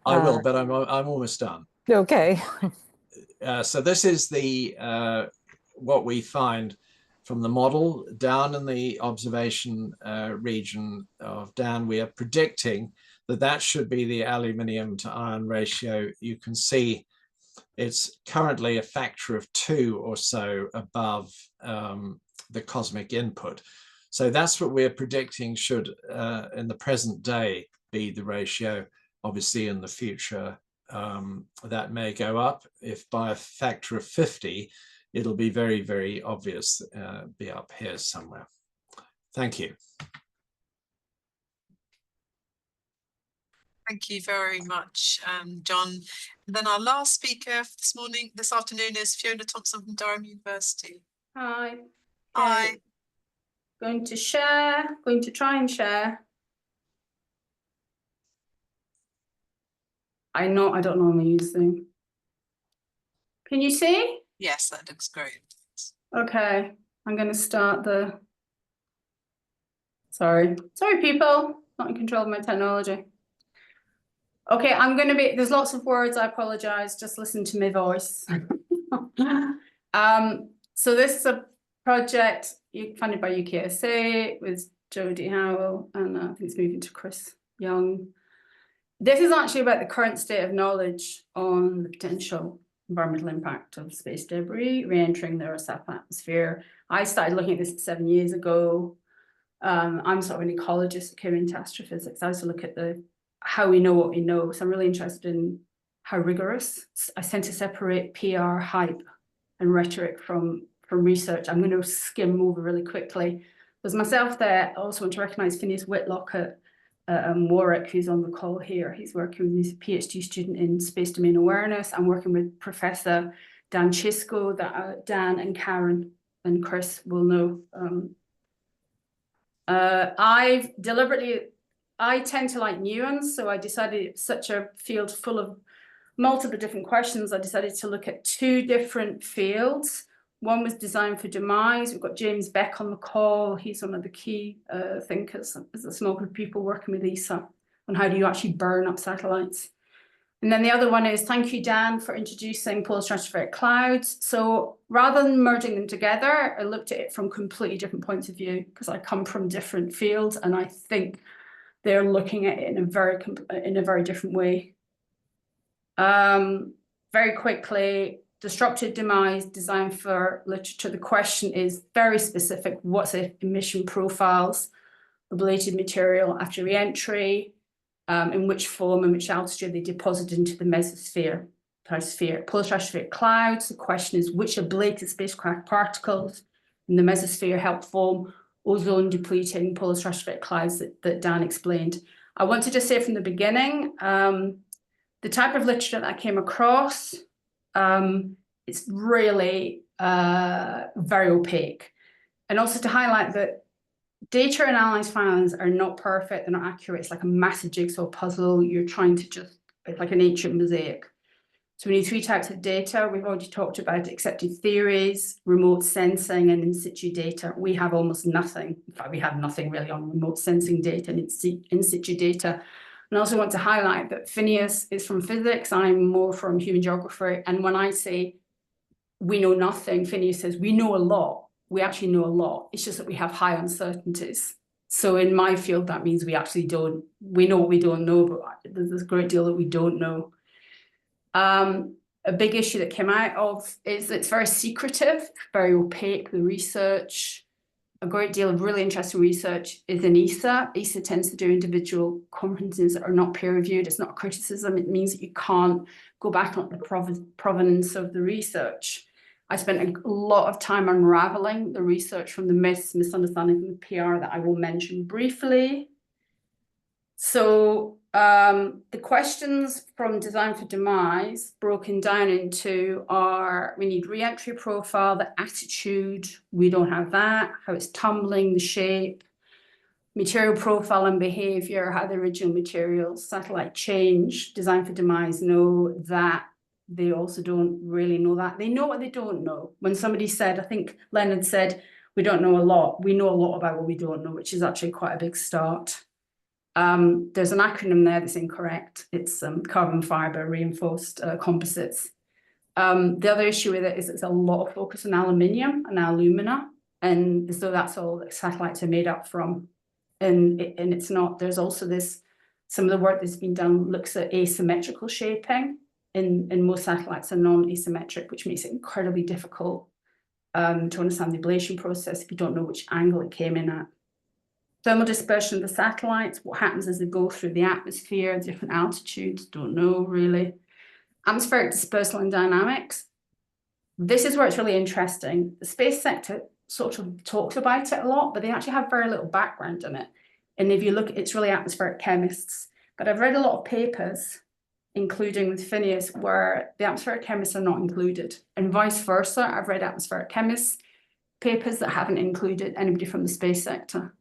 I will, but I'm almost done. Okay. So this is the what we find from the model down in the observation region of Dan. We are predicting that that should be the aluminium to iron ratio. You can see it's currently a factor of 2 or so above the cosmic input. So that's what we're predicting should, in the present day, be the ratio. Obviously, in the future, that may go up. If by a factor of 50, it'll be very, very obvious, be up here somewhere. Thank you. Thank you very much, John. And then our last speaker this afternoon is Fiona Thompson from Durham University. Hi. Hi. Okay. Going to try and share. I don't know how to use thing. Can you see? Yes, that looks great. Okay, I'm going to start the. Sorry, people, not in control of my technology. Okay, there's lots of words, I apologize, just listen to my voice. So this is a project funded by UKSA with Jodie Howell, and I think it's moving to Chris Young. This is actually about the current state of knowledge on the potential environmental impact of space debris re-entering the Earth's atmosphere. I started looking at this 7 years ago. I'm sort of an ecologist that came into astrophysics. I also look at how we know what we know. So I'm really interested in how rigorous. I tend to separate PR, hype, and rhetoric from research. I'm going to skim over really quickly. There's myself there. I also want to recognise Phineas Whitlock at Warwick, who's on the call here. He's working with his PhD student in space domain awareness. I'm working with Professor Dan Chisco, that Dan and Karen and Chris will know. I tend to like nuance, so I decided it's such a field full of multiple different questions. I decided to look at 2 different fields. One was design for demise. We've got James Beck on the call. He's one of the key thinkers. There's a small group of people working with ESA on how do you actually burn up satellites. And then the other one is, thank you, Dan, for introducing polar stratospheric clouds. So rather than merging them together, I looked at it from completely different points of view because I come from different fields, and I think they're looking at it in a very different way. Very quickly, disruptive demise, design for literature. The question is very specific. What's the emission profiles of ablated material after re-entry? In which form and which altitude they deposited into the mesosphere, polar stratospheric clouds. The question is which ablated spacecraft particles in the mesosphere help form ozone depleting polar stratospheric clouds that Dan explained. I want to just say from the beginning, the type of literature that I came across, it's really very opaque. And also to highlight that data and analyzed findings are not perfect, they're not accurate. It's like a massive jigsaw puzzle. You're trying to it's like an ancient mosaic. So we need 3 types of data. We've already talked about accepted theories, remote sensing, and in situ data. We have almost nothing. In fact, we have nothing really on remote sensing data and in situ data. And I also want to highlight that Phineas is from physics. I'm more from human geography. And when I say we know nothing, Phineas says we know a lot. We actually know a lot. It's just that we have high uncertainties. So in my field, that means we actually we know what we don't know, but there's a great deal that we don't know. A big issue that came out of is it's very secretive, very opaque, the research. A great deal of really interesting research is in ESA. ESA tends to do individual conferences that are not peer-reviewed. It's not a criticism. It means that you can't go back on the provenance of the research. I spent a lot of time unraveling the research from the myths, misunderstandings, and the PR that I will mention briefly. So the questions from design for demise broken down into are, we need re-entry profile, the attitude, we don't have that, how it's tumbling, the shape, material profile and behavior, how the original materials, satellite change, design for demise, know that. They also don't really know that. They know what they don't know. When somebody said, I think Leonard said, we don't know a lot. We know a lot about what we don't know, which is actually quite a big start. There's an acronym there that's incorrect. It's carbon fiber reinforced composites. The other issue with it is it's a lot of focus on aluminium and alumina, and as though that's all that satellites are made up from. And it's not. There's also some of the work that's been done looks at asymmetrical shaping. In most satellites are non-asymmetric, which makes it incredibly difficult to understand the ablation process if you don't know which angle it came in at. Thermal dispersion of the satellites, what happens as they go through the atmosphere, different altitudes, don't know really. Atmospheric dispersal and dynamics. This is where it's really interesting. The space sector sort of talks about it a lot, but they actually have very little background in it. And if you look, it's really atmospheric chemists. But I've read a lot of papers, including with Phineas, where the atmospheric chemists are not included, and vice versa. I've read atmospheric chemists papers that haven't included anybody from the space sector.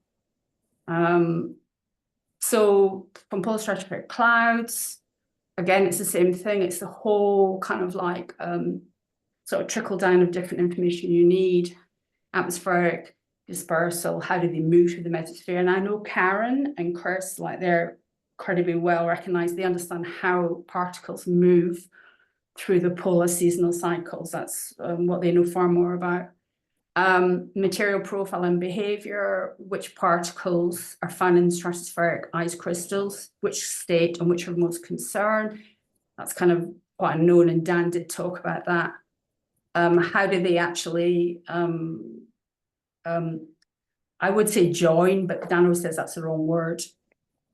So from polar stratospheric clouds, again, it's the same thing. It's the whole kind of like sort of trickle down of different information you need. Atmospheric dispersal, how do they move through the mesosphere? And I know Karen and Chris, like they're incredibly well recognized. They understand how particles move through the polar seasonal cycles. That's what they know far more about. Material profile and behavior, which particles are found in stratospheric ice crystals, which state and which are most concerned. That's kind of quite known, and Dan did talk about that. How do they actually, I would say join, but Dan always says that's the wrong word,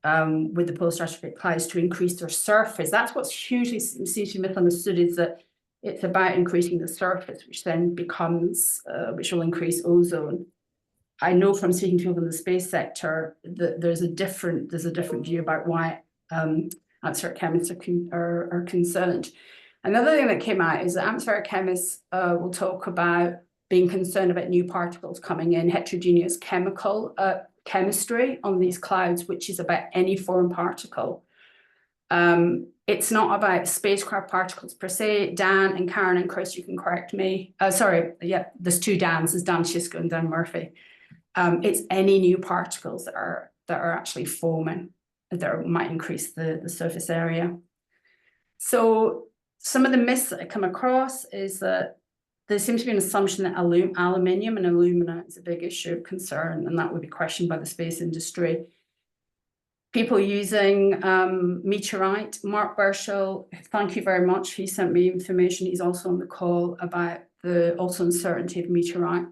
with the polar stratospheric clouds to increase their surface. That's what's hugely seems to be misunderstood, is that it's about increasing the surface, which then becomes, which will increase ozone. I know from speaking to people in the space sector that there's a different view about why atmospheric chemists are concerned. Another thing that came out is that atmospheric chemists will talk about being concerned about new particles coming in, heterogeneous chemistry on these clouds, which is about any foreign particle. It's not about spacecraft particles per se. Dan and Karen and Chris, you can correct me. Sorry, yeah, there's two Dans, there's Dan Shisco and Dan Murphy. It's any new particles that are actually forming that might increase the surface area. So some of the myths that I come across is that there seems to be an assumption that aluminium and alumina is a big issue of concern, and that would be questioned by the space industry. People using meteorite. Mark Burchell, thank you very much. He sent me information. He's also on the call about the also uncertainty of meteorite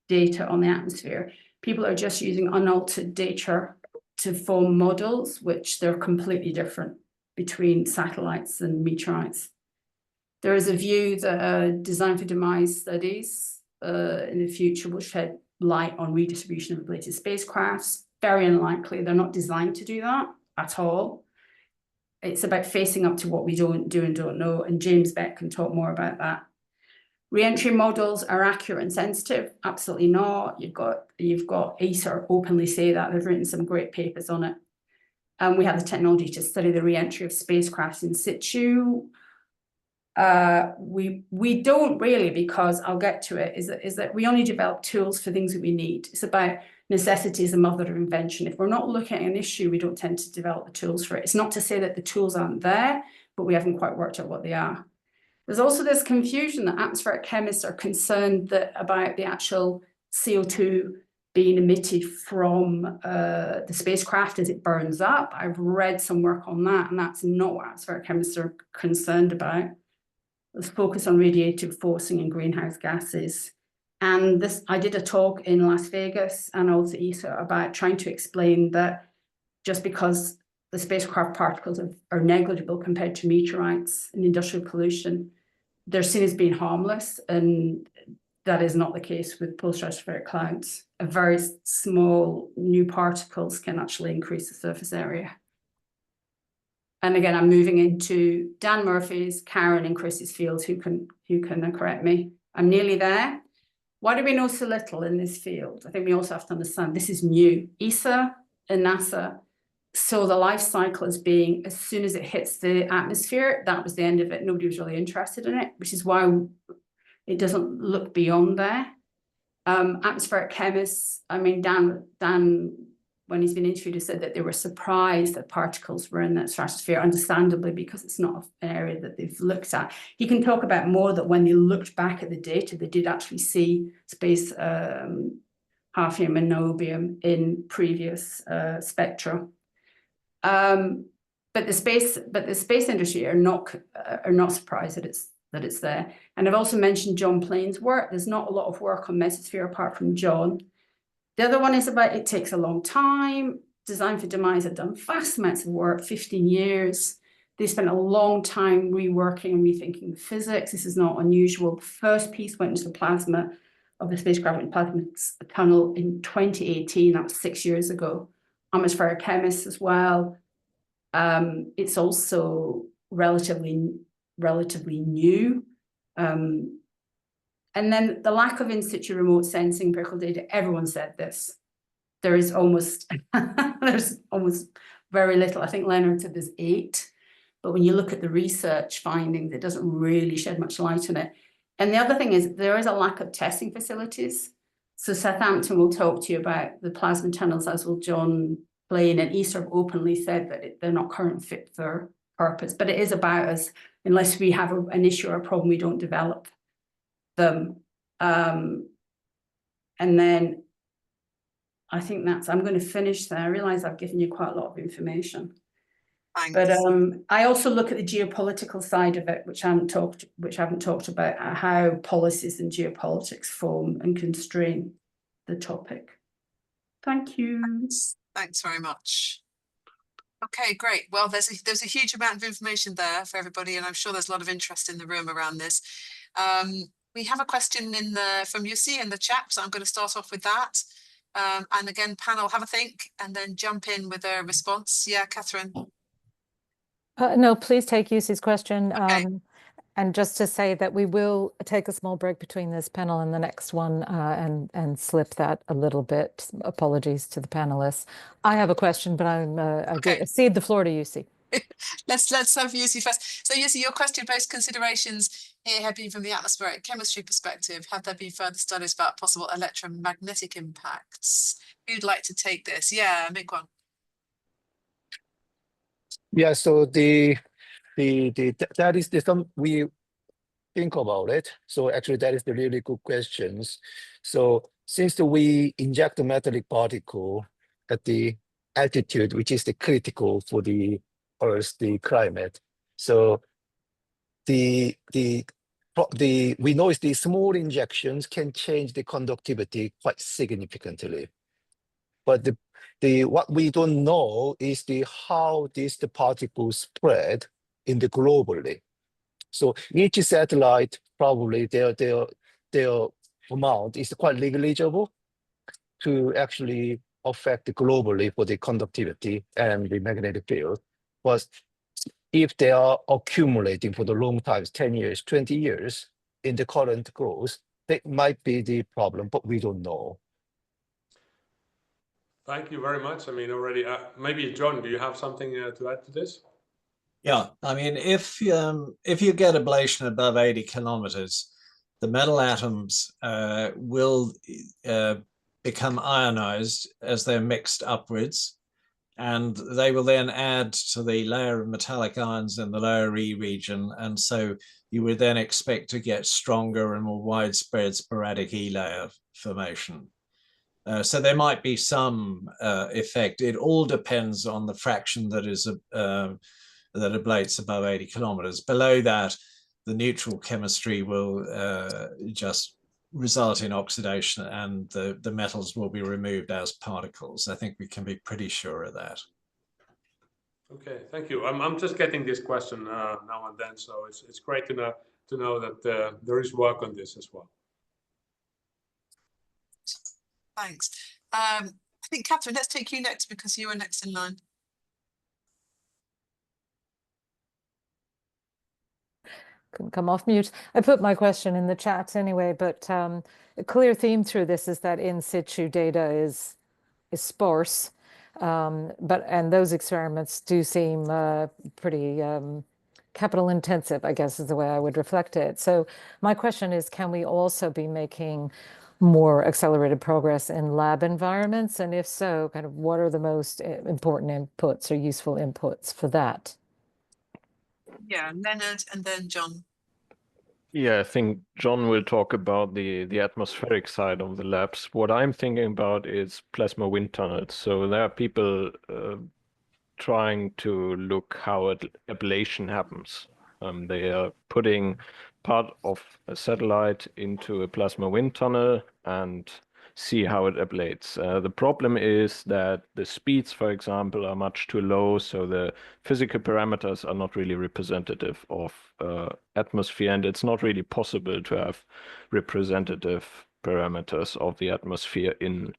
data on the atmosphere. People are just using unaltered data to form models, which they're completely different between satellites and meteorites. There is a view that design for demise studies in the future will shed light on redistribution of related spacecrafts. Very unlikely. They're not designed to do that at all. It's about facing up to what we don't do and don't know, and James Beck can talk more about that. Re-entry models are accurate and sensitive. Absolutely not. You've got ESA openly say that. They've written some great papers on it. And we have the technology to study the re-entry of spacecrafts in situ. We don't really, because I'll get to it, is that we only develop tools for things that we need. It's about necessity is the mother of invention. If we're not looking at an issue, we don't tend to develop the tools for it. It's not to say that the tools aren't there, but we haven't quite worked out what they are. There's also this confusion that atmospheric chemists are concerned about the actual CO2 being emitted from the spacecraft as it burns up. I've read some work on that, and that's not what atmospheric chemists are concerned about. Let's focus on radiative forcing and greenhouse gases. And this, I did a talk in Las Vegas and also ESA about trying to explain that just because the spacecraft particles are negligible compared to meteorites and industrial pollution, they're seen as being harmless, and that is not the case with polar stratospheric clouds. A very small new particles can actually increase the surface area. And again, I'm moving into Dan Murphy's, Karen and Chris's fields, who can correct me. I'm nearly there. Why do we know so little in this field? I think we also have to understand this is new. ESA and NASA saw the life cycle as being, as soon as it hits the atmosphere, that was the end of it. Nobody was really interested in it, which is why it doesn't look beyond there. Atmospheric chemists, I mean, Dan, when he's been interviewed, has said that they were surprised that particles were in that stratosphere, understandably, because it's not an area that they've looked at. He can talk about more that when they looked back at the data, they did actually see space hafnium and niobium in previous spectra. But the space industry are not surprised that it's there. And I've also mentioned John Plain's work. There's not a lot of work on mesosphere apart from John. The other one is about it takes a long time. Design for Demise have done vast amounts of work, 15 years. They spent a long time reworking and rethinking the physics. This is not unusual. The first piece went into the plasma of the spacecraft in plasma tunnel in 2018. That was 6 years ago. atmospheric chemists as well. It's also relatively new. And then the lack of in situ remote sensing empirical data, everyone said this. There is almost, there's almost very little. I think Leonard said there's 8, but when you look at the research findings, it doesn't really shed much light on it. And the other thing is there is a lack of testing facilities. So Southampton will talk to you about the plasma tunnels, as will John Blaine, and he sort of openly said that they're not current fit for purpose, but it is about us, unless we have an issue or a problem, we don't develop them. And then I think I'm going to finish there. I realize I've given you quite a lot of information. Thanks. But I also look at the geopolitical side of it, which I haven't talked about, how policies and geopolitics form and constrain the topic. Thank you. Thanks very much. Okay, great. Well, there's a huge amount of information there for everybody, and I'm sure there's a lot of interest in the room around this. We have a question from Yussi in the chat, so I'm going to start off with that. And again, panel, have a think and then jump in with a response. Yeah, Catherine. No, please take Yusi's question. Okay. And just to say that we will take a small break between this panel and the next one, and slip that a little bit. Apologies to the panelists. I have a question, but I cede the floor to Yusi. Let's have Yussi first. So Yussi, your question-based considerations here have been from the atmospheric chemistry perspective. Have there been further studies about possible electromagnetic impacts? Who'd like to take this? Yeah, Mikwon. Yeah, so that is the some we think about it. So actually that is the really good questions. So since we inject the metallic particle at the altitude, which is the critical for the Earth, the climate. So we know the small injections can change the conductivity quite significantly. But what we don't know is how the particles spread in the globally. So each satellite probably their amount is quite negligible to actually affect globally for the conductivity and the magnetic field. But if they are accumulating for the long times, 10 years, 20 years in the current growth, that might be the problem, but we don't know. Thank you very much. I mean, already, maybe John, do you have something to add to this? Yeah, I mean, if you get ablation above 80 kilometers, the metal atoms will become ionized as they're mixed upwards, and they will then add to the layer of metallic ions in the lower E region, and so you would then expect to get stronger and more widespread sporadic E layer formation. So there might be some effect. It all depends on the fraction that is that ablates above 80 kilometers. Below that, the neutral chemistry will just result in oxidation, and the metals will be removed as particles. I think we can be pretty sure of that. Okay, thank you. I'm just getting this question now and then, so it's great to know that there is work on this as well. Thanks. I think, Catherine, let's take you next because you were next in line. Couldn't come off mute. I put my question in the chat anyway, but a clear theme through this is that in situ data is sparse, and those experiments do seem pretty capital intensive, I guess is the way I would reflect it. So my question is, can we also be making more accelerated progress in lab environments? And if so, kind of what are the most important inputs or useful inputs for that? Yeah, Leonard and then John. Yeah, I think John will talk about the atmospheric side of the labs. What I'm thinking about is plasma wind tunnels. So there are people trying to look how ablation happens. They are putting part of a satellite into a plasma wind tunnel and see how it ablates. The problem is that the speeds, for example, are much too low, so the physical parameters are not really representative of atmosphere, and it's not really possible to have representative parameters of the atmosphere in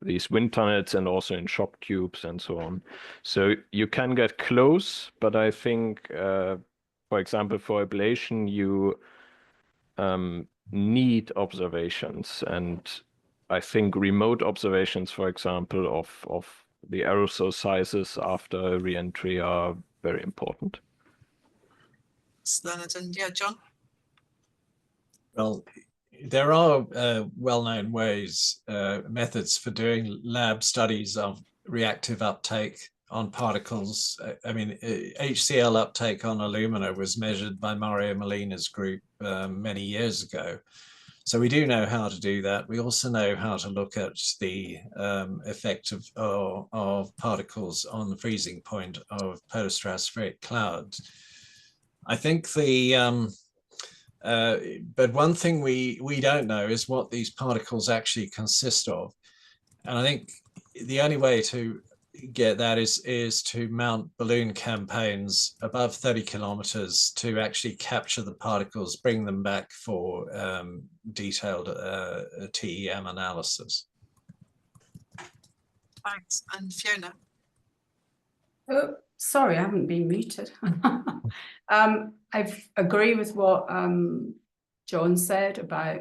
these wind tunnels and also in shock tubes and so on. So you can get close, but I think, for example, for ablation, you need observations. And I think remote observations, for example, of the aerosol sizes after re-entry are very important. Leonard, and yeah, John? Well, there are well-known ways, methods for doing lab studies of reactive uptake on particles. I mean, HCl uptake on alumina was measured by Mario Molina's group many years ago. So we do know how to do that. We also know how to look at the effect of particles on the freezing point of post-stratospheric clouds. I think but one thing we don't know is what these particles actually consist of. And I think the only way to get that is to mount balloon campaigns above 30 kilometers to actually capture the particles, bring them back for detailed TEM analysis. Thanks. And Fiona? Oh, sorry, I haven't been muted. I agree with what John said about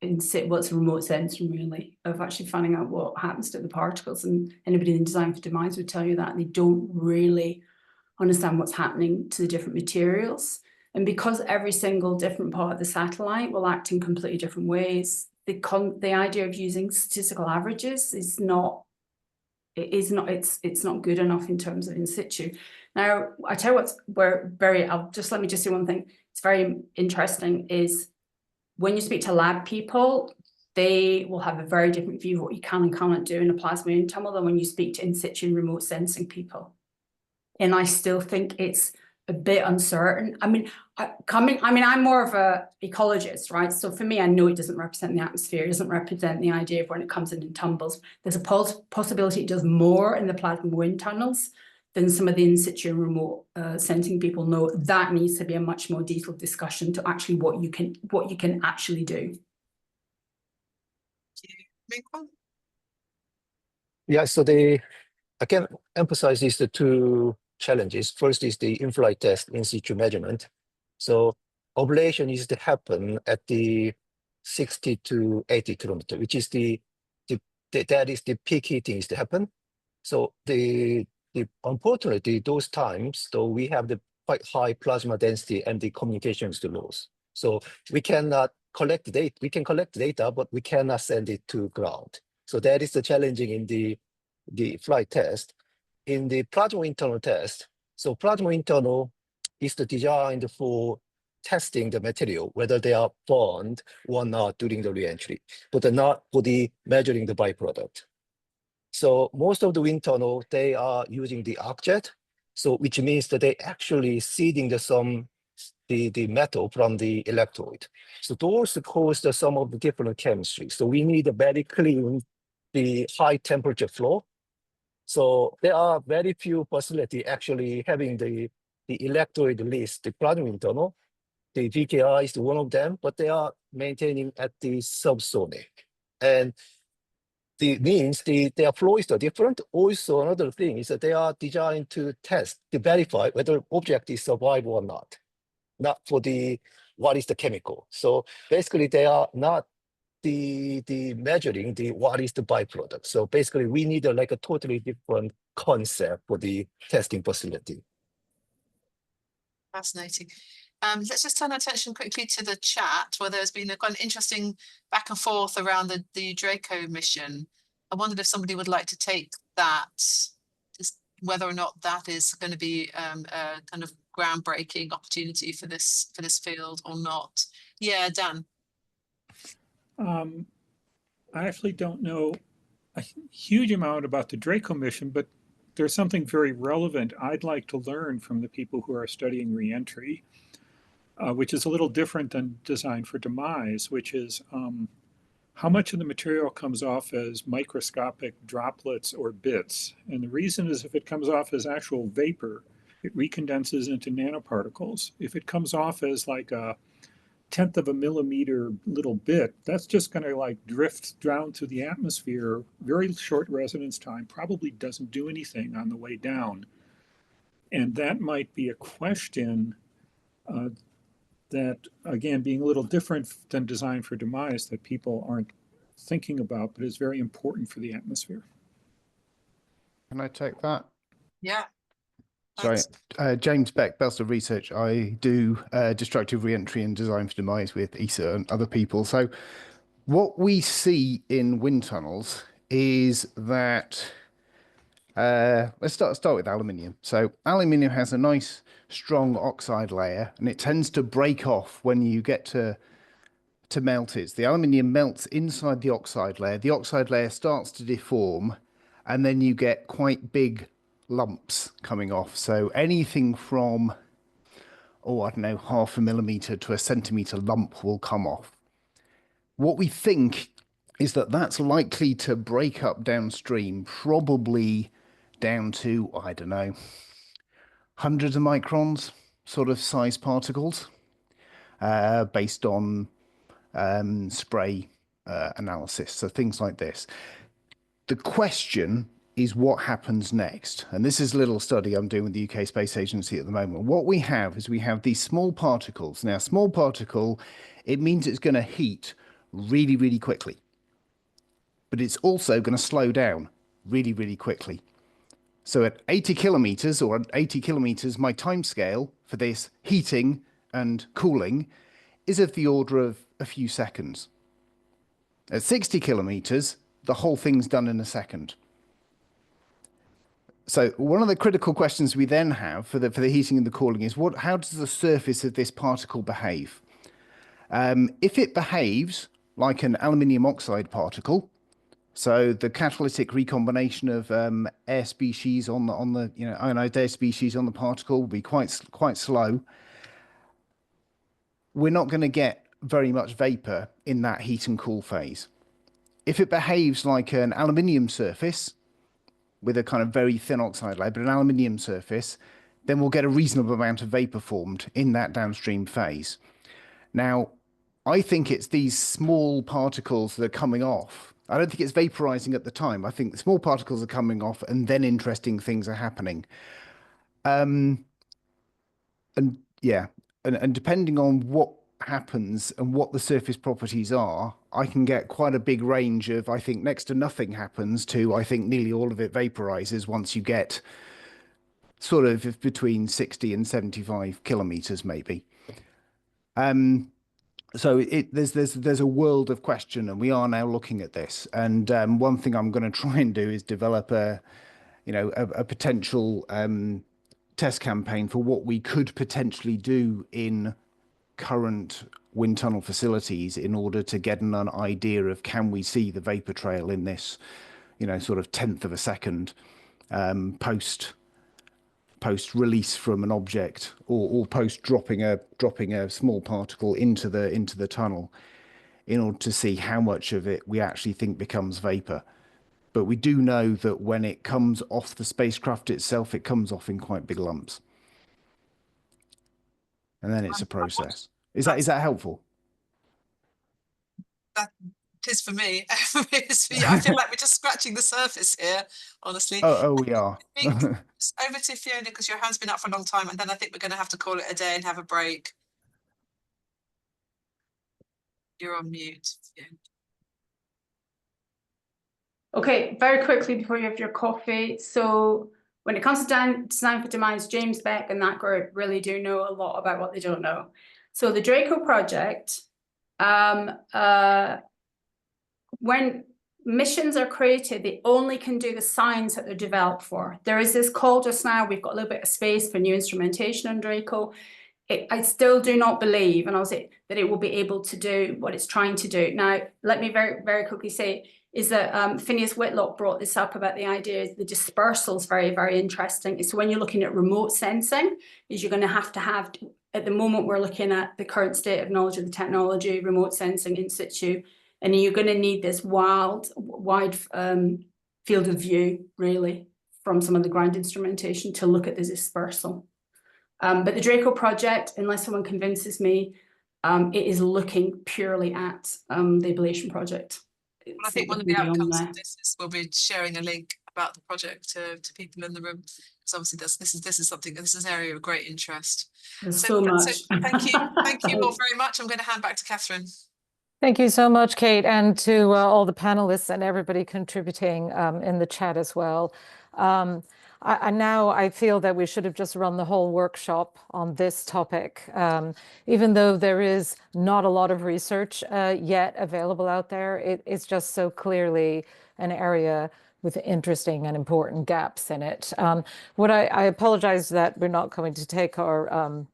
what's remote sensing, really, of actually finding out what happens to the particles. And anybody in Design for Demise would tell you that they don't really understand what's happening to the different materials. And because every single different part of the satellite will act in completely different ways, the idea of using statistical averages is not it's not good enough in terms of in situ. Now, I tell you let me just say one thing. It's very interesting is when you speak to lab people, they will have a very different view of what you can and cannot do in a plasma ion tunnel than when you speak to in situ and remote sensing people. And I still think it's a bit uncertain. I mean, I'm more of a ecologist, right? So for me, I know it doesn't represent the atmosphere. It doesn't represent the idea of when it comes in and tumbles. There's a possibility it does more in the plasma wind tunnels than some of the in situ and remote sensing people know. That needs to be a much more detailed discussion to actually what you can actually do. Yeah, so I can emphasize the two challenges. First is the in-flight test in situ measurement. So ablation is to happen at the 60 to 80 kilometer, which is that is the peak heating is to happen. So unfortunately, those times, though we have the quite high plasma density and the communication is too low. So we cannot collect data. We can collect data, but we cannot send it to ground. So that is the challenging in the flight test. In the plasma internal test, so plasma internal is designed for testing the material, whether they are bond or not during the reentry, but not for the measuring the byproduct. So most of the wind tunnel, they are using the arc jet, so which means that they actually seeding the metal from the electrode. So those cause some of the different chemistry. So we need a very clean, the high temperature flow. So there are very few facility actually having the electrode list, the plasma internal. The VKI is one of them, but they are maintaining at the subsonic. And their flows are different. Also, another thing is that they are designed to test, to verify whether object is survive or not for what is the chemical. So basically, they are not the measuring what is the byproduct. So basically, we need a totally different concept for the testing facility. Fascinating. Let's just turn our attention quickly to the chat, where there's been quite an interesting back and forth around the Draco mission. I wondered if somebody would like to take that, just whether or not that is going to be a kind of groundbreaking opportunity for this field or not. Yeah, Dan. I actually don't know a huge amount about the Draco mission, but there's something very relevant I'd like to learn from the people who are studying reentry, which is a little different than Design for Demise, which is how much of the material comes off as microscopic droplets or bits. And the reason is if it comes off as actual vapor, it recondenses into nanoparticles. If it comes off as like a tenth of a millimeter little bit, that's just going to like drift down through the atmosphere, very short resonance time, probably doesn't do anything on the way down. And that might be a question that, again, being a little different than design for demise, that people aren't thinking about, but is very important for the atmosphere. Can I take that? Yeah. Sorry, James Beck, Belster Research. I do destructive reentry and design for demise with ESA and other people. So what we see in wind tunnels is that, let's start with aluminium. So aluminium has a nice strong oxide layer, and it tends to break off when you get to melt it. The aluminium melts inside the oxide layer starts to deform, and then you get quite big lumps coming off. So anything from, oh, I don't know, 0.5 millimeter to 1 centimeter lump will come off. What we think is that that's likely to break up downstream, probably down to, I don't know, hundreds of microns sort of size particles, based on spray analysis. So things like this. The question is what happens next. And this is a little study I'm doing with the UK Space Agency at the moment. What we have is we have these small particles. Now, small particle, it means it's going to heat really, really quickly. But it's also going to slow down really, really quickly. So at 80 kilometers, or at 80 kilometers, my time scale for this heating and cooling is of the order of a few seconds. At 60 kilometers, the whole thing's done in a second. So one of the critical questions we then have for the heating and the cooling is how does the surface of this particle behave? If it behaves like an aluminium oxide particle, so the catalytic recombination of air species on the ionized air species on the particle will be quite slow. We're not going to get very much vapor in that heat and cool phase. If it behaves like an aluminium surface with a kind of very thin oxide layer, but an aluminium surface, then we'll get a reasonable amount of vapor formed in that downstream phase. Now, I think it's these small particles that are coming off. I don't think it's vaporizing at the time. I think the small particles are coming off and then interesting things are happening. And depending on what happens and what the surface properties are, I can get quite a big range of, I think next to nothing happens to, I think nearly all of it vaporizes once you get sort of between 60 and 75 kilometers maybe. So there's a world of question, and we are now looking at this. And one thing I'm going to try and do is develop a potential test campaign for what we could potentially do in current wind tunnel facilities in order to get an idea of, can we see the vapor trail in this, sort of 1/10 of a second post release from an object, or post dropping a small particle into the tunnel, in order to see how much of it we actually think becomes vapor. But we do know that when it comes off the spacecraft itself, it comes off in quite big lumps. And then it's a process. Is that helpful? That is for me. It's for you. I feel like we're just scratching the surface here, honestly. Oh, we are. Over to Fiona, because your hand's been up for a long time, and then I think we're going to have to call it a day and have a break. You're on mute, Fiona. Okay, very quickly before you have your coffee. So when it comes to design for demise, James Beck and that group really do know a lot about what they don't know. So the Draco project, when missions are created, they only can do the science that they're developed for. There is this call just now, we've got a little bit of space for new instrumentation on Draco. I still do not believe, and I'll say that it will be able to do what it's trying to do. Now, let me very, very quickly say, is that Phineas Whitlock brought this up about the idea the dispersal is very, very interesting. So when you're looking at remote sensing, is you're going to have, at the moment we're looking at the current state of knowledge of the technology, remote sensing in situ, and you're going to need this wide field of view, really, from some of the ground instrumentation to look at the dispersal. But the Draco project, unless someone convinces me, it is looking purely at the ablation project. I think one of the outcomes of this is we'll be sharing a link about the project to people in the room. Because obviously this is an area of great interest. There's so much. Thank you all very much. I'm going to hand back to Catherine. Thank you so much, Kate, and to all the panelists and everybody contributing in the chat as well. I feel that we should have just run the whole workshop on this topic, even though there is not a lot of research yet available out there. It's just so clearly an area with interesting and important gaps in it. I apologize that we're not going to take our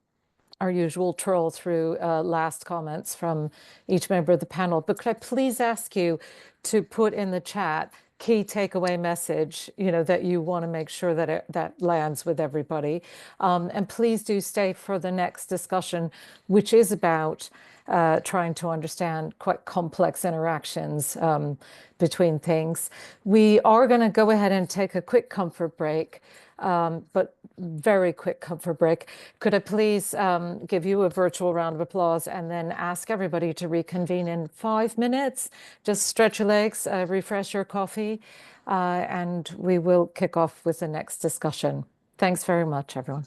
usual troll through last comments from each member of the panel. But could I please ask you to put in the chat key takeaway message, that you want to make sure that that lands with everybody. And please do stay for the next discussion, which is about trying to understand quite complex interactions between things. We are going to go ahead and take a quick comfort break, but very quick comfort break. Could I please give you a virtual round of applause and then ask everybody to reconvene in 5 minutes? Just stretch your legs, refresh your coffee, and we will kick off with the next discussion. Thanks very much, everyone.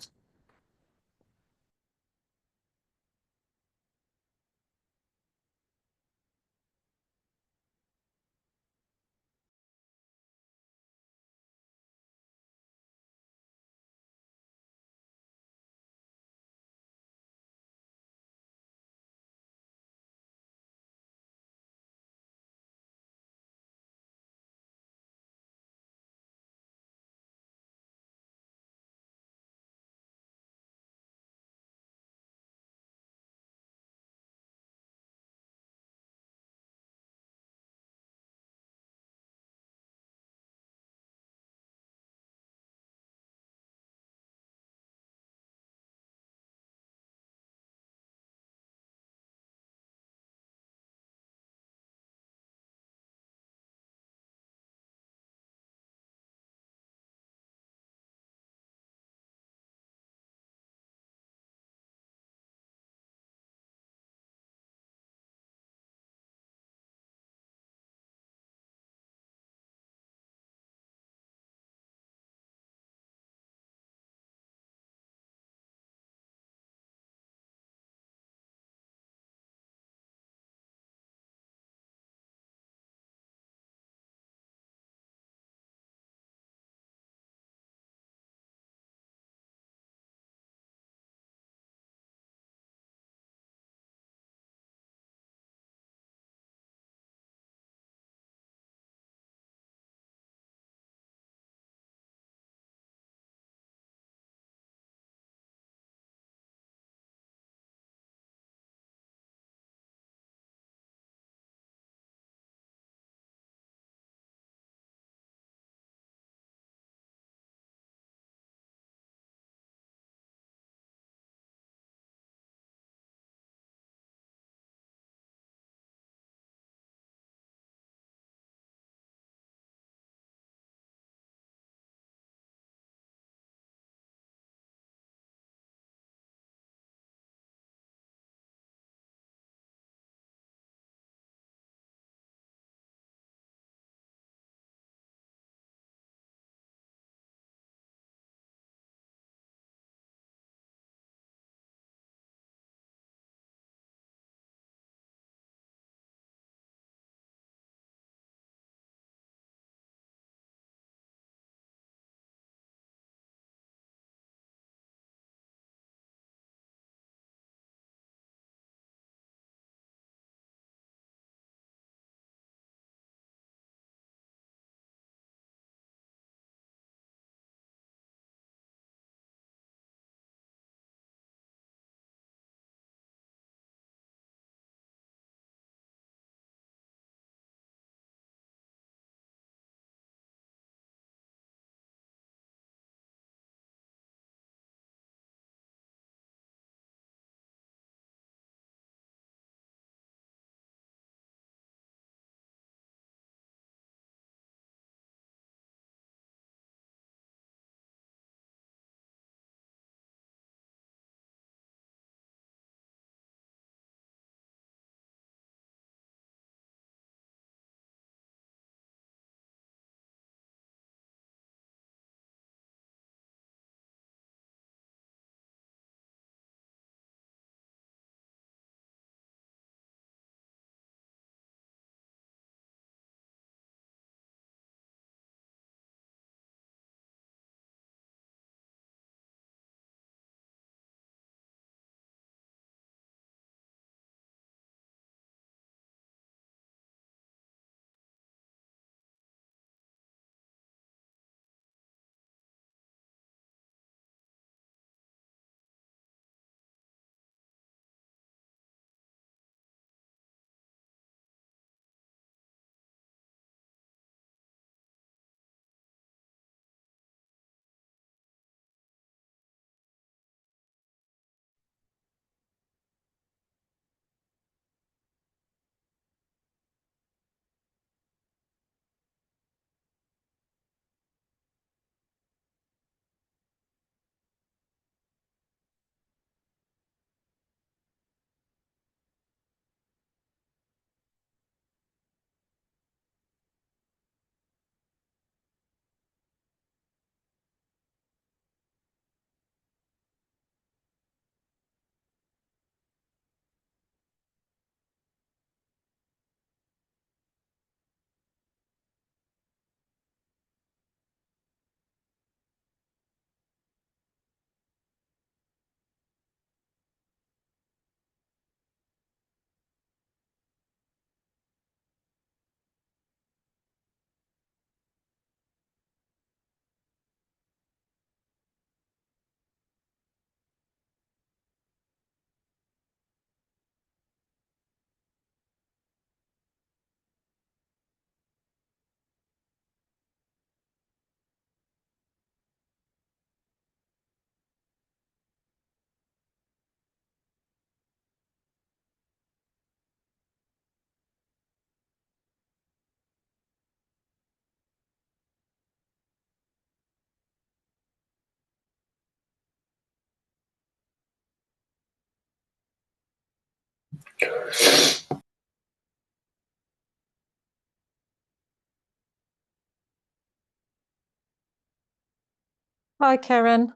Hi, Karen.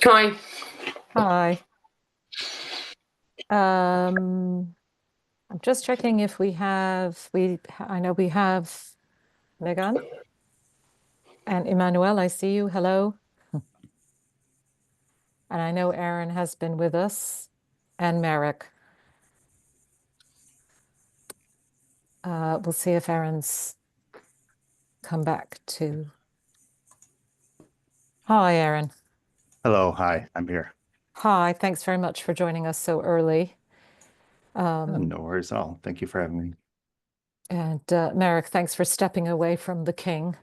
Hi. Hi. I'm just checking if we have, I know we have Megan and Emmanuel. I see you. Hello. And I know Aaron has been with us, and Merrick. We'll see if Aaron's come back to. Hi, Aaron. Hello, hi, I'm here. Hi, thanks very much for joining us so early. No worries at all. Thank you for having me. And Merrick, thanks for stepping away from the king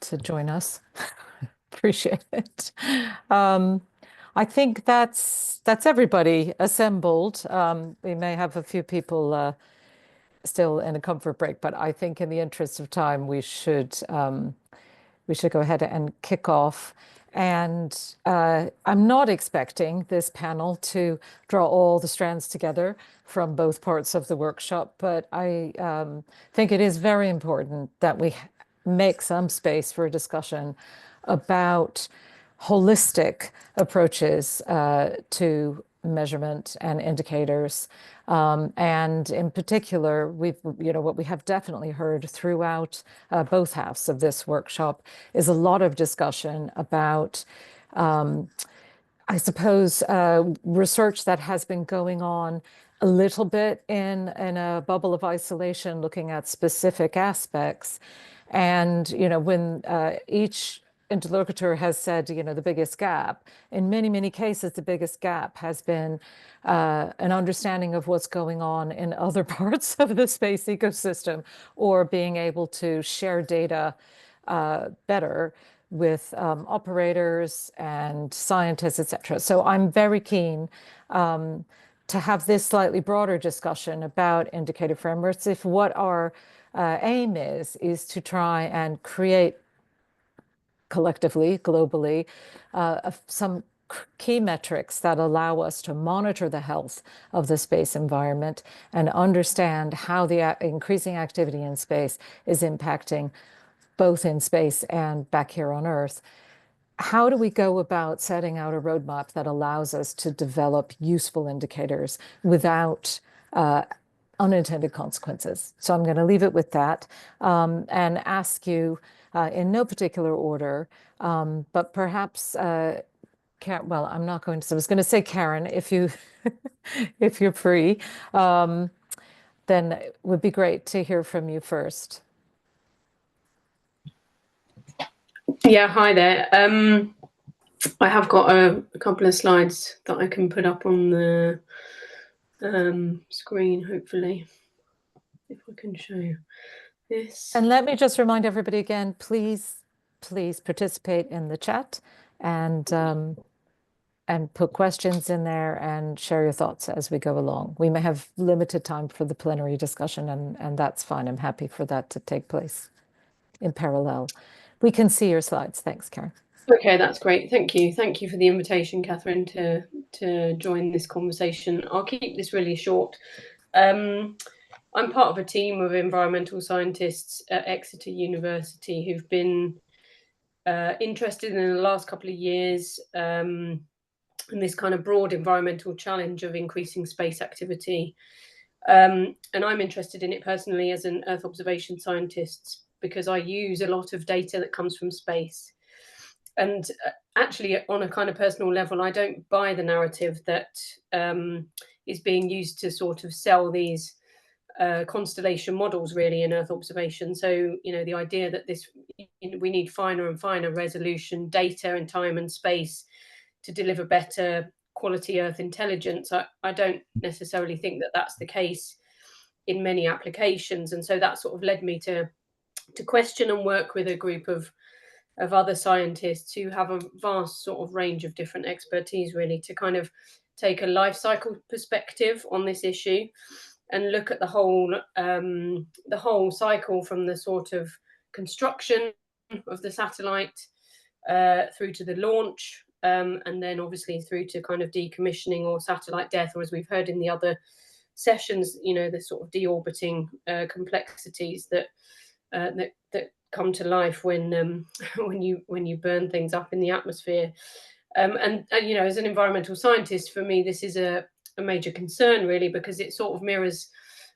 to join us. Appreciate it. I think that's everybody assembled. We may have a few people still in a comfort break, but I think in the interest of time, we should go ahead and kick off. And I'm not expecting this panel to draw all the strands together from both parts of the workshop, but I think it is very important that we make some space for a discussion about holistic approaches to measurement and indicators. And in particular, what we have definitely heard throughout both halves of this workshop is a lot of discussion about, I suppose, research that has been going on a little bit in a bubble of isolation, looking at specific aspects. And, when each interlocutor has said, the biggest gap, in many, many cases, the biggest gap has been an understanding of what's going on in other parts of the space ecosystem, or being able to share data better with operators and scientists, etc. So I'm very keen to have this slightly broader discussion about indicator frameworks, if what our aim is to try and create collectively, globally, some key metrics that allow us to monitor the health of the space environment and understand how the increasing activity in space is impacting both in space and back here on Earth. How do we go about setting out a roadmap that allows us to develop useful indicators without unintended consequences? So I'm going to leave it with that and ask you in no particular order, but perhaps, well, I'm not going to, so I was going to say, Karen, if you're free, then it would be great to hear from you first. Yeah, hi there. I have got a couple of slides that I can put up on the screen, hopefully, if I can show you this. And let me just remind everybody again, please participate in the chat and put questions in there and share your thoughts as we go along. We may have limited time for the plenary discussion, and that's fine. I'm happy for that to take place in parallel. We can see your slides. Thanks, Karen. Okay, that's great. Thank you. Thank you for the invitation, Catherine, to join this conversation. I'll keep this really short. I'm part of a team of environmental scientists at Exeter University who've been interested in the last couple of years in this kind of broad environmental challenge of increasing space activity. And I'm interested in it personally as an Earth observation scientist because I use a lot of data that comes from space. And actually, on a kind of personal level, I don't buy the narrative that is being used to sort of sell these constellation models really in Earth observation. So, the idea that we need finer and finer resolution data in time and space to deliver better quality Earth intelligence, I don't necessarily think that that's the case in many applications. And so that sort of led me to question and work with a group of other scientists who have a vast sort of range of different expertise, really, to kind of take a life cycle perspective on this issue and look at the whole cycle from the sort of construction of the satellite through to the launch, and then obviously through to kind of decommissioning or satellite death, or as we've heard in the other sessions, you know, the sort of deorbiting complexities that come to life when when you burn things up in the atmosphere. And you know, as an environmental scientist, for me, this is a major concern, really, because it sort of mirrors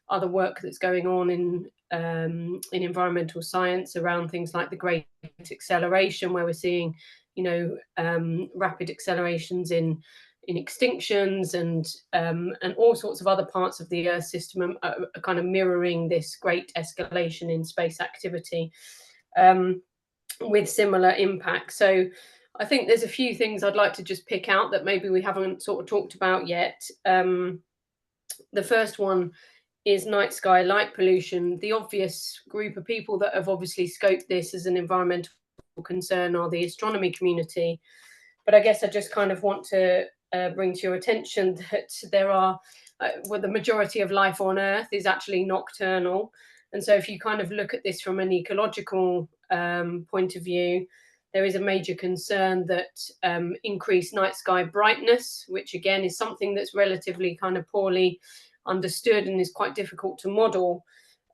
other work that's going on in environmental science around things like the great acceleration, where we're seeing, you know, rapid accelerations in extinctions and all sorts of other parts of the Earth system are kind of mirroring this great escalation in space activity with similar impacts. So I think there's a few things I'd like to just pick out that maybe we haven't sort of talked about yet. The first one is night sky light pollution. The obvious group of people that have obviously scoped this as an environmental concern are the astronomy community. But I guess I just kind of want to bring to your attention that there are, well, the majority of life on Earth is actually nocturnal. And so if you kind of look at this from an ecological point of view, there is a major concern that increased night sky brightness, which again is something that's relatively kind of poorly understood and is quite difficult to model,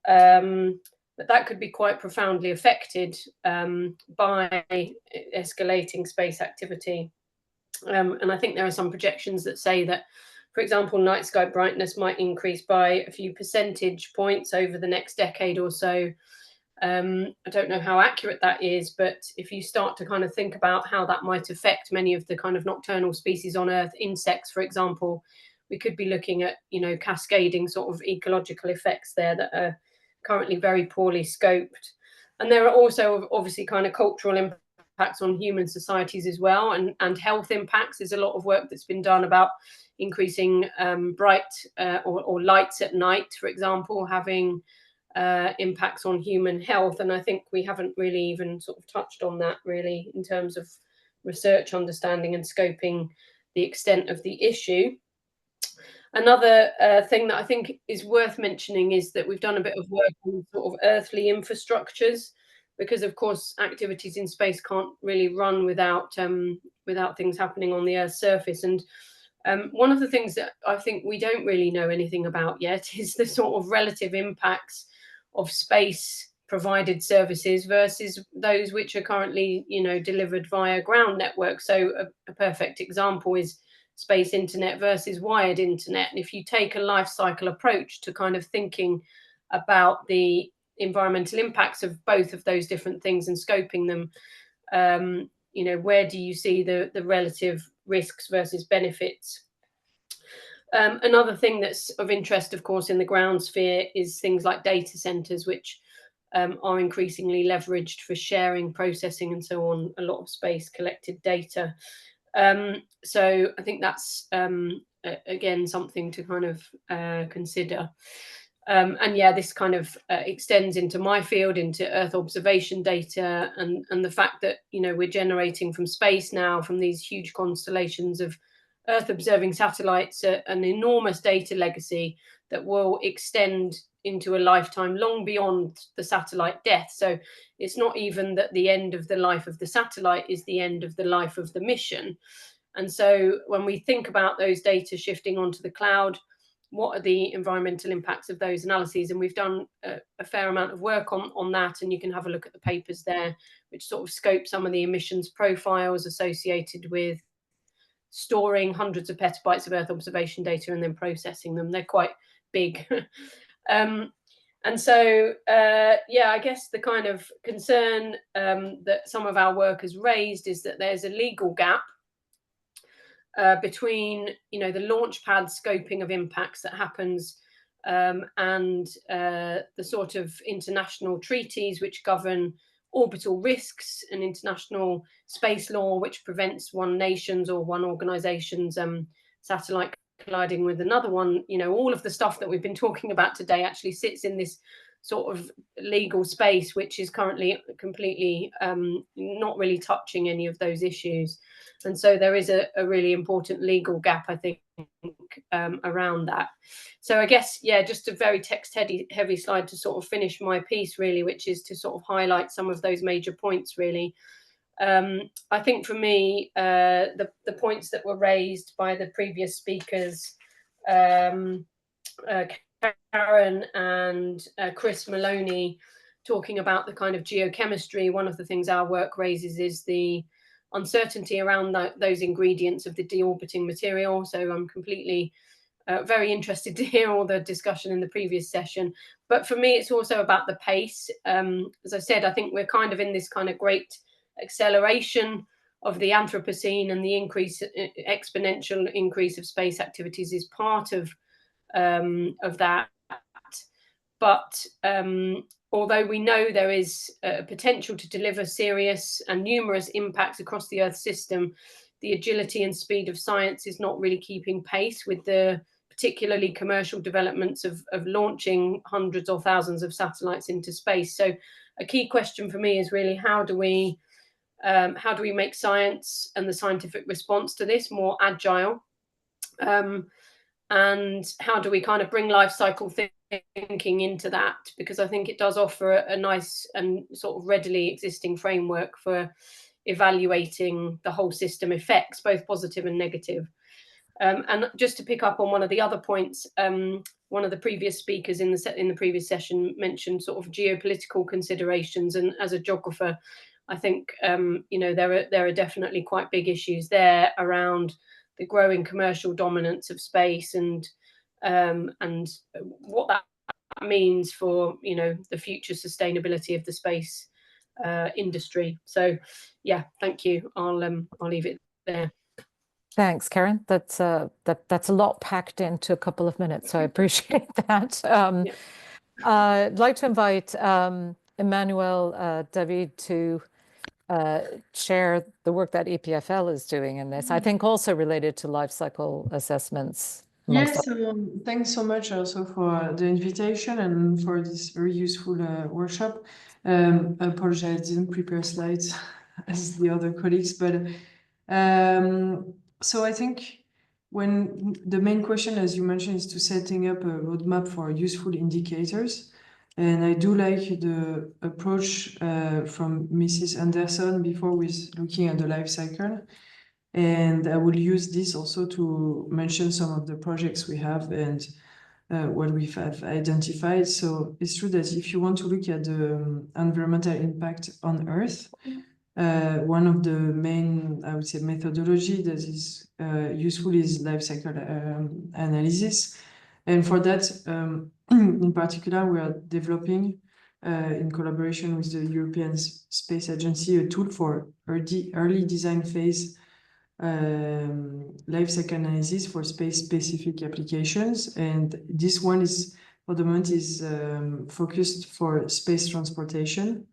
but that could be quite profoundly affected by escalating space activity. And I think there are some projections that say that, for example, night sky brightness might increase by a few percentage points over the next decade or so. I don't know how accurate that is, but if you start to kind of think about how that might affect many of the kind of nocturnal species on Earth, insects, for example, we could be looking at, you know, cascading sort of ecological effects there that are currently very poorly scoped. And there are also obviously kind of cultural impacts on human societies as well, and health impacts. There's a lot of work that's been done about increasing bright or lights at night, for example, having impacts on human health. And I think we haven't really even sort of touched on that really in terms of research, understanding and scoping the extent of the issue. Another thing that I think is worth mentioning is that we've done a bit of work on sort of earthly infrastructures, because of course activities in space can't really run without without things happening on the Earth's surface. And one of the things that I think we don't really know anything about yet is the sort of relative impacts of space provided services versus those which are currently, you know, delivered via ground networks. So a perfect example is space internet versus wired internet. And if you take a life cycle approach to kind of thinking about the environmental impacts of both of those different things and scoping them, you know, where do you see the relative risks versus benefits? Another thing that's of interest, of course, in the ground sphere is things like data centers, which are increasingly leveraged for sharing, processing, and so on, a lot of space collected data. So I think that's, again, something to kind of consider. And yeah, this kind of extends into my field, into Earth observation data, and the fact that, you know, we're generating from space now, from these huge constellations of Earth observing satellites, an enormous data legacy that will extend into a lifetime long beyond the satellite death. So it's not even that the end of the life of the satellite is the end of the life of the mission. And so when we think about those data shifting onto the cloud, what are the environmental impacts of those analyses? And we've done a fair amount of work on that, and you can have a look at the papers there, which sort of scope some of the emissions profiles associated with storing hundreds of petabytes of Earth observation data and then processing them. They're quite big. And so, yeah, I guess the kind of concern that some of our work has raised is that there's a legal gap between, you know, the launch pad scoping of impacts that happens and the sort of international treaties which govern orbital risks and international space law, which prevents one nation's or one organization's satellite colliding with another one. You know, all of the stuff that we've been talking about today actually sits in this sort of legal space, which is currently completely not really touching any of those issues. And so there is a really important legal gap, I think, around that. So I guess, yeah, just a very text heavy slide to sort of finish my piece, really, which is to sort of highlight some of those major points, really. I think for me, the points that were raised by the previous speakers, Karen and Chris Maloney, talking about the kind of geochemistry, one of the things our work raises is the uncertainty around those ingredients of the deorbiting material. So I'm completely very interested to hear all the discussion in the previous session. But for me, it's also about the pace. As I said, I think we're kind of in this kind of great acceleration of the Anthropocene, and the exponential increase of space activities is part of that. But although we know there is potential to deliver serious and numerous impacts across the Earth system, the agility and speed of science is not really keeping pace with the particularly commercial developments of launching hundreds or thousands of satellites into space. So a key question for me is really how do we make science and the scientific response to this more agile? And how do we kind of bring life cycle thinking into that? Because I think it does offer a nice and sort of readily existing framework for evaluating the whole system effects, both positive and negative. And just to pick up on one of the other points, one of the previous speakers in the previous session mentioned sort of geopolitical considerations, and as a geographer, I think there are definitely quite big issues there around the growing commercial dominance of space and what that means for the future sustainability of the space industry. So yeah, thank you. I'll leave it there. Thanks, Karen. That's a lot packed into a couple of minutes, so I appreciate that. I'd like to invite Emmanuel David to share the work that EPFL is doing in this, I think also related to life cycle assessments. Yes, thanks so much also for the invitation and for this very useful workshop. I apologize, I didn't prepare slides as the other colleagues, but so I think when the main question, as you mentioned, is to setting up a roadmap for useful indicators. And I do like the approach from Mrs. Anderson before with looking at the life cycle. And I will use this also to mention some of the projects we have and what we have identified. So it's true that if you want to look at the environmental impact on Earth, one of the main, I would say, methodology that is useful is life cycle analysis. And for that, in particular, we are developing, in collaboration with the European Space Agency, a tool for early design phase life cycle analysis for space-specific applications. And this one is, for the moment, is focused for space transportation.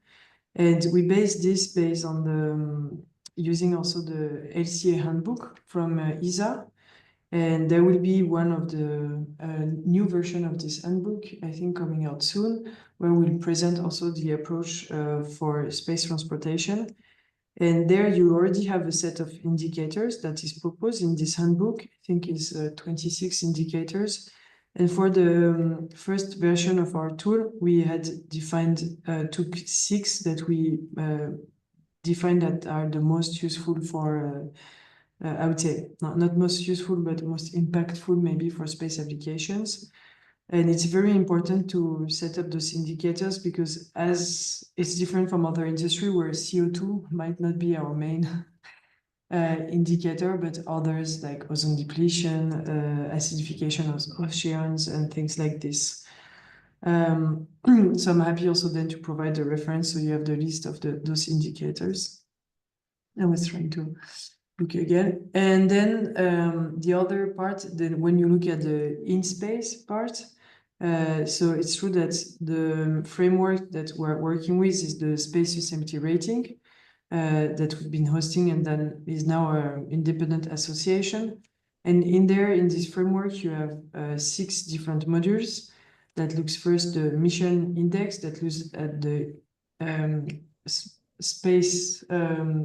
And we base this based on the using also the LCA handbook from ESA. And there will be one of the new version of this handbook, I think, coming out soon, where we'll present also the approach for space transportation. And there you already have a set of indicators that is proposed in this handbook. I think is 26 indicators. And for the first version of our tool, we had took 6 that we defined that are the most useful for, I would say, not most useful, but most impactful maybe for space applications. And it's very important to set up those indicators because as it's different from other industry where CO2 might not be our main indicator, but others like ozone depletion, acidification of oceans and things like this. So I'm happy also then to provide a reference so you have the list of those indicators. I was trying to look again. And then the other part, then when you look at the in-space part, so it's true that the framework that we're working with is the Space Sustainability Rating that we've been hosting and then is now an independent association. And in there, in this framework, you have 6 different modules that looks first the mission index that looks at the space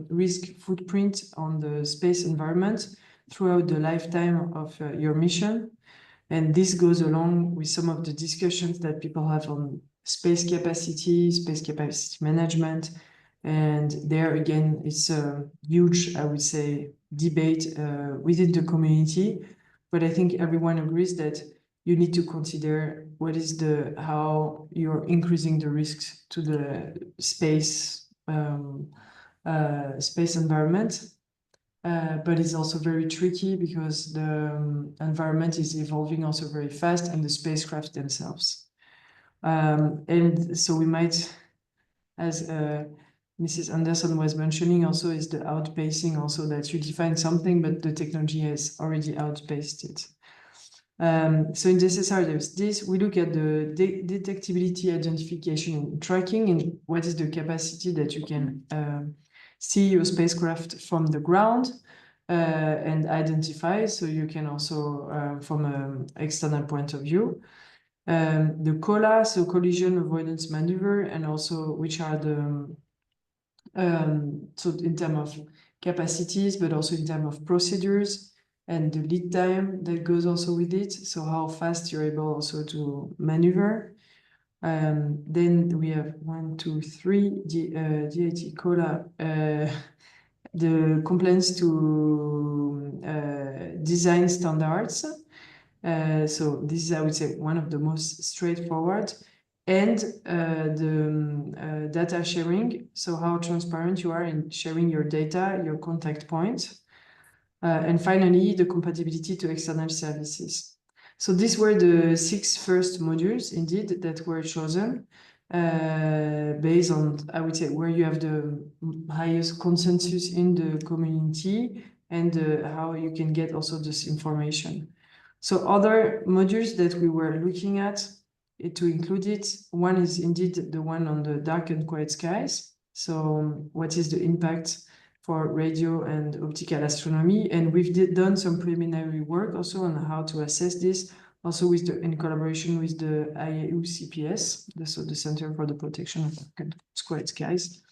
risk footprint on the space environment. throughout the lifetime of your mission. And this goes along with some of the discussions that people have on space capacity management. And there again, it's a huge, I would say, debate within the community. But I think everyone agrees that you need to consider what is how you're increasing the risks to the space environment. But it's also very tricky because the environment is evolving also very fast, and the spacecraft themselves. And so we might, as Mrs. Anderson was mentioning, also is the outpacing, also that you define something, but the technology has already outpaced it. So in the SSR, there's this. We look at the detectability, identification, and tracking, and what is the capacity that you can see your spacecraft from the ground and identify. So you can also, from an external point of view, the COLA, so collision avoidance maneuver, and also which are the so in terms of capacities, but also in terms of procedures, and the lead time that goes also with it. So how fast you're able also to maneuver. Then we have 1, 2, 3, DAT COLA, the compliance to design standards. So this is, I would say, one of the most straightforward. And the data sharing, so how transparent you are in sharing your data, your contact points. And finally, the compatibility to external services. So these were the 6 first modules, indeed, that were chosen based on, I would say, where you have the highest consensus in the community and how you can get also this information. So other modules that we were looking at to include it, one is indeed the one on the dark and quiet skies. So what is the impact for radio and optical astronomy? And we've done some preliminary work also on how to assess this, also in collaboration with the IAU CPS, so the Center for the Protection of Dark and Quiet Skies,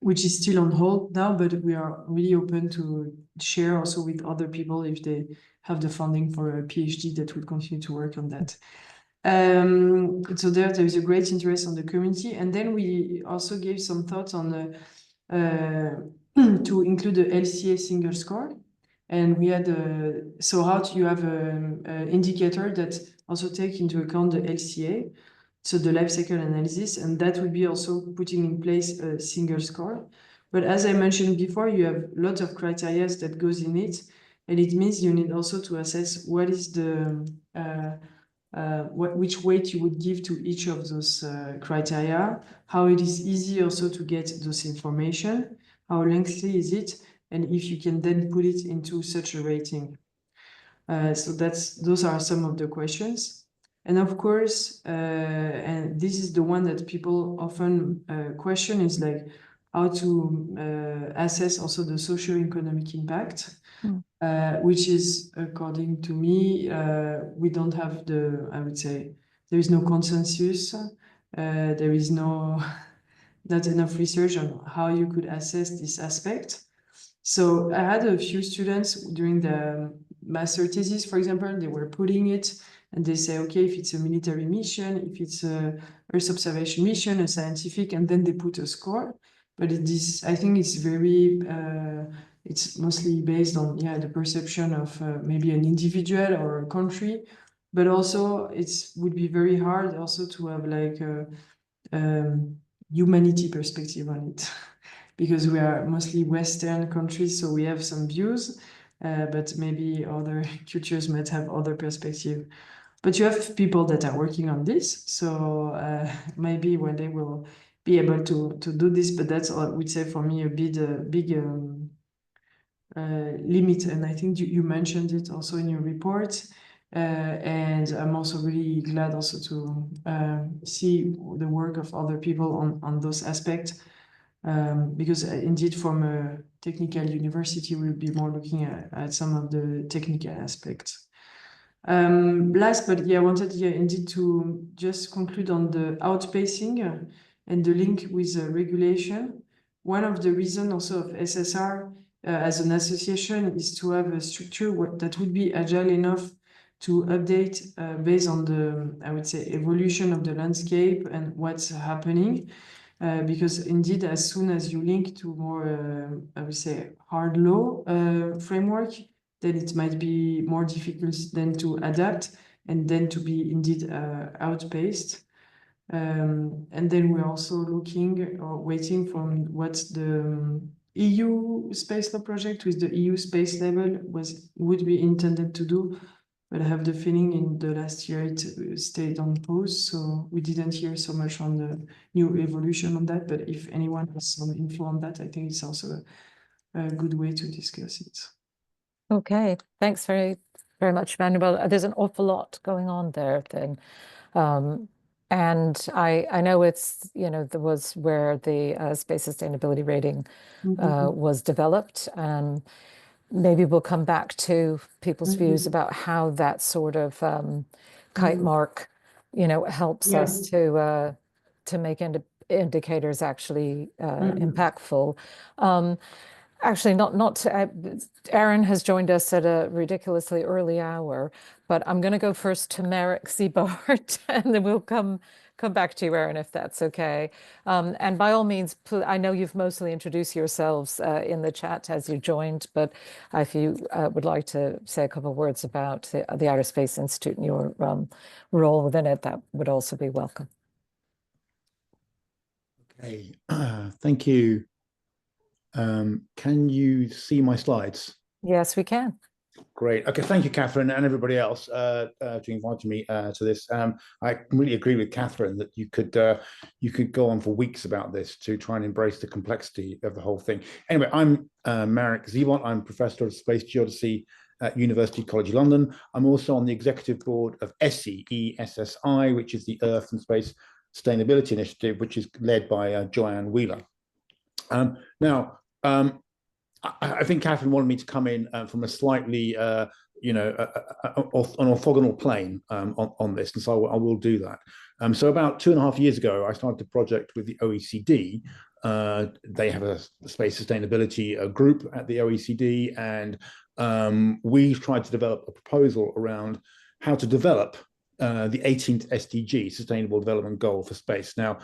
which is still on hold now, but we are really open to share also with other people if they have the funding for a PhD that will continue to work on that. So there is a great interest on the community. And then we also gave some thoughts on the to include the LCA single score. And we had so how do you have an indicator that also take into account the LCA, so the life cycle analysis, and that would be also putting in place a single score. But as I mentioned before, you have a lot of criteria that goes in it, and it means you need also to assess what is the which weight you would give to each of those criteria, how it is easy also to get those information, how lengthy is it, and if you can then put it into such a rating. So those are some of the questions. And of course, and this is the one that people often question, is like how to assess also the socio-economic impact, which is, according to me, we don't have I would say, there is no consensus. There is not enough research on how you could assess this aspect. So I had a few students during the master thesis, for example, they were putting it and they say, okay, if it's a military mission, if it's a Earth observation mission, a scientific, and then they put a score. But I think it's very, it's mostly based on, the perception of maybe an individual or a country, but also it would be very hard also to have like a humanity perspective on it. Because we are mostly Western countries, so we have some views, but maybe other cultures might have other perspective. But you have people that are working on this, so maybe one day we'll be able to do this, but that's, I would say, for me, a big limit, and I think you mentioned it also in your report. And I'm also really glad also to see the work of other people on those aspects. Because indeed, from a technical university, we'll be more looking at some of the technical aspects. Last, but I wanted indeed to just conclude on the outpacing and the link with regulation. One of the reasons also of SSR as an association is to have a structure that would be agile enough to update based on the, I would say, evolution of the landscape and what's happening. Because indeed, as soon as you link to more, I would say, hard law framework, then it might be more difficult then to adapt and then to be indeed outpaced. And then we're also looking or waiting for what the EU space law project with the EU space level would be intended to do. But I have the feeling in the last year it stayed on pause, so we didn't hear so much on the new evolution on that. But if anyone has some info on that, I think it's also a good way to discuss it. Okay, thanks very much, Manuel. There's an awful lot going on there then. And I know it's, there was where the space sustainability rating was developed. Maybe we'll come back to people's views about how that sort of kite mark, helps us to make indicators actually impactful. Actually, Aaron has joined us at a ridiculously early hour, but I'm going to go first to Marek Siebart, and then we'll come back to you, Aaron, if that's okay. And by all means, I know you've mostly introduced yourselves in the chat as you joined, but if you would like to say a couple of words about the Outer Space Institute and your role within it, that would also be welcome. Okay, thank you. Can you see my slides? Yes, we can. Great. Okay, thank you, Catherine, and everybody else to inviting me to this. I really agree with Catherine that you could go on for weeks about this to try and embrace the complexity of the whole thing. Anyway, I'm Marek Siebart. I'm Professor of Space Geodesy at University College London. I'm also on the executive board of ESSI, which is the Earth and Space Sustainability Initiative, which is led by Joanne Wheeler. I think Catherine wanted me to come in from a slightly, an orthogonal plane on this, and so I will do that. So about 2.5 years ago, I started a project with the OECD. They have a space sustainability group at the OECD, and we tried to develop a proposal around how to develop the 18th SDG, Sustainable Development Goal for space. Now,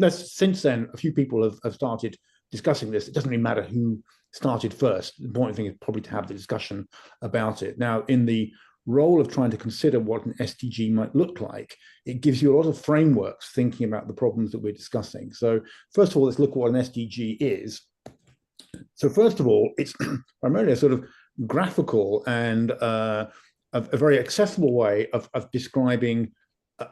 since then, a few people have started discussing this. It doesn't really matter who started first. The important thing is probably to have the discussion about it. Now, in the role of trying to consider what an SDG might look like, it gives you a lot of frameworks thinking about the problems that we're discussing. So first of all, let's look at what an SDG is. So first of all, it's primarily a sort of graphical and a very accessible way of describing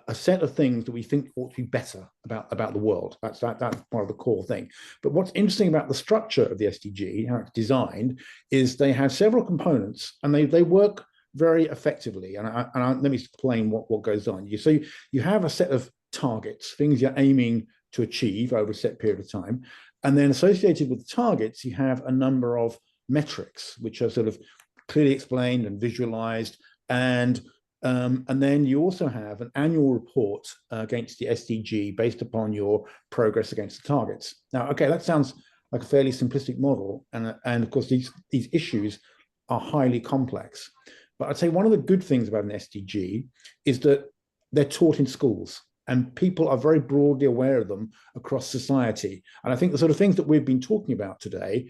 a set of things that we think ought to be better about the world. That's part of the core thing. But what's interesting about the structure of the SDG, how it's designed, is they have several components and they work very effectively. And let me explain what goes on. You have a set of targets, things you're aiming to achieve over a set period of time. And then associated with the targets, you have a number of metrics, which are sort of clearly explained and visualized. And then you also have an annual report against the SDG based upon your progress against the targets. Now, okay, that sounds like a fairly simplistic model. And of course, these issues are highly complex. But I'd say one of the good things about an SDG is that they're taught in schools and people are very broadly aware of them across society. And I think the sort of things that we've been talking about today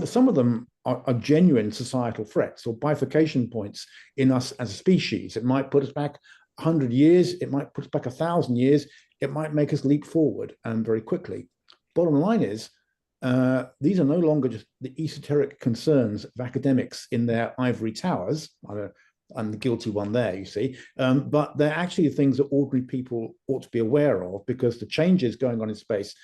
some of them are genuine societal threats or bifurcation points in us as a species. It might put us back 100 years, it might put us back 1,000 years, it might make us leap forward very quickly. Bottom line is, these are no longer just the esoteric concerns of academics in their ivory towers. I'm the guilty one there, you see, but they're actually things that ordinary people ought to be aware of, because the changes going on in space,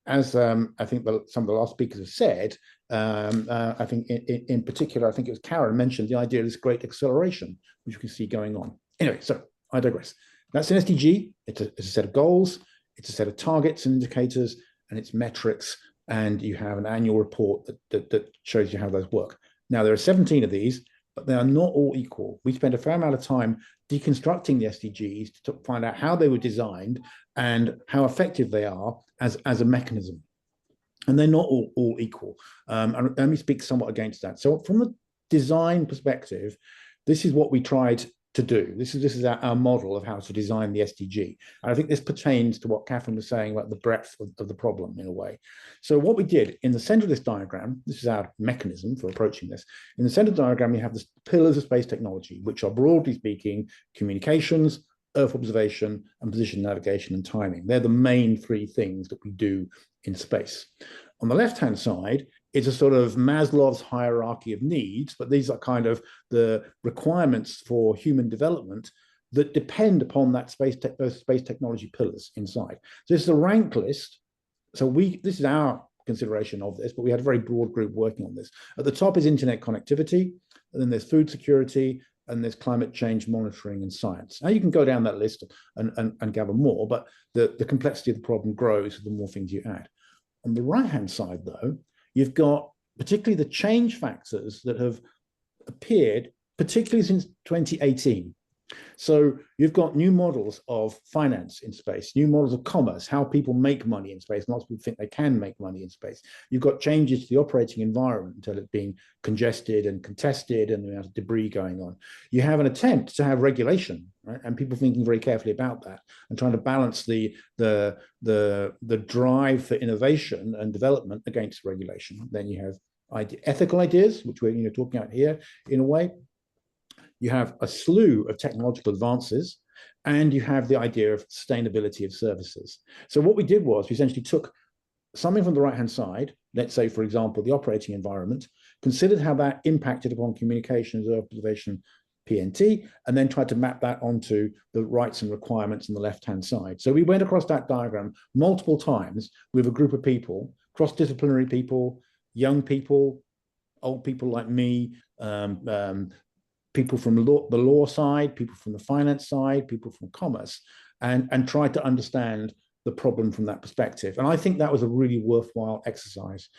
as I think some of the last speakers have said, I think in particular, I think it was Karen mentioned the idea of this great acceleration, which we can see going on. Anyway, so I digress. That's an SDG. It's a set of goals. It's a set of targets and indicators, and it's metrics. And you have an annual report that shows you how those work. Now, there are 17 of these, but they are not all equal. We spent a fair amount of time deconstructing the SDGs to find out how they were designed and how effective they are as a mechanism. and they're not all equal. And let me speak somewhat against that. So from the design perspective, this is what we tried to do. This is our model of how to design the SDG. And I think this pertains to what Catherine was saying about the breadth of the problem in a way. So what we did in the center of this diagram, this is our mechanism for approaching this. In the center of the diagram, we have the pillars of space technology, which are broadly speaking, communications, Earth observation, and position navigation and timing. They're the main three things that we do in space. On the left-hand side, it's a sort of Maslow's hierarchy of needs, but these are kind of the requirements for human development that depend upon that those space technology pillars inside. So this is a rank list. So this is our consideration of this, but we had a very broad group working on this. At the top is internet connectivity, and then there's food security, and there's climate change monitoring and science. Now you can go down that list and gather more, but the complexity of the problem grows the more things you add. On the right-hand side, though, you've got particularly the change factors that have appeared, particularly since 2018. So you've got new models of finance in space, new models of commerce, how people make money in space. Lots of people think they can make money in space. You've got changes to the operating environment until it's being congested and contested and the amount of debris going on. You have an attempt to have regulation, right? And people thinking very carefully about that and trying to balance the drive for innovation and development against regulation. Then you have ethical ideas, which we're talking about here in a way. You have a slew of technological advances, and you have the idea of sustainability of services. So what we did was we essentially took something from the right-hand side, let's say, for example, the operating environment, considered how that impacted upon communications, observation, PNT, and then tried to map that onto the rights and requirements on the left-hand side. So we went across that diagram multiple times with a group of people, cross-disciplinary people, young people, old people like me, people from the law side, people from the finance side, people from commerce, and try to understand the problem from that perspective. And I think that was a really worthwhile exercise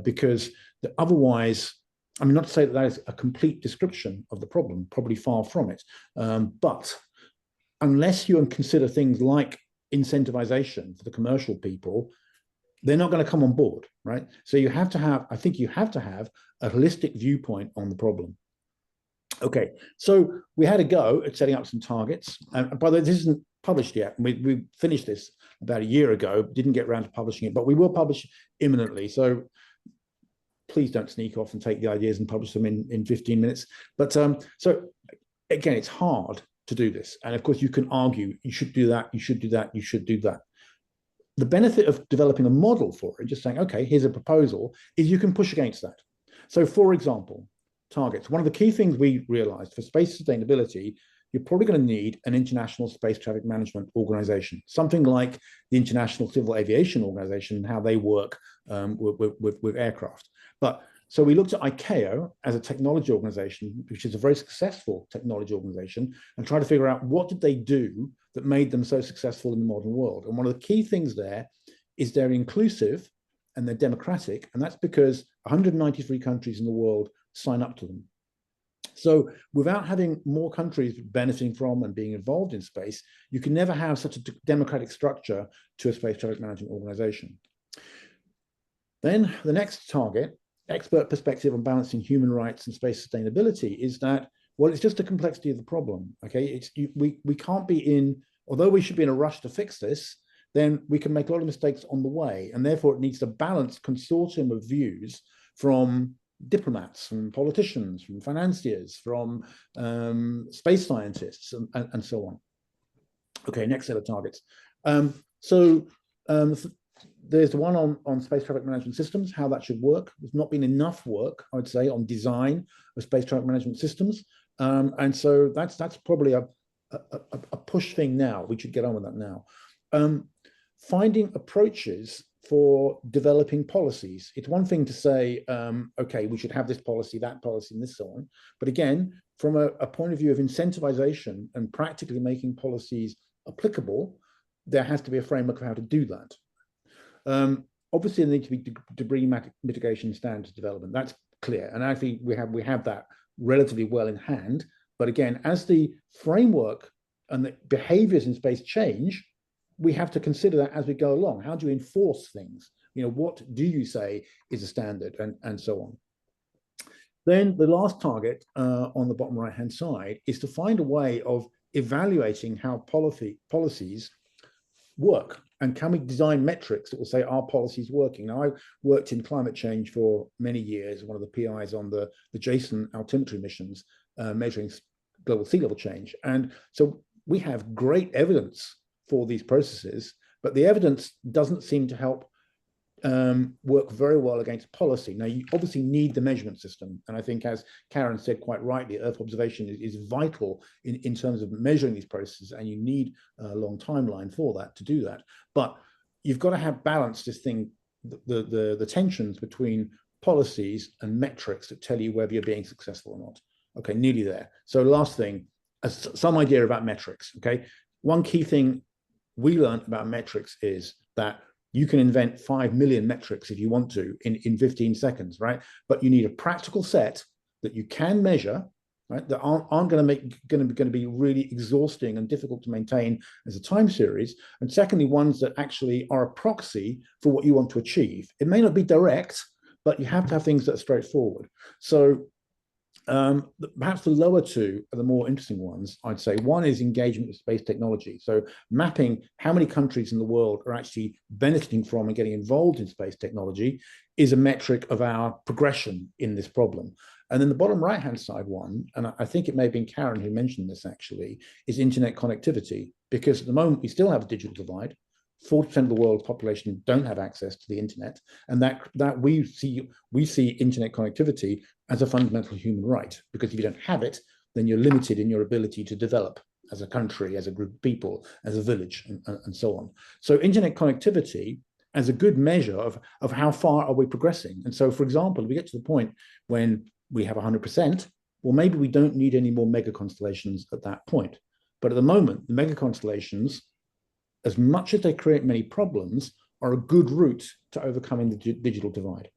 because otherwise, I mean, not to say that is a complete description of the problem, probably far from it, but unless you consider things like incentivization for the commercial people, they're not going to come on board, right? So you have to have, I think you have to have a holistic viewpoint on the problem. Okay, so we had a go at setting up some targets. And by the way, this isn't published yet. We finished this about a year ago, didn't get around to publishing it, but we will publish imminently. So please don't sneak off and take the ideas and publish them in 15 minutes. But so again, it's hard to do this. And of course, you can argue, you should do that, you should do that, you should do that. The benefit of developing a model for it, just saying, okay, here's a proposal, is you can push against that. So for example, targets. One of the key things we realized for space sustainability, you're probably going to need an international space traffic management organization, something like the International Civil Aviation Organization and how they work with aircraft. But so we looked at ICAO as a technology organization, which is a very successful technology organization, and tried to figure out what did they do that made them so successful in the modern world. And one of the key things there is they're inclusive and they're democratic, and that's because 193 countries in the world sign up to them. So without having more countries benefiting from and being involved in space, you can never have such a democratic structure to a space traffic management organization. Then the next target, expert perspective on balancing human rights and space sustainability, is that, well, it's just the complexity of the problem, okay? We can't be in, although we should be in a rush to fix this, then we can make a lot of mistakes on the way, and therefore it needs to balance consortium of views from diplomats, from politicians, from financiers, from space scientists, and so on. Okay, next set of targets. There's the one on space traffic management systems, how that should work. There's not been enough work, I would say, on design of space traffic management systems. And so that's probably a push thing now. We should get on with that now. Finding approaches for developing policies. It's one thing to say, okay, we should have this policy, that policy, and this so on. But again, from a point of view of incentivization and practically making policies applicable, there has to be a framework of how to do that. Obviously, there needs to be debris mitigation standards development. That's clear. And actually, we have that relatively well in hand. But again, as the framework and the behaviors in space change, we have to consider that as we go along. How do you enforce things what do you say is a standard, and so on. Then the last target on the bottom right-hand side is to find a way of evaluating how policies work, and can we design metrics that will say our policies working. Now, I worked in climate change for many years, one of the PIs on the JSON altimetry missions measuring global sea level change, and so we have great evidence for these processes, but the evidence doesn't seem to help work very well against policy. Now, you obviously need the measurement system, and I think, as Karen said quite rightly, Earth observation is vital in terms of measuring these processes, and you need a long timeline for that to do that. But you've got to have balance this thing, the tensions between policies and metrics that tell you whether you're being successful or not. Okay, nearly there. So last thing, some idea about metrics. Okay, one key thing we learned about metrics is that you can invent 5 million metrics if you want to in 15 seconds, right? But you need a practical set that you can measure, right? That aren't going to be really exhausting and difficult to maintain as a time series. And secondly, ones that actually are a proxy for what you want to achieve. It may not be direct, but you have to have things that are straightforward. So perhaps the lower two are the more interesting ones, I'd say. One is engagement with space technology. So mapping how many countries in the world are actually benefiting from and getting involved in space technology is a metric of our progression in this problem. And then the bottom right-hand side one, and I think it may have been Karen who mentioned this actually, is internet connectivity. Because at the moment we still have a digital divide. 40% of the world's population don't have access to the internet, and that we see internet connectivity as a fundamental human right, because if you don't have it, then you're limited in your ability to develop as a country, as a group of people, as a village, and so on. So internet connectivity as a good measure of how far are we progressing. And so, for example, if we get to the point when we have 100%, well, maybe we don't need any more mega constellations at that point. But at the moment, the mega constellations, as much as they create many problems, are a good route to overcoming the digital divide.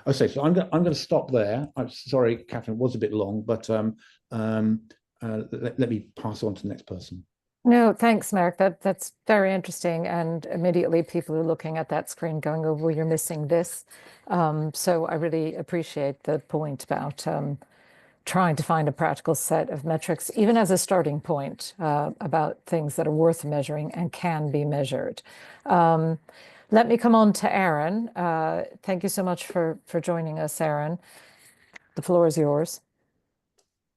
Okay, so I'm going to stop there. I'm sorry, Catherine, it was a bit long, but let me pass on to the next person. No, thanks, Mark. That's very interesting. And immediately people are looking at that screen going, oh, well, you're missing this. So I really appreciate the point about trying to find a practical set of metrics, even as a starting point, about things that are worth measuring and can be measured. Let me come on to Aaron. Thank you so much for joining us, Aaron. The floor is yours.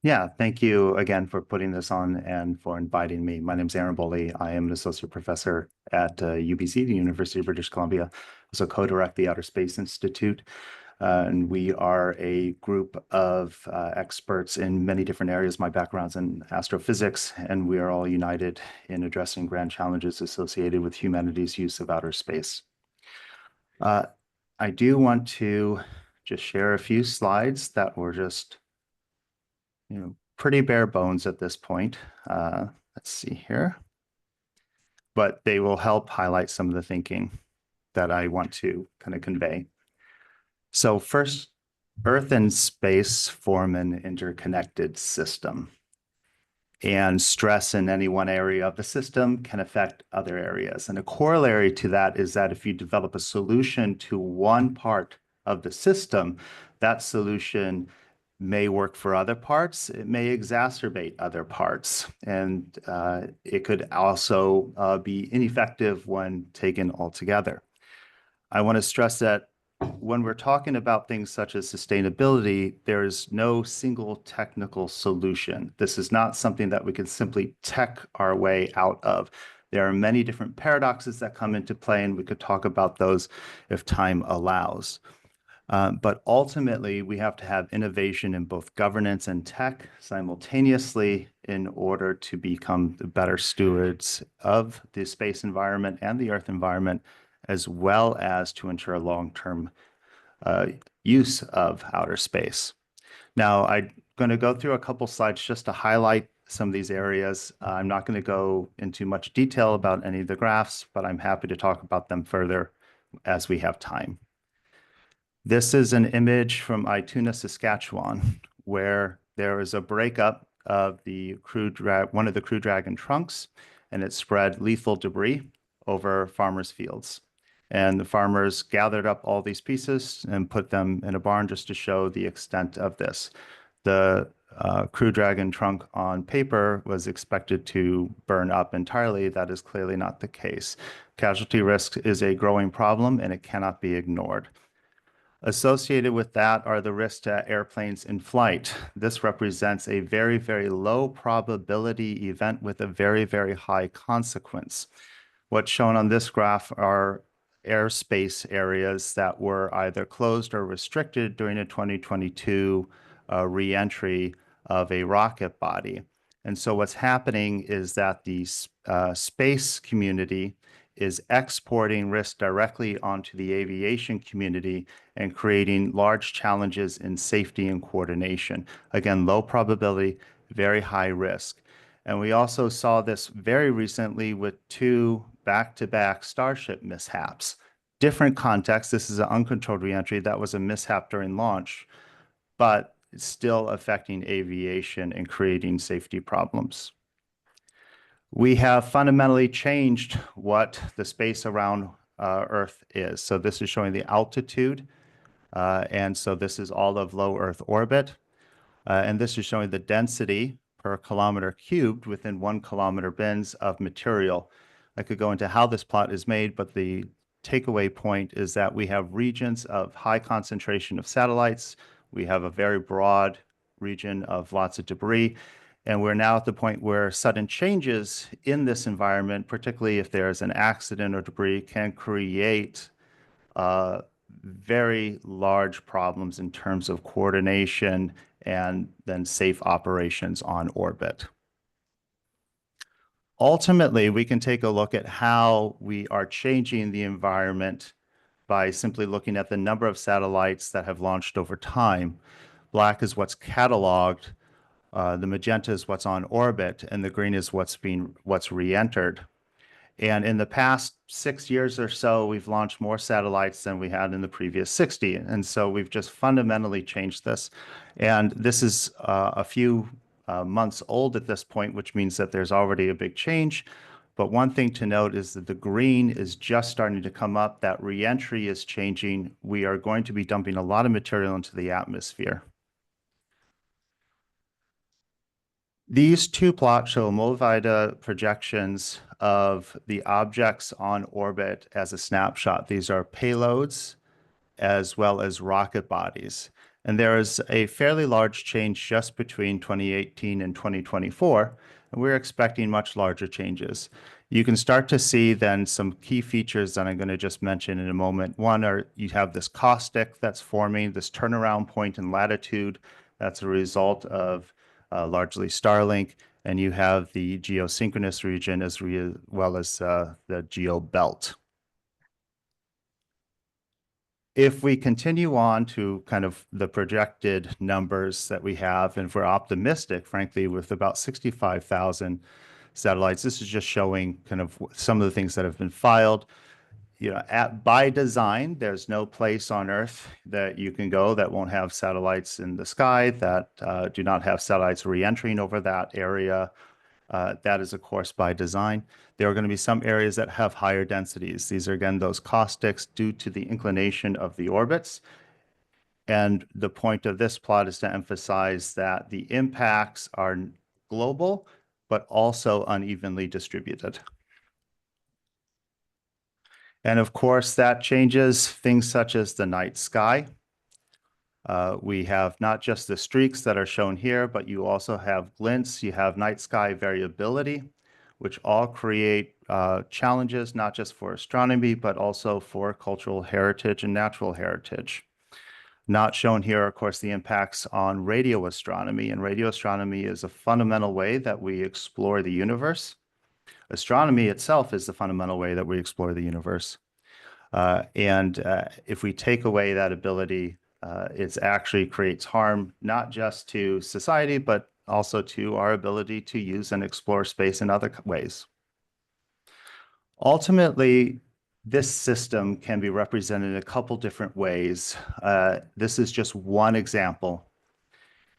Yeah, thank you again for putting this on and for inviting me. My name is Aaron Boley. I am an associate professor at UBC, the University of British Columbia. I also co-direct the Outer Space Institute. And we are a group of experts in many different areas. My background's in astrophysics, and we are all united in addressing grand challenges associated with humanity's use of outer space. I do want to just share a few slides that were just, pretty bare bones at this point. Let's see here. But they will help highlight some of the thinking that I want to kind of convey. So first, Earth and space form an interconnected system, and stress in any one area of the system can affect other areas. And a corollary to that is that if you develop a solution to one part of the system, that solution may work for other parts. It may exacerbate other parts, and it could also be ineffective when taken altogether. I want to stress that when we're talking about things such as sustainability, there is no single technical solution. This is not something that we can simply tech our way out of. There are many different paradoxes that come into play, and we could talk about those if time allows. But ultimately, we have to have innovation in both governance and tech simultaneously in order to become the better stewards of the space environment and the Earth environment, as well as to ensure long-term use of outer space. Now, I'm going to go through a couple slides just to highlight some of these areas. I'm not going to go into much detail about any of the graphs, but I'm happy to talk about them further as we have time. This is an image from Ituna, Saskatchewan, where there is a breakup of one of the Crew Dragon trunks, and it spread lethal debris over farmers' fields. And the farmers gathered up all these pieces and put them in a barn just to show the extent of this. The Crew Dragon trunk on paper was expected to burn up entirely. That is clearly not the case. Casualty risk is a growing problem and it cannot be ignored. Associated with that are the risks to airplanes in flight. This represents a very, very low probability event with a very, very high consequence. What's shown on this graph are airspace areas that were either closed or restricted during a 2022 re-entry of a rocket body. And so what's happening is that the space community is exporting risk directly onto the aviation community and creating large challenges in safety and coordination. Again, low probability, very high risk. And we also saw this very recently with two back-to-back Starship mishaps. Different context. This is an uncontrolled reentry. That was a mishap during launch, but it's still affecting aviation and creating safety problems. We have fundamentally changed what the space around Earth is. So this is showing the altitude. And so this is all of low Earth orbit. And this is showing the density per kilometer cubed within 1 kilometer bins of material. I could go into how this plot is made, but the takeaway point is that we have regions of high concentration of satellites. We have a very broad region of lots of debris. And we're now at the point where sudden changes in this environment, particularly if there's an accident or debris, can create very large problems in terms of coordination and then safe operations on orbit. Ultimately, we can take a look at how we are changing the environment by simply looking at the number of satellites that have launched over time. Black is what's cataloged, the magenta is what's on orbit, and the green is what's re-entered. And in the past 6 years or so, we've launched more satellites than we had in the previous 60. And so we've just fundamentally changed this. And this is a few months old at this point, which means that there's already a big change. But one thing to note is that the green is just starting to come up. That re-entry is changing. We are going to be dumping a lot of material into the atmosphere. These two plots show Movida projections of the objects on orbit as a snapshot. These are payloads as well as rocket bodies. And there is a fairly large change just between 2018 and 2024, and we're expecting much larger changes. You can start to see then some key features that I'm going to just mention in a moment. One are you have this caustic that's forming, this turnaround point in latitude. That's a result of largely Starlink, and you have the geosynchronous region as well as the geo belt. If we continue on to kind of the projected numbers that we have, and if we're optimistic, frankly, with about 65,000 satellites, this is just showing kind of some of the things that have been filed. You know, by design, there's no place on Earth that you can go that won't have satellites in the sky, that do not have satellites re-entering over that area. That is, of course, by design. There are going to be some areas that have higher densities. These are, again, those caustics due to the inclination of the orbits. And the point of this plot is to emphasize that the impacts are global, but also unevenly distributed. And of course, that changes things such as the night sky. We have not just the streaks that are shown here, but you also have glints, you have night sky variability, which all create challenges, not just for astronomy, but also for cultural heritage and natural heritage. Not shown here, of course, the impacts on radio astronomy. And radio astronomy is a fundamental way that we explore the universe. Astronomy itself is the fundamental way that we explore the universe. If we take away that ability, it actually creates harm, not just to society, but also to our ability to use and explore space in other ways. Ultimately, this system can be represented in a couple different ways. This is just one example,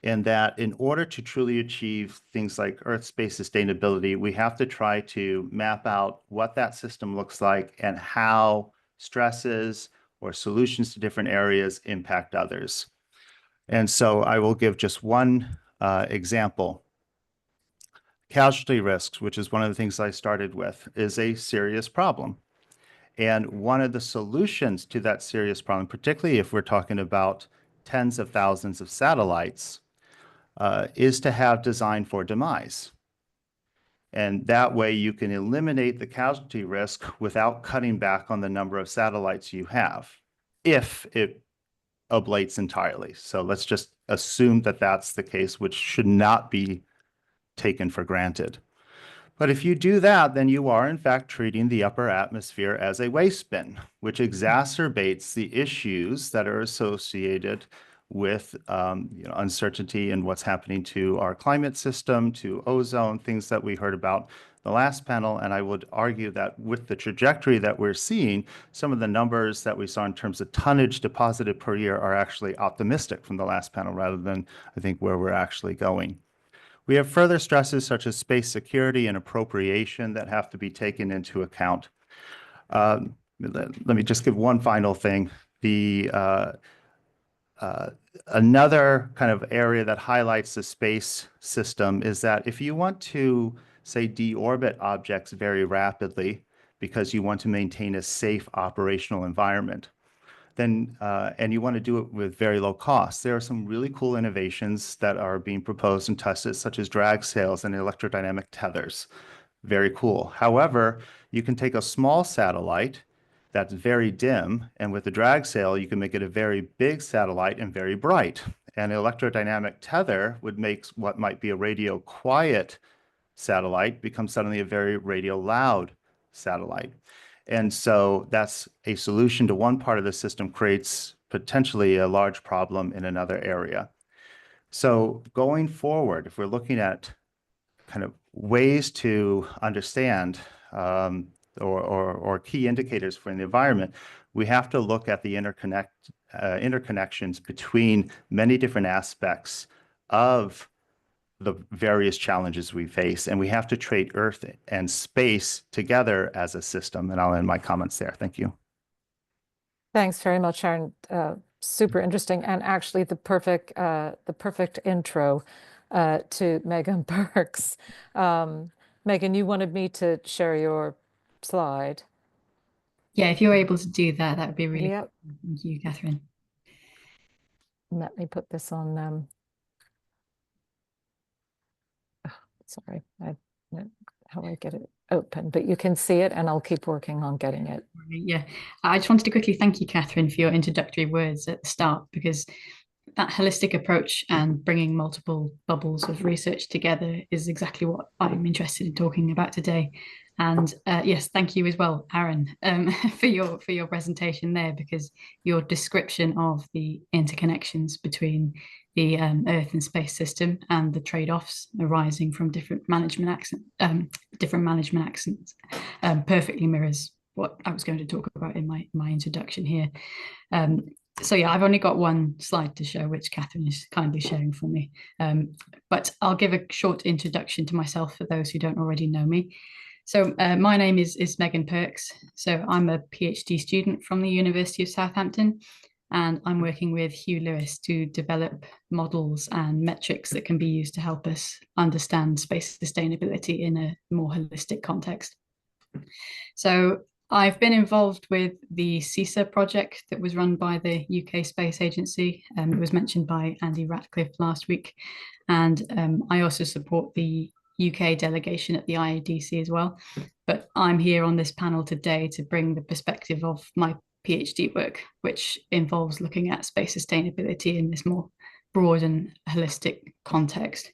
in that in order to truly achieve things like Earth space sustainability, we have to try to map out what that system looks like and how stresses or solutions to different areas impact others. And so I will give just one example. Casualty risks, which is one of the things I started with, is a serious problem. And one of the solutions to that serious problem, particularly if we're talking about tens of thousands of satellites, is to have design for demise. And that way you can eliminate the casualty risk without cutting back on the number of satellites you have, if it ablates entirely. So let's just assume that that's the case, which should not be taken for granted. But if you do that, then you are in fact treating the upper atmosphere as a waste bin, which exacerbates the issues that are associated with uncertainty in what's happening to our climate system, to ozone, things that we heard about the last panel. And I would argue that with the trajectory that we're seeing, some of the numbers that we saw in terms of tonnage deposited per year are actually optimistic from the last panel rather than, I think, where we're actually going. We have further stresses such as space security and appropriation that have to be taken into account. Let me just give one final thing. Another kind of area that highlights the space system is that if you want to, say, deorbit objects very rapidly because you want to maintain a safe operational environment, then and you want to do it with very low cost, there are some really cool innovations that are being proposed and tested, such as drag sails and electrodynamic tethers. Very cool. However, you can take a small satellite that's very dim, and with the drag sail, you can make it a very big satellite and very bright. And an electrodynamic tether would make what might be a radio quiet satellite become suddenly a very radio loud satellite. And so that's a solution to one part of the system creates potentially a large problem in another area. So going forward, if we're looking at kind of ways to understand or key indicators for the environment, we have to look at the interconnections between many different aspects of the various challenges we face, and we have to treat Earth and space together as a system. And I'll end my comments there. Thank you. Thanks very much, Aaron. Super interesting, and actually the perfect intro to Megan Burks. Megan, you wanted me to share your slide. Yeah, if you're able to do that, that would be really Yep. cool. Thank you, Catherine. Let me put this on. Sorry, how do I get it open? But you can see it, and I'll keep working on getting it. Yeah, I just wanted to quickly thank you, Catherine, for your introductory words at the start, because that holistic approach and bringing multiple bubbles of research together is exactly what I'm interested in talking about today. And yes, thank you as well, Aaron, for your presentation there, because your description of the interconnections between the Earth and space system and the trade-offs arising from different management accents perfectly mirrors what I was going to talk about in my introduction here. So yeah, I've only got one slide to show, which Catherine is kindly sharing for me. But I'll give a short introduction to myself for those who don't already know me. So my name is Megan Perks. So I'm a PhD student from the University of Southampton, and I'm working with Hugh Lewis to develop models and metrics that can be used to help us understand space sustainability in a more holistic context. So I've been involved with the CISA project that was run by the UK Space Agency. It was mentioned by Andy Ratcliffe last week. And I also support the UK delegation at the IADC as well. But I'm here on this panel today to bring the perspective of my PhD work, which involves looking at space sustainability in this more broad and holistic context.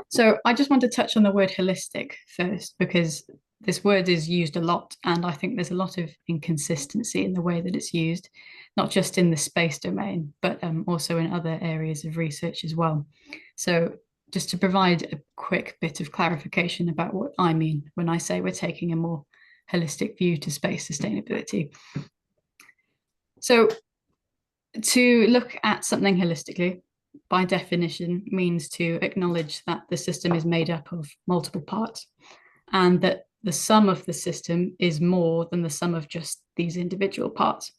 So I just want to touch on the word holistic first, because this word is used a lot, and I think there's a lot of inconsistency in the way that it's used, not just in the space domain, but also in other areas of research as well. So just to provide a quick bit of clarification about what I mean when I say we're taking a more holistic view to space sustainability. So to look at something holistically, by definition, means to acknowledge that the system is made up of multiple parts, and that the sum of the system is more than the sum of just these individual parts.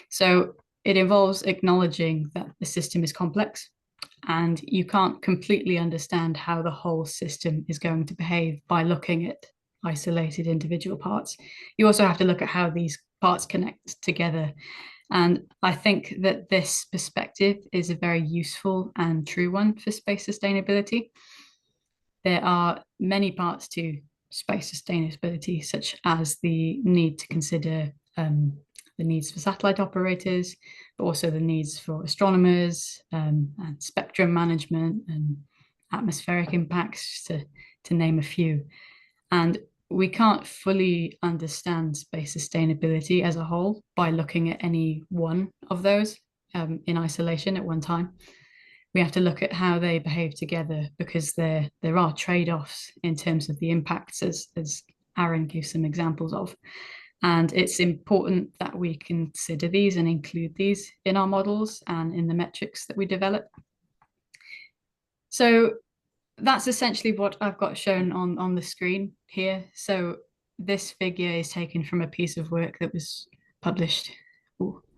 So it involves acknowledging that the system is complex, and you can't completely understand how the whole system is going to behave by looking at isolated individual parts. You also have to look at how these parts connect together. And I think that this perspective is a very useful and true one for space sustainability. There are many parts to space sustainability, such as the need to consider the needs for satellite operators, but also the needs for astronomers, and spectrum management and atmospheric impacts, to name a few. And we can't fully understand space sustainability as a whole by looking at any one of those in isolation at one time. We have to look at how they behave together, because there are trade-offs in terms of the impacts, as Aaron gives some examples of. And it's important that we consider these and include these in our models and in the metrics that we develop. So that's essentially what I've got shown on the screen here. So this figure is taken from a piece of work that was published,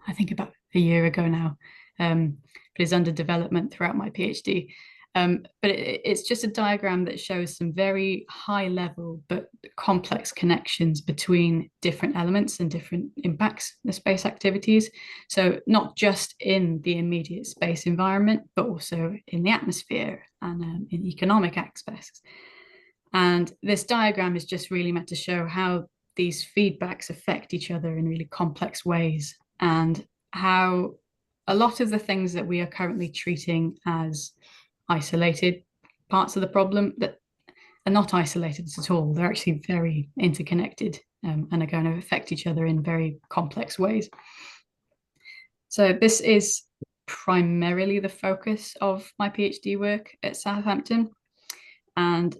I think about a year ago now, but is under development throughout my PhD. But it's just a diagram that shows some very high level but complex connections between different elements and different impacts of space activities. So not just in the immediate space environment, but also in the atmosphere and in economic aspects. And this diagram is just really meant to show how these feedbacks affect each other in really complex ways, and how a lot of the things that we are currently treating as isolated parts of the problem that are not isolated at all. They're actually very interconnected and are going to affect each other in very complex ways. So this is primarily the focus of my PhD work at Southampton. And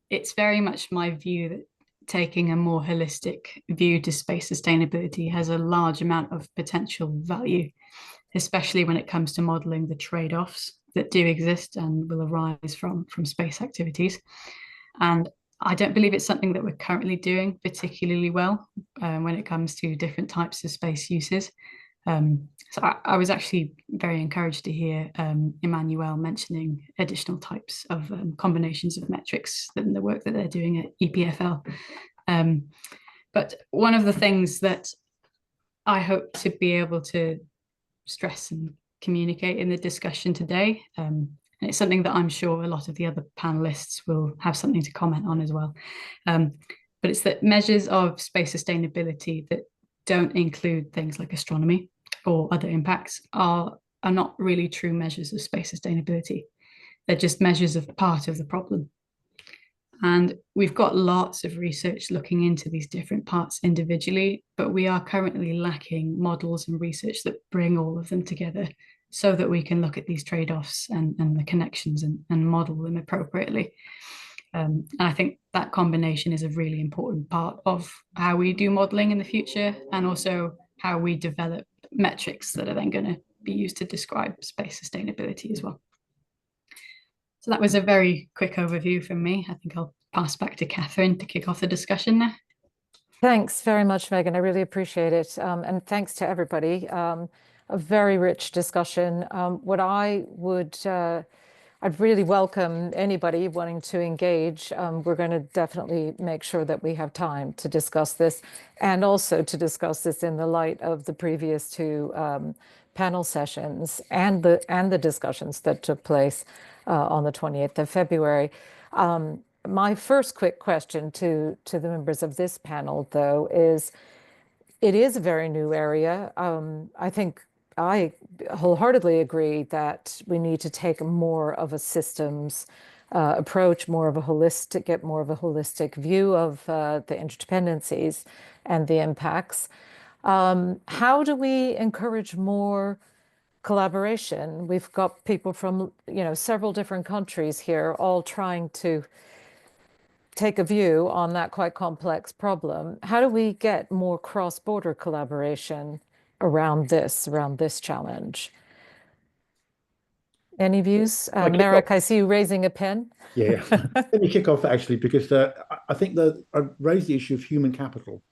it's very much my view that taking a more holistic view to space sustainability has a large amount of potential value, especially when it comes to modeling the trade-offs that do exist and will arise from space activities. And I don't believe it's something that we're currently doing particularly well when it comes to different types of space uses. So I was actually very encouraged to hear Emmanuel mentioning additional types of combinations of metrics in the work that they're doing at EPFL. But one of the things that I hope to be able to stress and communicate in the discussion today, and it's something that I'm sure a lot of the other panelists will have something to comment on as well, but it's that measures of space sustainability that don't include things like astronomy or other impacts are not really true measures of space sustainability. They're just measures of part of the problem. And we've got lots of research looking into these different parts individually, but we are currently lacking models and research that bring all of them together so that we can look at these trade-offs and the connections and model them appropriately. And I think that combination is a really important part of how we do modeling in the future, and also how we develop metrics that are then going to be used to describe space sustainability as well. So that was a very quick overview from me. I think I'll pass back to Catherine to kick off the discussion now. Thanks very much, Megan. I really appreciate it. And thanks to everybody. A very rich discussion. What I would, I'd really welcome anybody wanting to engage. We're going to definitely make sure that we have time to discuss this, and also to discuss this in the light of the previous two panel sessions and the discussions that took place on the 28th of February. My first quick question to the members of this panel, though, is it is a very new area. I think I wholeheartedly agree that we need to take more of a systems approach, get more of a holistic view of the interdependencies and the impacts. How do we encourage more collaboration? We've got people from, several different countries here, all trying to take a view on that quite complex problem. How do we get more cross-border collaboration around this challenge? Any views? I kick Merrick, off? I see you raising a pen. Yeah, let me kick off actually, because I think that I raised the issue of human capital,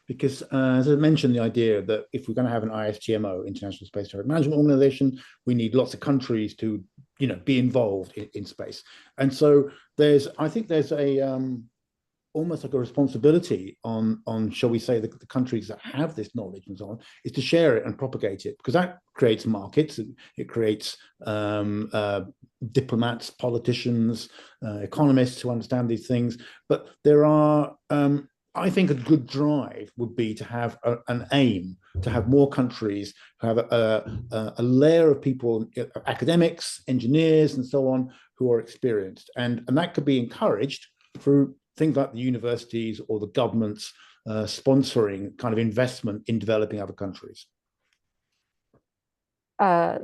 because as I mentioned, the idea that if we're going to have an ISTMO, International Space Traffic Management Organization, we need lots of countries to, be involved in space. And so I think there's a almost like a responsibility on shall we say, the countries that have this knowledge and so on, is to share it and propagate it, because that creates markets, and it creates diplomats, politicians, economists who understand these things. But there are I think a good drive would be to have an aim to have more countries who have a layer of people, academics, engineers, and so on, who are experienced, and that could be encouraged through things like the universities or the governments sponsoring kind of investment in developing other countries.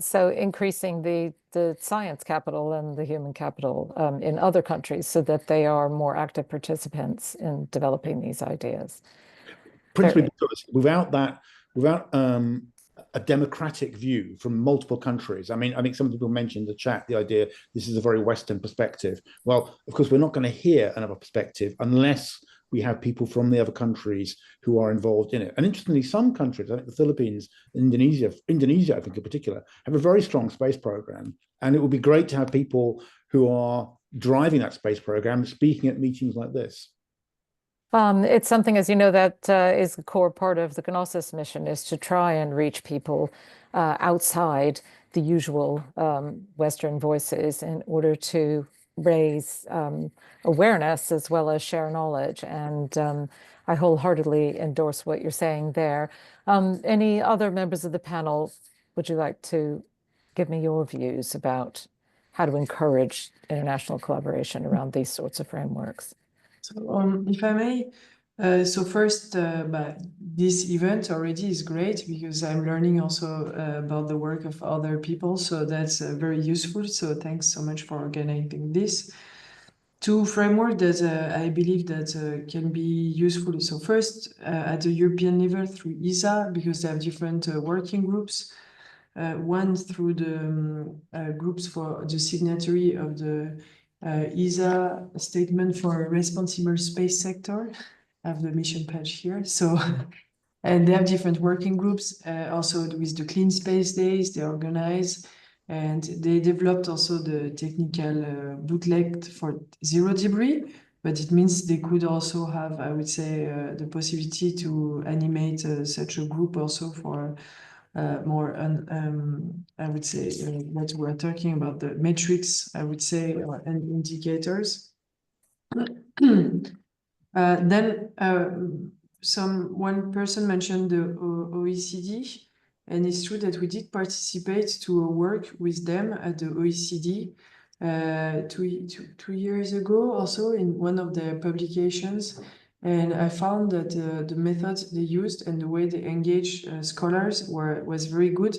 So increasing the science capital and the human capital in other countries so that they are more active participants in developing these ideas. Principally because without a democratic view from multiple countries. I mean, I think some people mentioned in the chat the idea this is a very Western perspective. Well, of course, we're not going to hear another perspective unless we have people from the other countries who are involved in it. And interestingly, some countries, I think the Philippines, Indonesia, I think in particular, have a very strong space program. And it would be great to have people who are driving that space program speaking at meetings like this. It's something, as you know, that is a core part of the GNOSIS mission, is to try and reach people outside the usual Western voices in order to raise awareness as well as share knowledge. And I wholeheartedly endorse what you're saying there. Any other members of the panel, would you like to give me your views about how to encourage international collaboration around these sorts of frameworks? So, if I may, so first, this event already is great because I'm learning also about the work of other people. So that's very useful. So thanks so much for organizing this. Two frameworks that I believe that can be useful. So first, at the European level through ESA, because they have different working groups. One through the groups for the signatory of the ESA statement for responsible space sector. I have the mission page here. So, and they have different working groups. Also with the Clean Space Days, they organize, and they developed also the technical booklet for zero debris. But it means they could also have, I would say, the possibility to animate such a group also for more, I would say, what we're talking about, the metrics, I would say, and indicators. Then one person mentioned the OECD, and it's true that we did participate to work with them at the OECD 2 years ago, also in one of their publications. And I found that the methods they used and the way they engaged scholars was very good.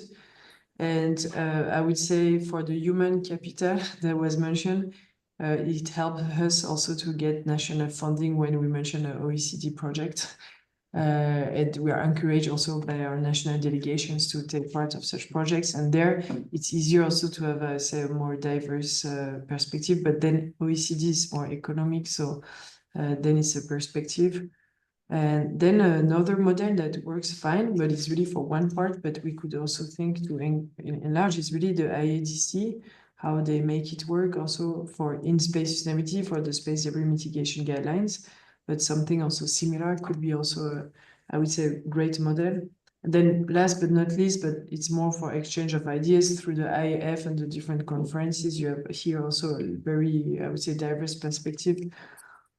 And I would say for the human capital that was mentioned, it helped us also to get national funding when we mentioned an OECD project. And we are encouraged also by our national delegations to take part of such projects. And there, it's easier also to have, say, a more diverse perspective. But then OECD is more economic, so then it's a perspective. And then another model that works fine, but it's really for one part, but we could also think to enlarge is really the IADC, how they make it work also for in-space sustainability for the space debris mitigation guidelines. But something also similar could be also, I would say, a great model. And then last but not least, but it's more for exchange of ideas through the IAF and the different conferences. You have here also a very, I would say, diverse perspective.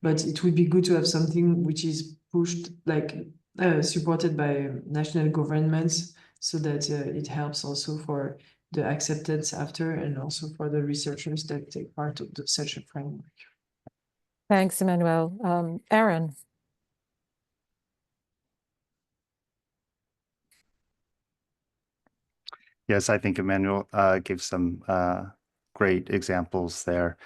But it would be good to have something which is pushed, like supported by national governments, so that it helps also for the acceptance after, and also for the researchers that take part of such a framework. Thanks, Emmanuel. Aaron. Yes, I think Emmanuel gave some great examples there.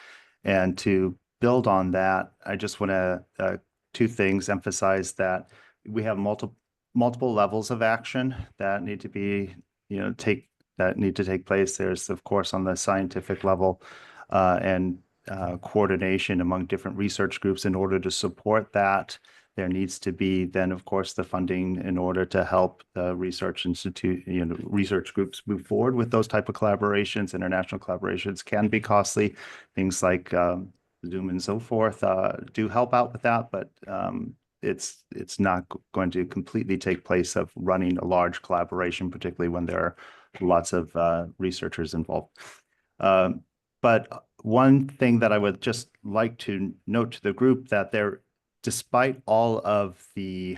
And to build on that, I just want to, two things, emphasize that we have multiple levels of action that need to be, take that need to take place. There's, of course, on the scientific level and coordination among different research groups in order to support that. There needs to be then, of course, the funding in order to help the research institute, research groups move forward with those type of collaborations. International collaborations can be costly. Things like Zoom and so forth do help out with that, but it's not going to completely take place of running a large collaboration, particularly when there are lots of researchers involved. But one thing that I would just like to note to the group that despite all of the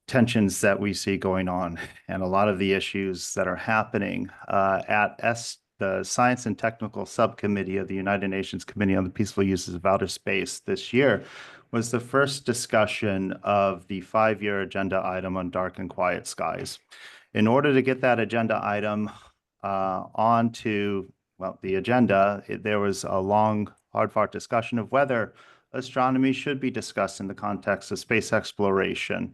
tensions that we see going on and a lot of the issues that are happening the Science and Technical Subcommittee of the United Nations Committee on the Peaceful Uses of Outer Space this year was the first discussion of the 5-year agenda item on dark and quiet skies. In order to get that agenda item onto the agenda, there was a long, hard-fought discussion of whether astronomy should be discussed in the context of space exploration.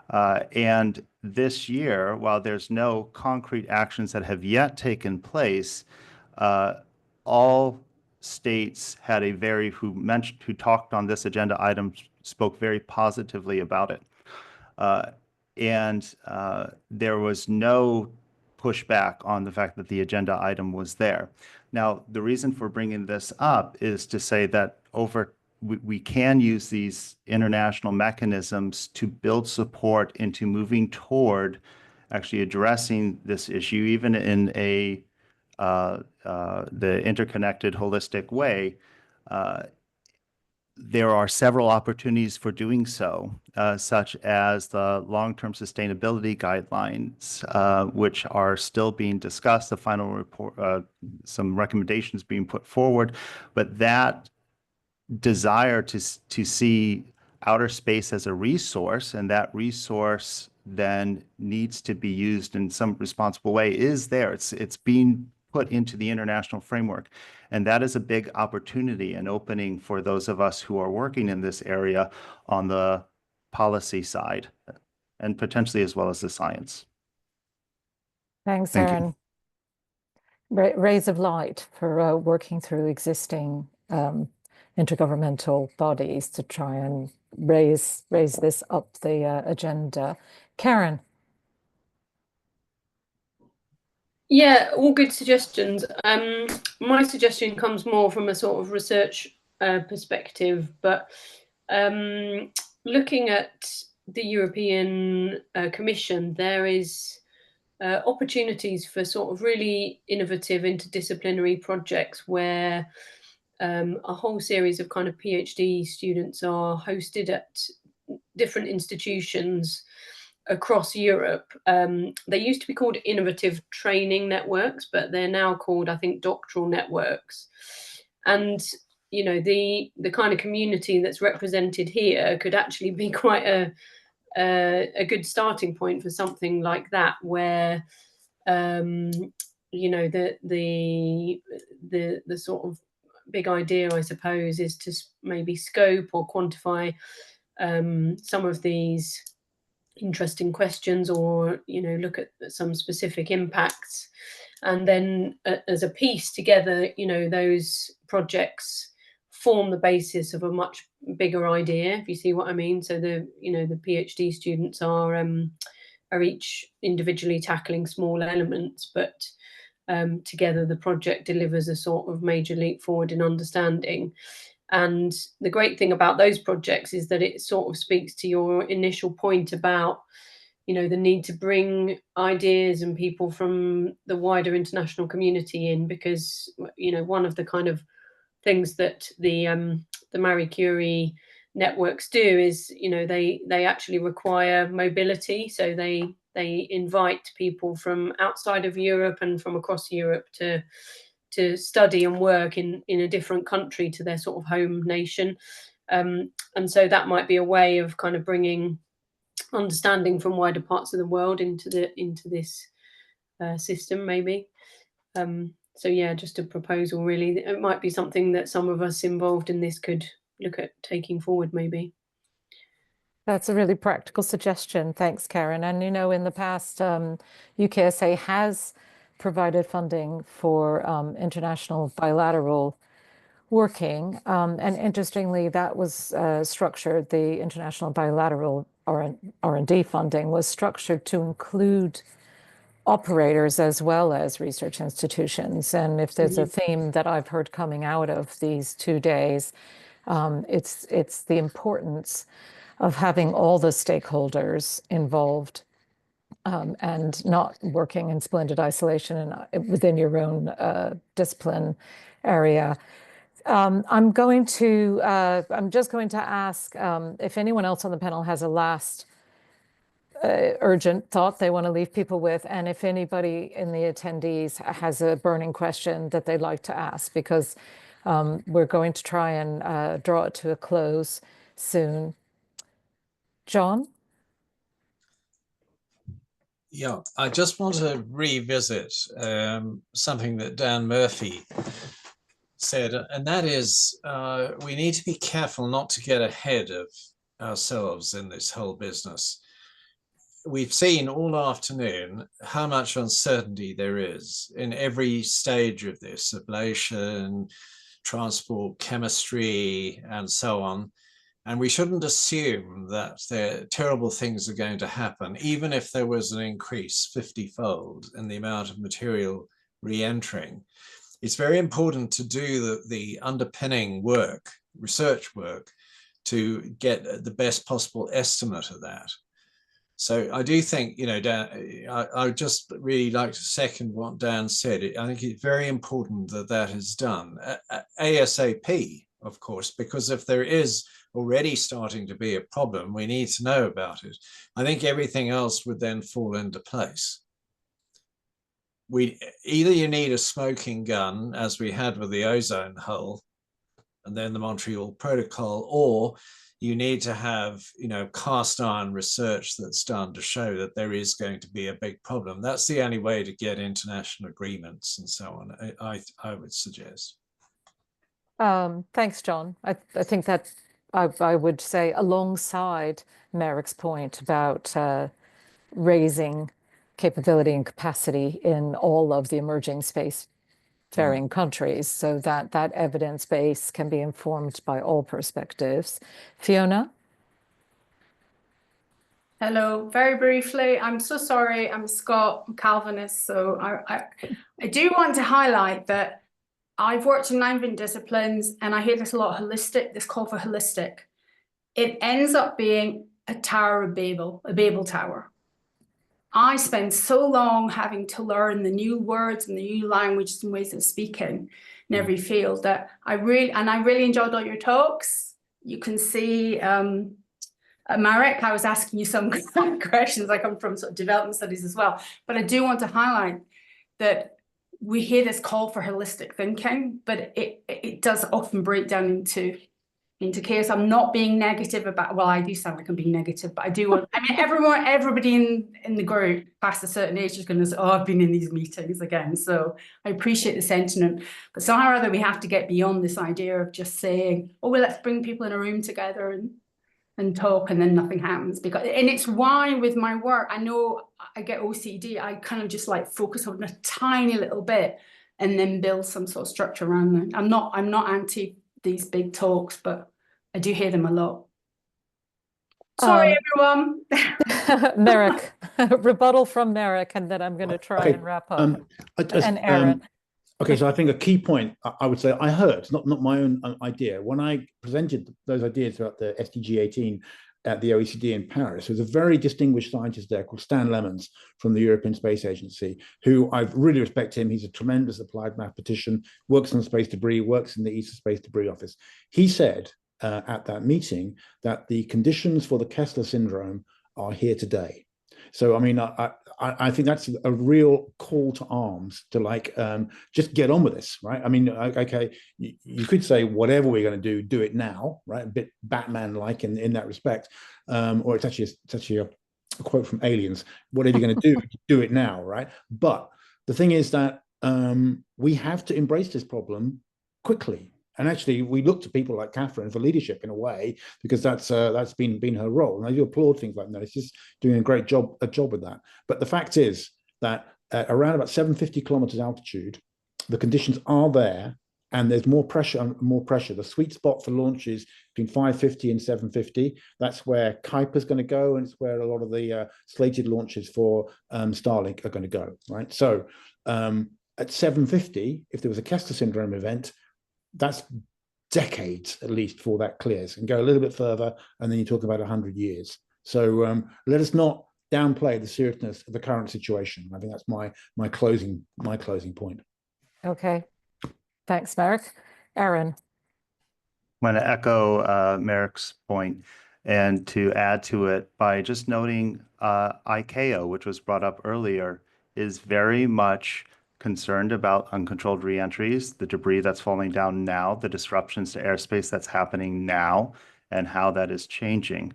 And this year, while there's no concrete actions that have yet taken place, all states had who talked on this agenda item spoke very positively about it. And there was no pushback on the fact that the agenda item was there. Now, the reason for bringing this up is to say that we can use these international mechanisms to build support into moving toward actually addressing this issue, even in the interconnected, holistic way. There are several opportunities for doing so, such as the long-term sustainability guidelines, which are still being discussed, the final report, some recommendations being put forward, but that desire to see outer space as a resource, and that resource then needs to be used in some responsible way, is there. It's being put into the international framework. And that is a big opportunity and opening for those of us who are working in this area on the policy side, and potentially as well as the science. Thanks, Thank Aaron. Rays of light for working through existing intergovernmental bodies to try and raise this up the agenda. Karen. Yeah, all good suggestions. My suggestion comes more from a sort of research perspective, but looking at the European Commission, there is opportunities for sort of really innovative interdisciplinary projects where a whole series of kind of PhD students are hosted at different institutions across Europe. They used to be called innovative training networks, but they're now called, I think, doctoral networks. And the kind of community that's represented here could actually be quite a good starting point for something like that, where the sort of big idea, I suppose, is to maybe scope or quantify some of these interesting questions, or look at some specific impacts, and then as a piece together, those projects form the basis of a much bigger idea, if you see what I mean. So the PhD students are each individually tackling small elements, but together the project delivers a sort of major leap forward in understanding. And the great thing about those projects is that it sort of speaks to your initial point about, the need to bring ideas and people from the wider international community in, because, one of the kind of things that the Marie Curie networks do is, they actually require mobility. So they invite people from outside of Europe and from across Europe to study and work in a different country to their sort of home nation. And so that might be a way of kind of bringing understanding from wider parts of the world into this system, maybe. So yeah, just a proposal, really. It might be something that some of us involved in this could look at taking forward, maybe. That's a really practical suggestion. Thanks, Karen. And in the past, UKSA has provided funding for international bilateral working. And interestingly, that was structured, the international bilateral R&D funding was structured to include operators as well as research institutions. And if there's a theme that I've heard coming out of these 2 days, it's the importance of having all the stakeholders involved and not working in splendid isolation and within your own discipline area. I'm just going to ask if anyone else on the panel has a last urgent thought they want to leave people with, and if anybody in the attendees has a burning question that they'd like to ask, because we're going to try and draw it to a close soon. John? Yeah, I just want to revisit something that Dan Murphy said, and that is we need to be careful not to get ahead of ourselves in this whole business. We've seen all afternoon how much uncertainty there is in every stage of this, ablation, transport, chemistry, and so on. And we shouldn't assume that terrible things are going to happen, even if there was an increase 50-fold in the amount of material re-entering. It's very important to do the underpinning work, research work, to get the best possible estimate of that. So I do think, you know, Dan, I would just really like to second what Dan said. I think it's very important that that is done ASAP, of course, because if there is already starting to be a problem, we need to know about it. I think everything else would then fall into place. Either you need a smoking gun, as we had with the ozone hole, and then the Montreal Protocol, or you need to have, you know, cast iron research that's done to show that there is going to be a big problem. That's the only way to get international agreements and so on, I would suggest. Thanks, John. I think that I would say alongside Merrick's point about raising capability and capacity in all of the emerging spacefaring countries, so that that evidence base can be informed by all perspectives. Fiona? Hello, very briefly, I'm so sorry, I'm Scott, I'm Calvinist, so I do want to highlight that I've worked in 9 different disciplines and I hear this a lot, holistic, this call for holistic. It ends up being a Tower of Babel, a Babel Tower. I spend so long having to learn the new words and the new languages and ways of speaking in every field that I really enjoyed all your talks. You can see, Marek, I was asking you some questions. I come from sort of development studies as well, but I do want to highlight that we hear this call for holistic thinking, but it does often break down into chaos. I'm not being negative about, well, I do sound like I'm being negative, but I do want, I mean, everybody in the group past a certain age is going to say, oh, I've been in these meetings again. So I appreciate the sentiment, but somehow or other we have to get beyond this idea of just saying, oh, well, let's bring people in a room together and talk, and then nothing happens. And it's why with my work, I know I get OCD, I kind of just like focus on a tiny little bit and then build some sort of structure around them. I'm not anti these big talks, but I do hear them a lot. Sorry, everyone. Merrick, rebuttal from Merrick, and then I'm going to try and wrap up. And Aaron. Okay, so I think a key point I would say I heard, not my own idea. When I presented those ideas about the SDG 18 at the OECD in Paris, there's a very distinguished scientist there called Stan Lemons from the European Space Agency, who I really respect him. He's a tremendous applied mathematician, works on space debris, works in the ESA Space Debris Office. He said at that meeting that the conditions for the Kessler syndrome are here today. So, I mean, I think that's a real call to arms to like just get on with this, right? I mean, okay, you could say whatever we're going to do it now, right? A bit Batman-like in that respect, or it's actually a quote from Aliens. Whatever you're going to do it now, right? But the thing is that we have to embrace this problem quickly. And actually, we look to people like Catherine for leadership in a way, because that's been her role. And I do applaud things like that. It's just doing a great job with that. But the fact is that at around about 750 kilometers altitude, the conditions are there, and there's more pressure and more pressure. The sweet spot for launch is between 550 and 750. That's where Kuiper's going to go, and it's where a lot of the slated launches for Starlink are going to go, right? So at 750, if there was a Kessler syndrome event, that's decades at least before that clears, and go a little bit further, and then you talk about 100 years. So let us not downplay the seriousness of the current situation. I think that's my closing point. Okay. Thanks, Marek. Aaron. I'm going to echo Marek's point, and to add to it by just noting ICAO, which was brought up earlier, is very much concerned about uncontrolled reentries, the debris that's falling down now, the disruptions to airspace that's happening now, and how that is changing.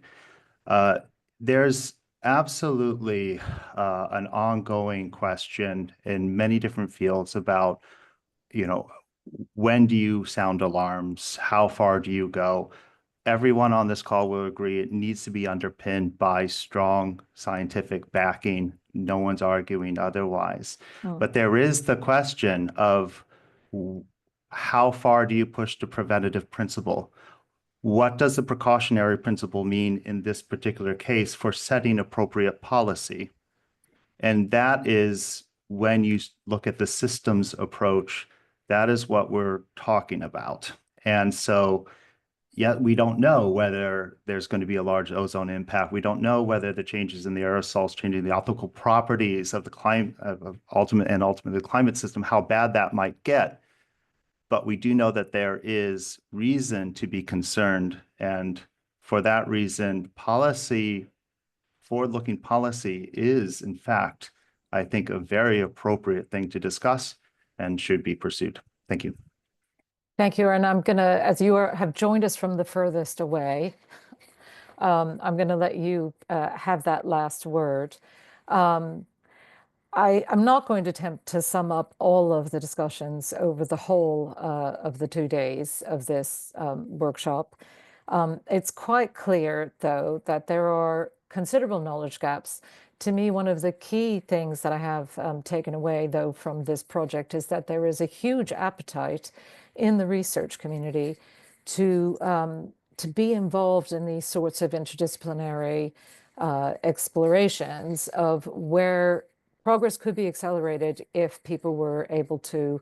There's absolutely an ongoing question in many different fields about, when do you sound alarms? How far do you go? Everyone on this call will agree it needs to be underpinned by strong scientific backing. No one's arguing otherwise. But there is the question of how far do you push the preventative principle? What does the precautionary principle mean in this particular case for setting appropriate policy? And that is, when you look at the systems approach, that is what we're talking about. And so, yet we don't know whether there's going to be a large ozone impact. We don't know whether the changes in the aerosols, changing the optical properties of the climate, ultimately the climate system, how bad that might get. But we do know that there is reason to be concerned. And for that reason, forward-looking policy is, in fact, I think, a very appropriate thing to discuss and should be pursued. Thank you. Thank you. And I'm going to, as you have joined us from the furthest away, I'm going to let you have that last word. I'm not going to attempt to sum up all of the discussions over the whole of the 2 days of this workshop. It's quite clear, though, that there are considerable knowledge gaps. To me, one of the key things that I have taken away, though, from this project is that there is a huge appetite in the research community to be involved in these sorts of interdisciplinary explorations of where progress could be accelerated if people were able to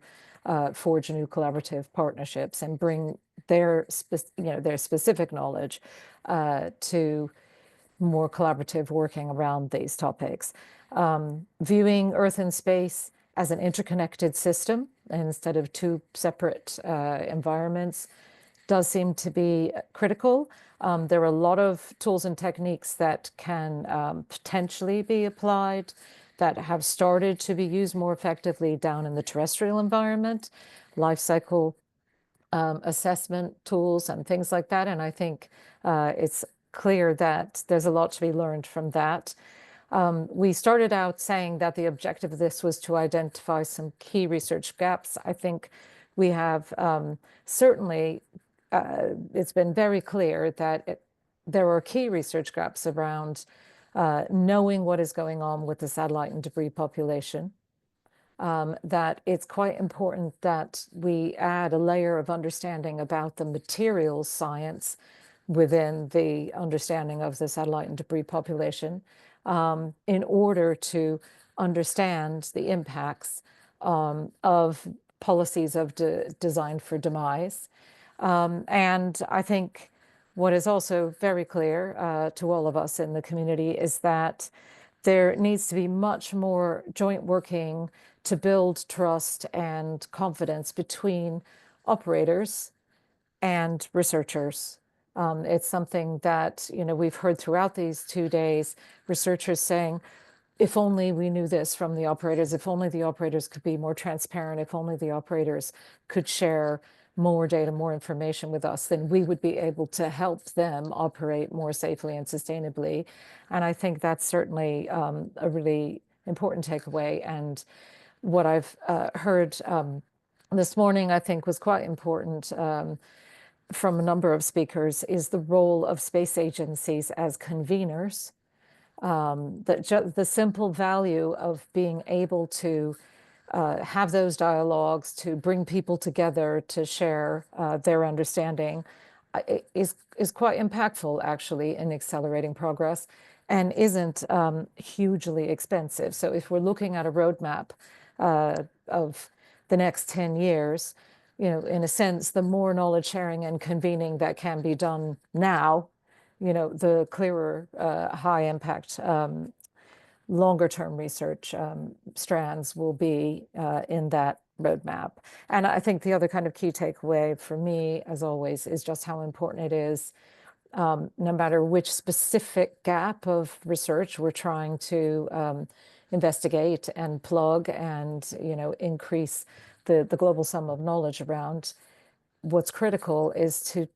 forge new collaborative partnerships and bring their specific knowledge to more collaborative working around these topics. Viewing Earth and space as an interconnected system instead of two separate environments does seem to be critical. There are a lot of tools and techniques that can potentially be applied that have started to be used more effectively down in the terrestrial environment, life cycle assessment tools and things like that. And I think it's clear that there's a lot to be learned from that. We started out saying that the objective of this was to identify some key research gaps. I think we have certainly, it's been very clear that there are key research gaps around knowing what is going on with the satellite and debris population, that it's quite important that we add a layer of understanding about the materials science within the understanding of the satellite and debris population in order to understand the impacts of policies of design for demise. And I think what is also very clear to all of us in the community is that there needs to be much more joint working to build trust and confidence between operators and researchers. It's something that, we've heard throughout these 2 days, researchers saying, if only we knew this from the operators, if only the operators could be more transparent, if only the operators could share more data, more information with us, then we would be able to help them operate more safely and sustainably. And I think that's certainly a really important takeaway. And what I've heard this morning, I think, was quite important from a number of speakers, is the role of space agencies as conveners the simple value of being able to have those dialogues, to bring people together to share their understanding is quite impactful, actually, in accelerating progress, and isn't hugely expensive. So if we're looking at a roadmap of the next 10 years, you know, in a sense, the more knowledge sharing and convening that can be done now, you know, the clearer high impact longer term research strands will be in that roadmap. And I think the other kind of key takeaway for me, as always, is just how important it is, no matter which specific gap of research we're trying to investigate and plug and, you know, increase the global sum of knowledge around. What's critical is to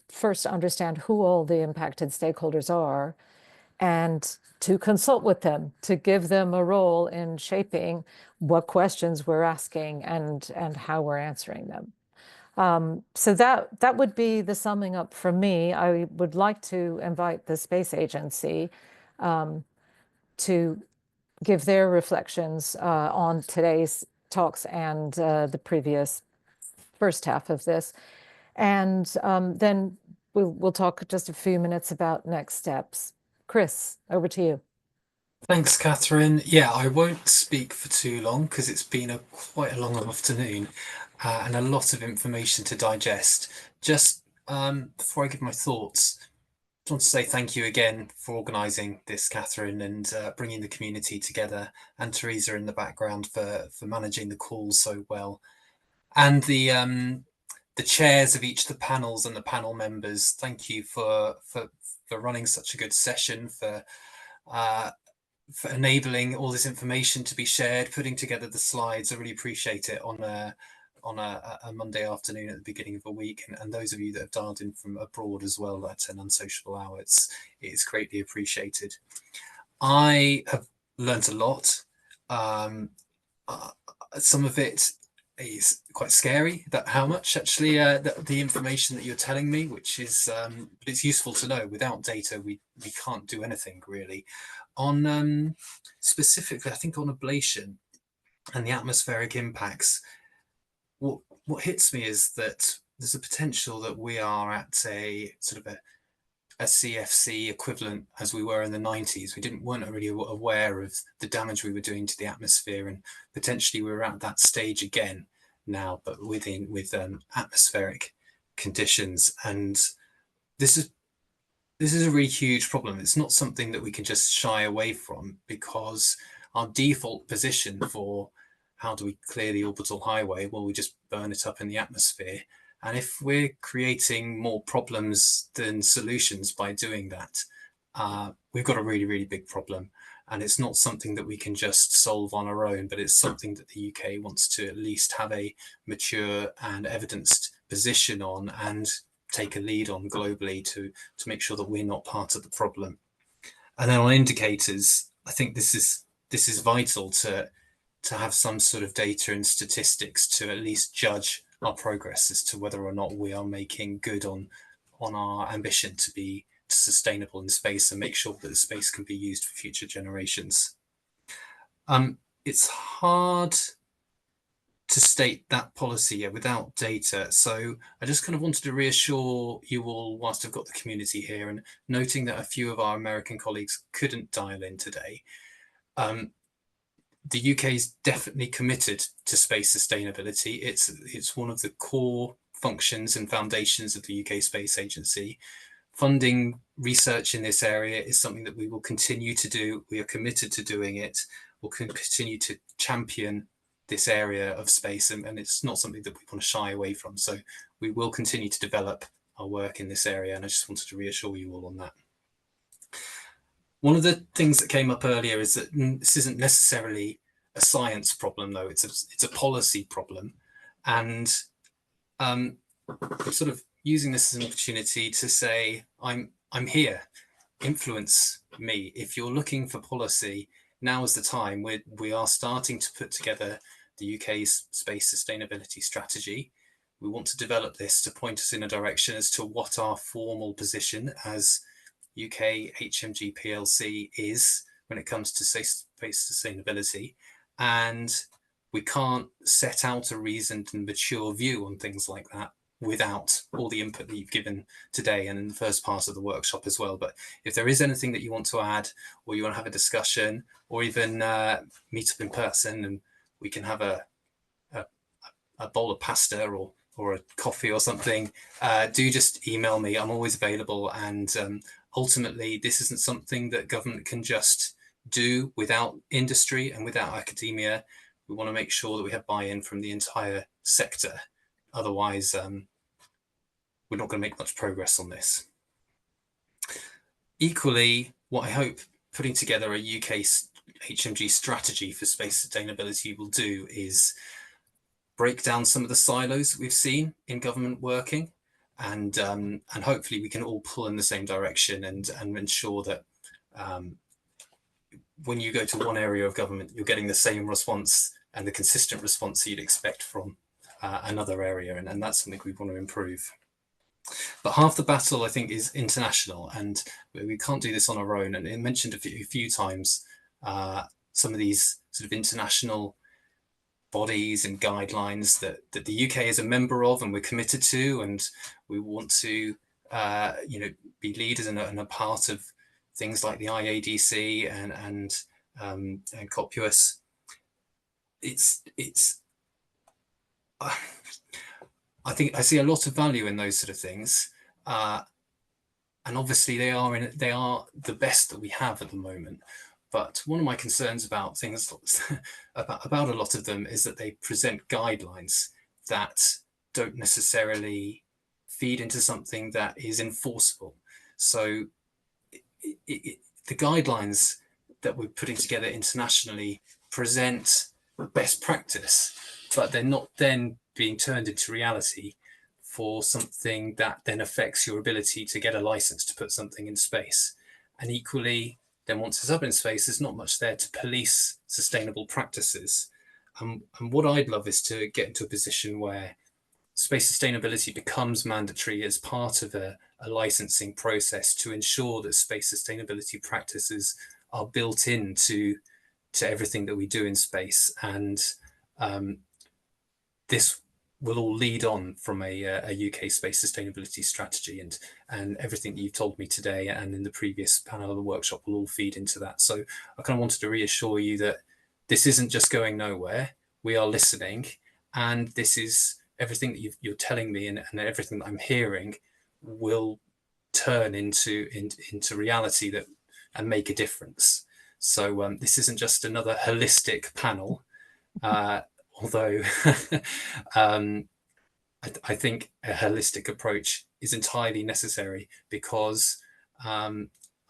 first understand who all the impacted stakeholders are, and to consult with them, to give them a role in shaping what questions we're asking and how we're answering them. So that would be the summing up from me. I would like to invite the Space Agency to give their reflections on today's talks and the previous first half of this. And then we'll talk just a few minutes about next steps. Chris, over to you. Thanks, Catherine. Yeah, I won't speak for too long because it's been quite a long afternoon and a lot of information to digest. Just before I give my thoughts, I want to say thank you again for organising this, Catherine, and bringing the community together, and Teresa in the background for managing the calls so well, and the chairs of each of the panels and the panel members. Thank you for running such a good session, for enabling all this information to be shared, putting together the slides. I really appreciate it on a Monday afternoon at the beginning of a week, and those of you that have dialed in from abroad as well at an unsociable hour, it's greatly appreciated. I have learned a lot. Some of it is quite scary, that how much actually the information that you're telling me, which is but it's useful to know. Without data we can't do anything really. On specifically, I think on ablation and the atmospheric impacts, what hits me is that there's a potential that we are at a sort of a CFC equivalent as we were in the 90s. We weren't really aware of the damage we were doing to the atmosphere, and potentially we're at that stage again now, but with atmospheric conditions. And this is a really huge problem. It's not something that we can just shy away from, because our default position for how do we clear the orbital highway, well, we just burn it up in the atmosphere. And if we're creating more problems than solutions by doing that, we've got a really, really big problem. And it's not something that we can just solve on our own, but it's something that the UK wants to at least have a mature and evidenced position on, and take a lead on globally to make sure that we're not part of the problem. And then on indicators, I think this is vital to have some sort of data and statistics to at least judge our progress as to whether or not we are making good on our ambition to be sustainable in space, and make sure that the space can be used for future generations. It's hard to state that policy without data. So I just kind of wanted to reassure you all, whilst I've got the community here, and noting that a few of our American colleagues couldn't dial in today. The UK is definitely committed to space sustainability. It's one of the core functions and foundations of the UK Space Agency. Funding research in this area is something that we will continue to do. We are committed to doing it. We'll continue to champion this area of space, and it's not something that we want to shy away from. So we will continue to develop our work in this area, and I just wanted to reassure you all on that. One of the things that came up earlier is that this isn't necessarily a science problem, though. It's a policy problem, and sort of using this as an opportunity to say, I'm here, influence me. If you're looking for policy, now is the time. We are starting to put together the UK's space sustainability strategy. We want to develop this to point us in a direction as to what our formal position as UK HMG PLC is when it comes to space sustainability. And we can't set out a reasoned and mature view on things like that without all the input that you've given today and in the first part of the workshop as well. But if there is anything that you want to add, or you want to have a discussion, or even meet up in person and we can have a bowl of pasta or a coffee or something, do just email me. I'm always available. And ultimately, this isn't something that government can just do without industry and without academia. We want to make sure that we have buy-in from the entire sector. Otherwise, we're not going to make much progress on this. Equally, what I hope putting together a UK HMG strategy for space sustainability will do is break down some of the silos we've seen in government working, and hopefully we can all pull in the same direction and ensure that when you go to one area of government, you're getting the same response and the consistent response that you'd expect from another area, and that's something we want to improve. But half the battle, I think, is international, and we can't do this on our own. And it mentioned a few times some of these sort of international bodies and guidelines that the UK is a member of and we're committed to, and we want to be leaders and a part of things like the IADC and COPUOS. I think I see a lot of value in those sort of things, and obviously they are the best that we have at the moment. But one of my concerns about things about a lot of them is that they present guidelines that don't necessarily feed into something that is enforceable. So the guidelines that we're putting together internationally present best practice, but they're not then being turned into reality for something that then affects your ability to get a license to put something in space. And equally, then once it's up in space, there's not much there to police sustainable practices. And what I'd love is to get into a position where space sustainability becomes mandatory as part of a licensing process to ensure that space sustainability practices are built into everything that we do in space. And this will all lead on from a UK space sustainability strategy, and everything that you've told me today and in the previous panel of the workshop will all feed into that. So I kind of wanted to reassure you that this isn't just going nowhere. We are listening, and this is everything that you're telling me and everything that I'm hearing will turn into reality and make a difference. So this isn't just another holistic panel. Although I think a holistic approach is entirely necessary, because I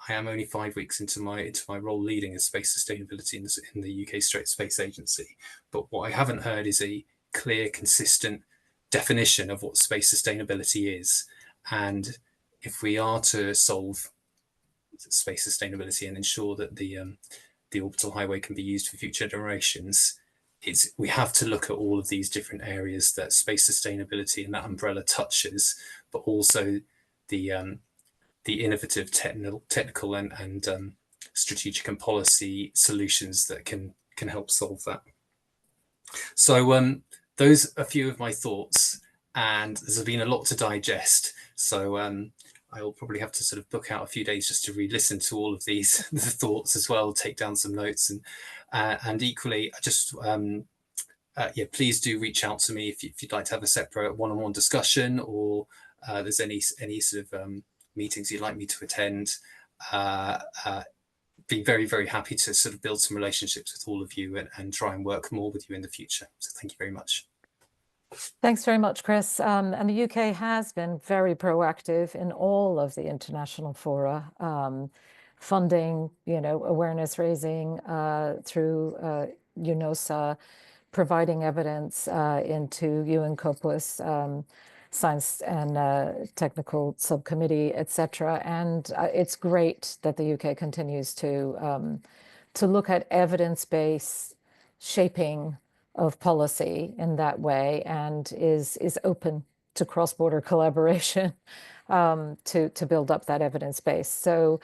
am only 5 weeks into my role leading as space sustainability in the UK Space Agency. But what I haven't heard is a clear, consistent definition of what space sustainability is. And if we are to solve space sustainability and ensure that the orbital highway can be used for future generations, we have to look at all of these different areas that space sustainability and that umbrella touches, but also the innovative technical and strategic and policy solutions that can help solve that. So those are a few of my thoughts, and there's been a lot to digest. So I will probably have to sort of book out a few days just to re-listen to all of these the thoughts as well, take down some notes, and equally, I just please do reach out to me if you'd like to have a separate one-on-one discussion, or there's any sort of meetings you'd like me to attend. Be very, very happy to sort of build some relationships with all of you and try and work more with you in the future. So thank you very much. Thanks very much, Chris. And the UK has been very proactive in all of the international fora, funding, awareness raising through GNOSIS, providing evidence into UN COPUOS, Science and Technical Subcommittee, etc. And it's great that the UK continues to look at evidence-based shaping of policy in that way, and is open to cross-border collaboration to build up that evidence base. So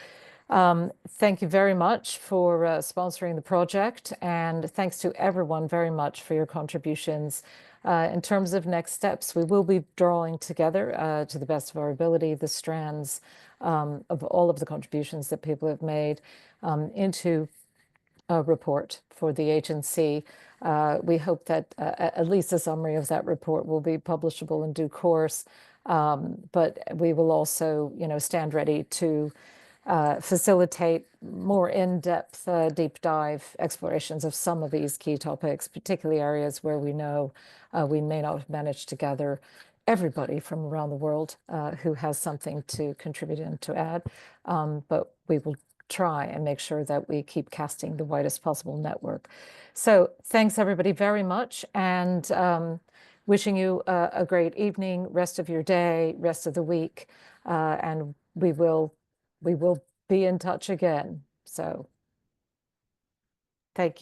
thank you very much for sponsoring the project, and thanks to everyone very much for your contributions. In terms of next steps, we will be drawing together, to the best of our ability, the strands of all of the contributions that people have made into a report for the agency. We hope that at least a summary of that report will be publishable in due course, but we will also, stand ready to facilitate more in-depth, deep dive explorations of some of these key topics, particularly areas where we know we may not have managed to gather everybody from around the world who has something to contribute and to add, but we will try and make sure that we keep casting the widest possible network. So thanks everybody very much, and wishing you a great evening, rest of your day, rest of the week, and we will be in touch again. So thank you.